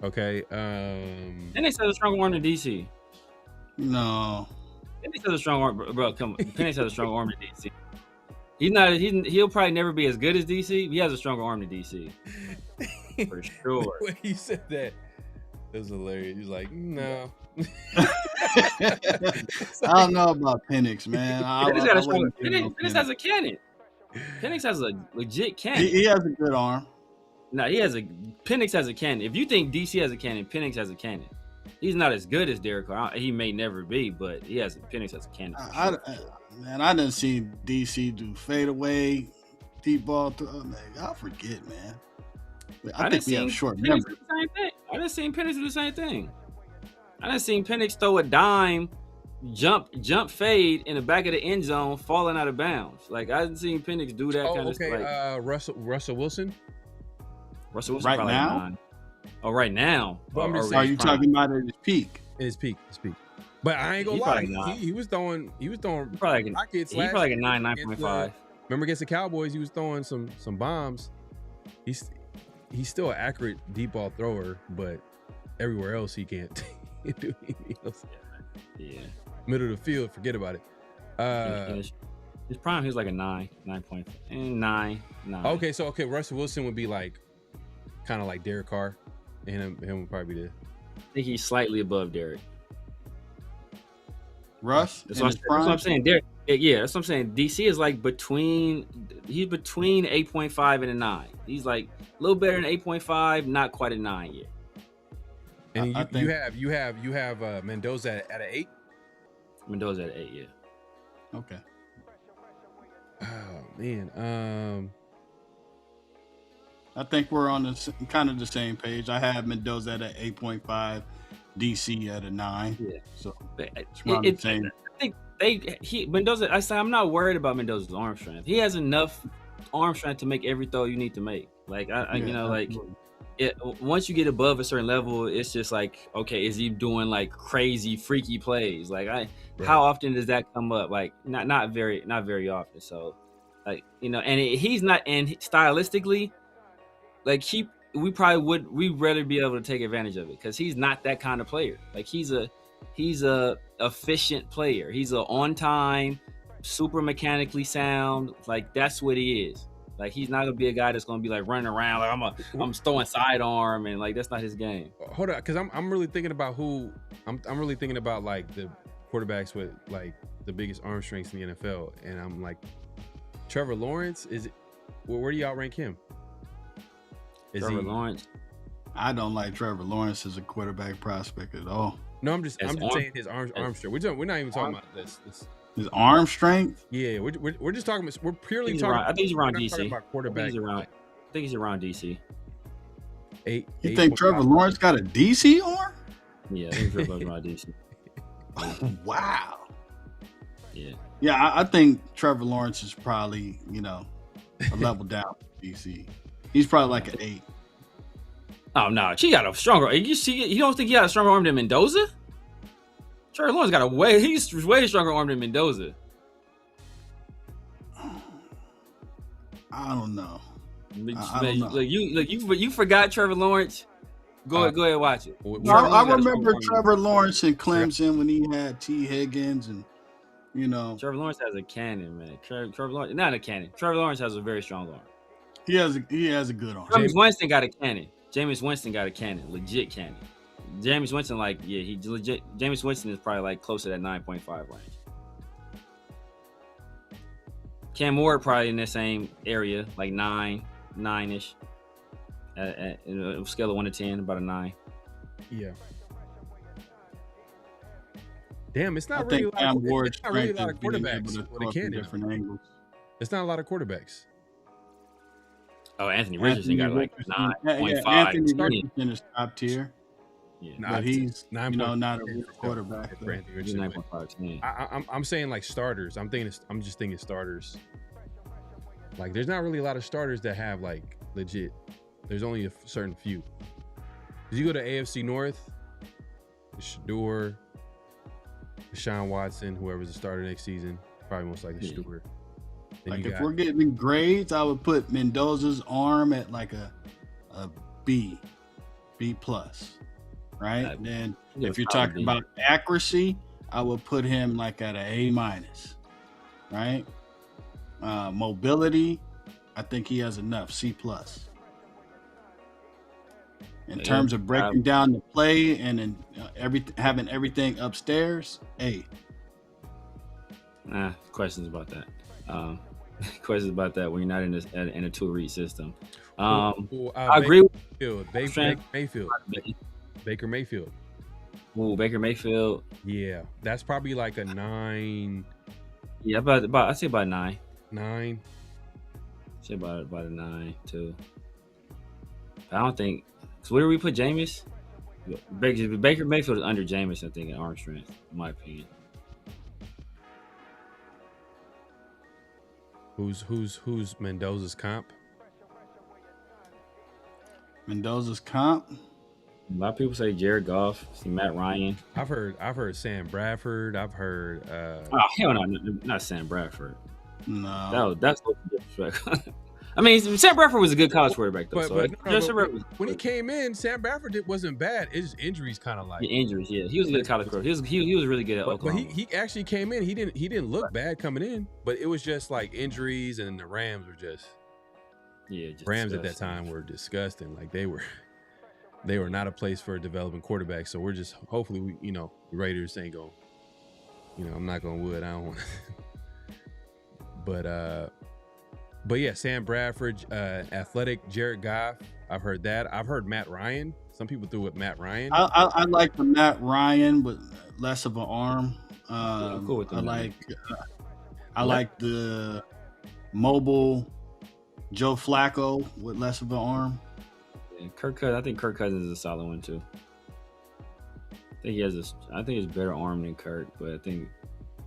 Okay. Penix has a strong arm than DC. No. Penix has a strong arm, bro. Come on. Penix has a strong arm than DC. He'll probably never be as good as DC. He has a stronger arm than DC. For sure. When he said that, it was hilarious. He was like, no. I don't know about Penix, man. Penix has a cannon. Penix has a legit cannon. He has a good arm. No, Penix has a cannon. If you think DC has a cannon, Penix has a cannon. He's not as good as Derek Carr. He may never be, but Penix has a cannon. I didn't see DC do fadeaway, deep ball throw. I'll forget, man. I think we have short memory. I didn't see Penix do the same thing. I didn't see Penix throw a dime, jump fade in the back of the end zone, falling out of bounds. Like I didn't see Penix do that kind of stuff. Okay, Russell Wilson. Russell Wilson right probably now. 9. Oh, right now. Are you talking about at his peak? His peak. But I ain't gonna lie. He was throwing probably rockets. He probably like a 9.5. Remember against the Cowboys, he was throwing some bombs. He's still an accurate deep ball thrower, but everywhere else he can't do anything else. Yeah. Middle of the field, forget about it. His prime, he was like a 9.9. Okay, Russell Wilson would be like kind of like Derek Carr, and him would probably be I think he's slightly above Derek. Russ? That's what I'm saying. Derek, yeah, that's what I'm saying. DC is like between 8.5 and a 9. He's like a little better than 8.5, not quite a 9 yet. And you have Mendoza at an 8. Mendoza at 8, yeah. Okay. Oh man. I think we're on kind of the same page. I have Mendoza at 8.5, DC at a 9. Yeah. So I think Mendoza. I say I'm not worried about Mendoza's arm strength. He has enough arm strength to make every throw you need to make. Like once you get above a certain level, it's just like, okay, is he doing like crazy freaky plays? Like how often does that come up? Like not very often. So like, and he's not, and stylistically, like we'd rather be able to take advantage of it because he's not that kind of player. Like he's a efficient player. He's a on time, super mechanically sound. Like that's what he is. Like he's not gonna be a guy that's gonna be like running around like I'm throwing sidearm and like that's not his game. Hold on, because I'm really thinking about I'm really thinking about like the quarterbacks with like the biggest arm strengths in the NFL, and I'm like, Trevor Lawrence where do you outrank him? Trevor Lawrence. I don't like Trevor Lawrence as a quarterback prospect at all. No, I'm just saying his arm strength. We're not even talking about this. His arm strength? Yeah, we're just talking. We're purely talking. I think he's around DC. About quarterback. I think he's around DC. You think Trevor Lawrence got a DC arm? Yeah, I think Trevor Lawrence around DC. Oh, wow. Yeah. Yeah, I think Trevor Lawrence is probably a level down from DC. He's probably like an 8. Oh no, she got a stronger. You don't think he got a stronger arm than Mendoza? Trevor Lawrence got he's way stronger arm than Mendoza. I don't know. You forgot Trevor Lawrence. Go ahead, watch it. I remember Trevor Lawrence in Clemson when he had T. Higgins and Trevor Lawrence has a cannon, man. Trevor Lawrence, not a cannon. Trevor Lawrence has a very strong arm. He has a good arm. Jameis Winston got a cannon. Legit cannon. Jameis Winston, Jameis Winston is probably like close to that 9.5 range. Cam Ward probably in the same area, like 9-ish. At a scale of 1 to 10, about a 9. Yeah. Damn, it's not I really think Cam Ward's it's not really a lot of strength is being quarterbacks able to with a throw from cannon. different angles. It's not a lot of quarterbacks. Oh, Anthony Richardson got like 9.5. Anthony Richardson is top tier. Yeah, but he's 9. Not a real quarterback. For Anthony Richardson. 9.5. I'm saying like starters. I'm just thinking starters. Like there's not really a lot of starters that have like legit. There's only a certain few. If you go to AFC North, Shador, Deshaun Watson, whoever's the starter next season, probably most likely Shador. Like if we're getting grades, I would put Mendoza's arm at like a B plus, right? Then if you're talking about accuracy, I would put him like at an A minus, right? Mobility, I think he has enough, C plus. In terms of breaking down the play and then having everything upstairs, A. Questions about that. Questions about that when you're not in a two-read system. I agree with Baker Mayfield. Ooh, Baker Mayfield. Yeah, that's probably like a 9. Yeah, I'd say about 9. 9. I'd say about a 9 too. I don't think. So where do we put Jameis? Baker Mayfield is under Jameis, I think, in arm strength, in my opinion. Who's Mendoza's comp? Mendoza's comp? A lot of people say Jared Goff, see Matt Ryan. I've heard Sam Bradford. I've heard oh hell no, not Sam Bradford. No. That's disrespect. I mean, Sam Bradford was a good college quarterback though. When he came in, Sam Bradford wasn't bad. It's injuries kind of like the injuries. Yeah, he was a good college quarterback. He was really good at Oklahoma. But he actually came in. He didn't look bad coming in. But it was just like injuries, and the Rams were just Rams disgusting. At that time were disgusting. Like they were not a place for a developing quarterback. So we're just hopefully the Raiders ain't going. I'm not going wood. I don't want. But yeah, Sam Bradford, athletic Jared Goff. I've heard that. I've heard Matt Ryan. Some people threw with Matt Ryan. I like the Matt Ryan with less of an arm. I'm cool with that. I like the mobile Joe Flacco with less of an arm. Yeah, I think Kirk Cousins is a solid one too. I think he has better arm than Kirk, but I think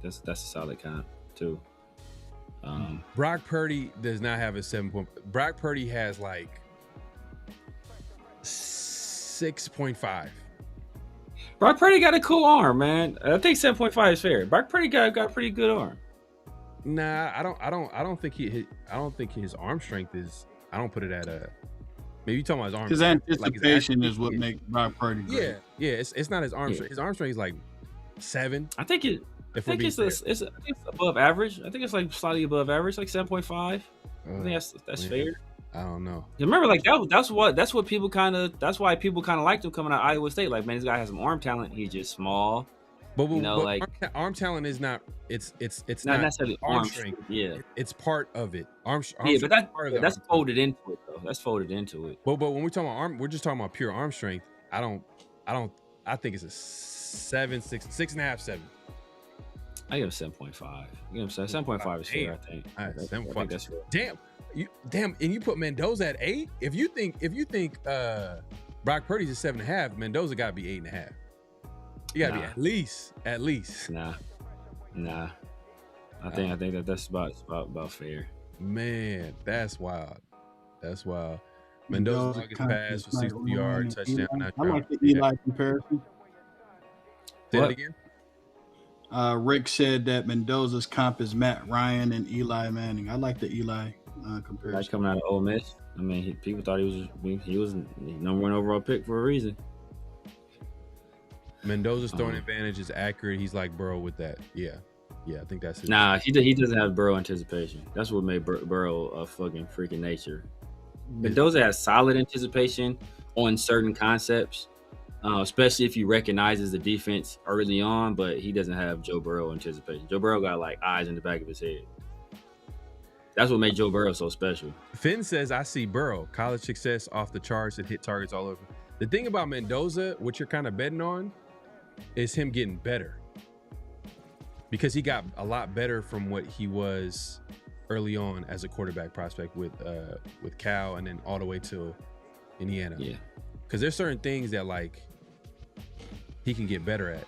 That's a solid comp too. Brock Purdy does not have a 7 point. Brock Purdy has like 6.5. Brock Purdy got a cool arm, man. I think 7.5 is fair. Brock Purdy got a pretty good arm. Nah, I don't think his arm strength is. I don't put it at a. Maybe you talking about his arm. Because anticipation is what makes Brock Purdy great. Yeah. It's not his arm strength. His arm strength is like 7. I think it's above average. I think it's like slightly above average, like 7.5. I think that's fair. I don't know. Remember, like that's why people kind of liked him coming out of Iowa State. Like, man, this guy has some arm talent. He's just small. But like arm talent is not. It's not necessarily arm strength. Yeah, it's part of it. Arm yeah, but that's folded into it though. That's folded into it. But when we're talking about arm, we're just talking about pure arm strength. I think it's a 7, 6, 6.5, 7. I give him 7.5. 7.5 is fair. I think. All right, 7.5. I think that's fair. Damn, and you put Mendoza at 8. If you think Brock Purdy's a 7.5, Mendoza got to be 8.5. You got to be at least. Nah. I think that's about fair. Man, that's wild. Mendoza took his pass for 60 yard touchdown. I like the Eli comparison. Say that again. Rick said that Mendoza's comp is Matt Ryan and Eli Manning. I like the Eli comparison. Like coming out of Ole Miss. I mean, people thought he was number 1 overall pick for a reason. Mendoza's throwing advantage is accurate. He's like Burrow with that. Yeah, I think that's it. Nah, he doesn't have Burrow anticipation. That's what made Burrow a fucking freaking nature. Mendoza has solid anticipation on certain concepts, especially if he recognizes the defense early on, but he doesn't have Joe Burrow anticipation. Joe Burrow got like eyes in the back of his head. That's what made Joe Burrow so special. Finn says, I see Burrow. College success off the charts and hit targets all over. The thing about Mendoza, what you're kind of betting on, is him getting better. Because he got a lot better from what he was early on as a quarterback prospect with Cal and then all the way to Indiana. Yeah. Because there's certain things that like he can get better at.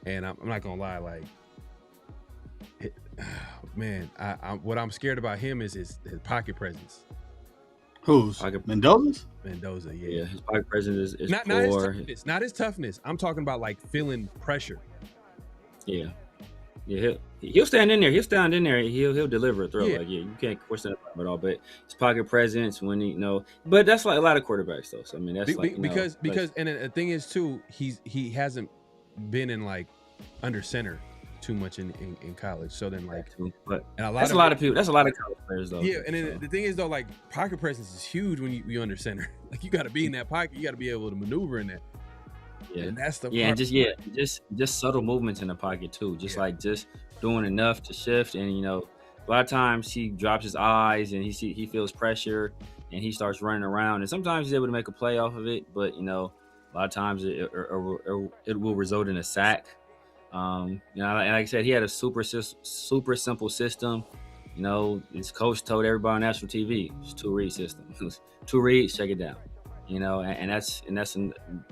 And I'm not going to lie, like, man, what I'm scared about him is his pocket presence. Who's? Mendoza's? Mendoza, yeah. Yeah, his pocket presence is not poor. His toughness, not his toughness. I'm talking about like feeling pressure. Yeah. He'll stand in there. He'll deliver a throw. Yeah. Like, you can't question that at all. But his pocket presence when but that's like a lot of quarterbacks though. So I mean that's because and the thing is too, he hasn't been in like under center too much in college. So then like, but and that's a lot of people. That's a lot of college players though. Yeah, and then the thing is though, like pocket presence is huge when you under center. Like you got to be in that pocket. You got to be able to maneuver in that. Yeah, and that's the part. Just subtle movements in the pocket too. Just doing enough to shift. And a lot of times he drops his eyes and he feels pressure and he starts running around. And sometimes he's able to make a play off of it, but a lot of times it will result in a sack. And like I said, he had a super simple system. His coach told everybody on national TV, it's 2-read system. 2 reads, check it down. And that's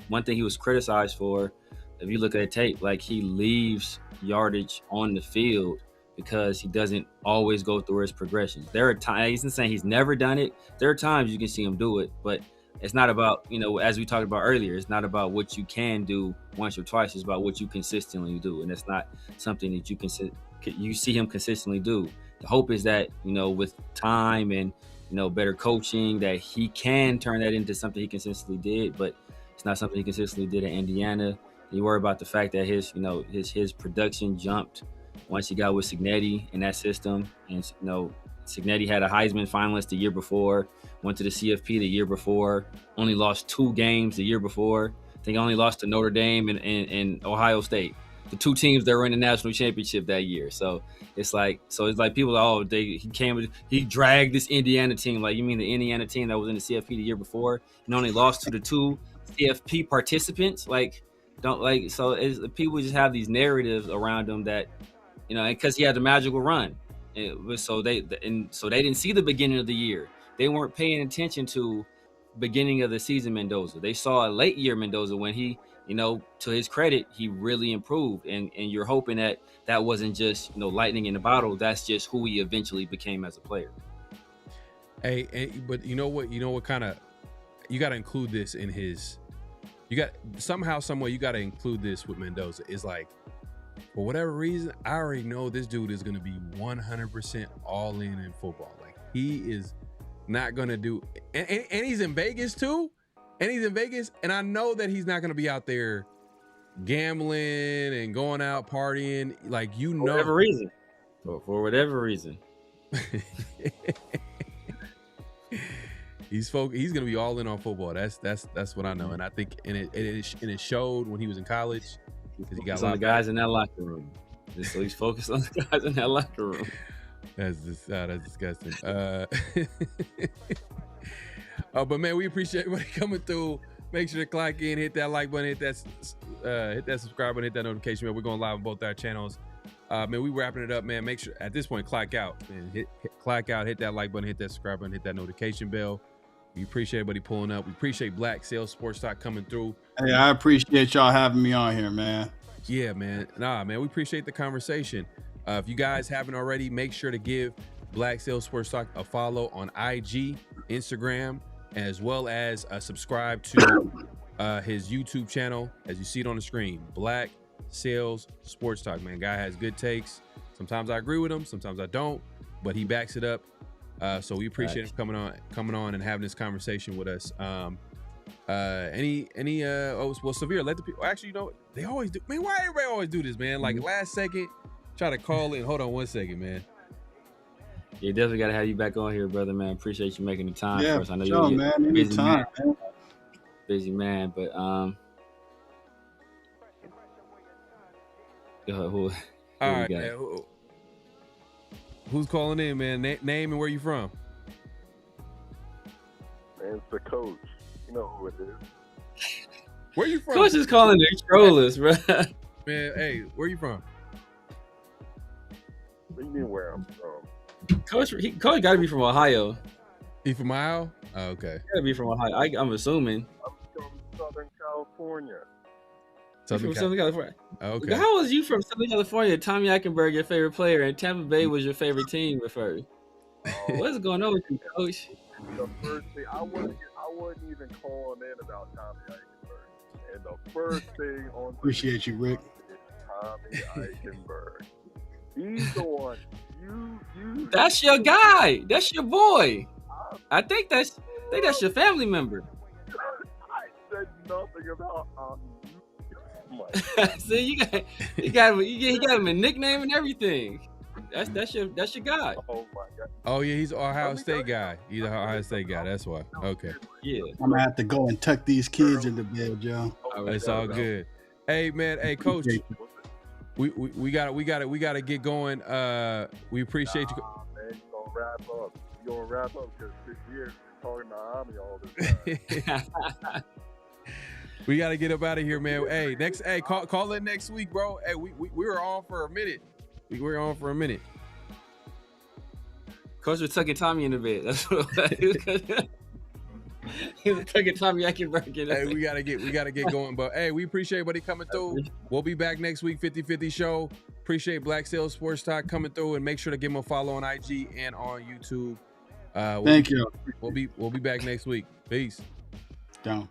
one thing he was criticized for. If you look at the tape, like he leaves yardage on the field because he doesn't always go through his progressions. There are times, he's not saying he's never done it. There are times you can see him do it, but it's not about, as we talked about earlier, it's not about what you can do once or twice. It's about what you consistently do. And it's not something that you see him consistently do. The hope is that, with time and, better coaching, that he can turn that into something he consistently did, but it's not something he consistently did at Indiana. You worry about the fact that his production jumped once he got with Cignetti in that system. And, Cignetti had a Heisman finalist the year before, went to the CFP the year before, only lost 2 games the year before. I think only lost to Notre Dame and Ohio State, the 2 teams that were in the national championship that year. So it's like people, he dragged this Indiana team. Like, you mean the Indiana team that was in the CFP the year before and only lost to the 2 CFP participants? People just have these narratives around them that, because he had the magical run. So they didn't see the beginning of the year. They weren't paying attention to beginning of the season Mendoza. They saw a late year Mendoza when he to his credit, he really improved. And you're hoping that wasn't just, lightning in the bottle. That's just who he eventually became as a player. Hey, but you know what kind of, you got to include this in his, somehow, some way, you got to include this with Mendoza. It's like, for whatever reason, I already know this dude is going to be 100% all in football. Like, he is not going to do, and he's in Vegas too. And he's in Vegas, and I know that he's not going to be out there gambling and going out partying. Like, For whatever reason. For whatever reason. He's going to be all in on football. That's what I know. And I think, and it showed when he was in college. Because he got a lot of guys in that locker room. So he's focused on the guys in that locker room. That's disgusting. But man, we appreciate everybody coming through. Make sure to clock in, hit that like button, hit that subscribe button, hit that notification bell. We're going live on both our channels. Man, we wrapping it up, man. Make sure at this point, clock out, man. Hit clock out, hit that like button, hit that subscribe button, hit that notification bell. We appreciate everybody pulling up. We appreciate Black Sales Sports Talk coming through. Hey, I appreciate y'all having me on here, man. Yeah, man. Man, we appreciate the conversation. If you guys haven't already, make sure to give Black Sales Sports Talk a follow on IG, Instagram, as well as subscribe to his YouTube channel, as you see it on the screen. Black Sales Sports Talk, man. Guy has good takes. Sometimes I agree with him, sometimes I don't, but he backs it up. So we appreciate him coming on and having this conversation with us. Severe, let the people, actually, they always do, man. Why everybody always do this, man? Like, last second, try to call in. Hold on 1 second, man. Yeah, definitely got to have you back on here, brother, man. Appreciate you making the time for us. I know you're a busy man, but all right, man, who's calling in, man? Name and where you from? Man, it's the coach. You know who it is. Where you from? Coach is calling to troll us, bro. Man, hey, where you from? What do you mean where I'm from? Coach got to be from Ohio. He from Ohio? Oh, okay. Got to be from Ohio. I'm assuming. I'm from Southern California. Southern California. Oh, okay. How was you from Southern California? Tommy Eichenberg, your favorite player, and Tampa Bay was your favorite team before. What's going on with you, Coach? The first thing I wasn't even calling in about Tommy Eichenberg, and the first thing on appreciate you, Rick. Is Tommy Eichenberg. He's the one. You. That's your guy. That's your boy. I think that's your family member. I said nothing about See, you got him a nickname and everything. That's your guy. Oh my God. Oh yeah, he's an Ohio State guy. He's an Ohio State guy. That's why. Okay. Yeah. I'm gonna have to go and tuck these kids into bed, Joe. It's all good. Hey man, hey coach. We gotta get going. We appreciate you. Man, you gonna wrap up because 6 years talking to Ami all this time. We gotta get up out of here, man. Hey, call in next week, bro. Hey, we were on for a minute. We were on for a minute. Coach was tucking Tommy in the bed. That's what he was tucking Tommy Eichenberg in the bed. We gotta get going. But hey, we appreciate everybody coming through. We'll be back next week, 50/50 show. Appreciate Black Sales Sports Talk coming through, and make sure to give them a follow on IG and on YouTube. Thank you. We'll be back next week. Peace. Down.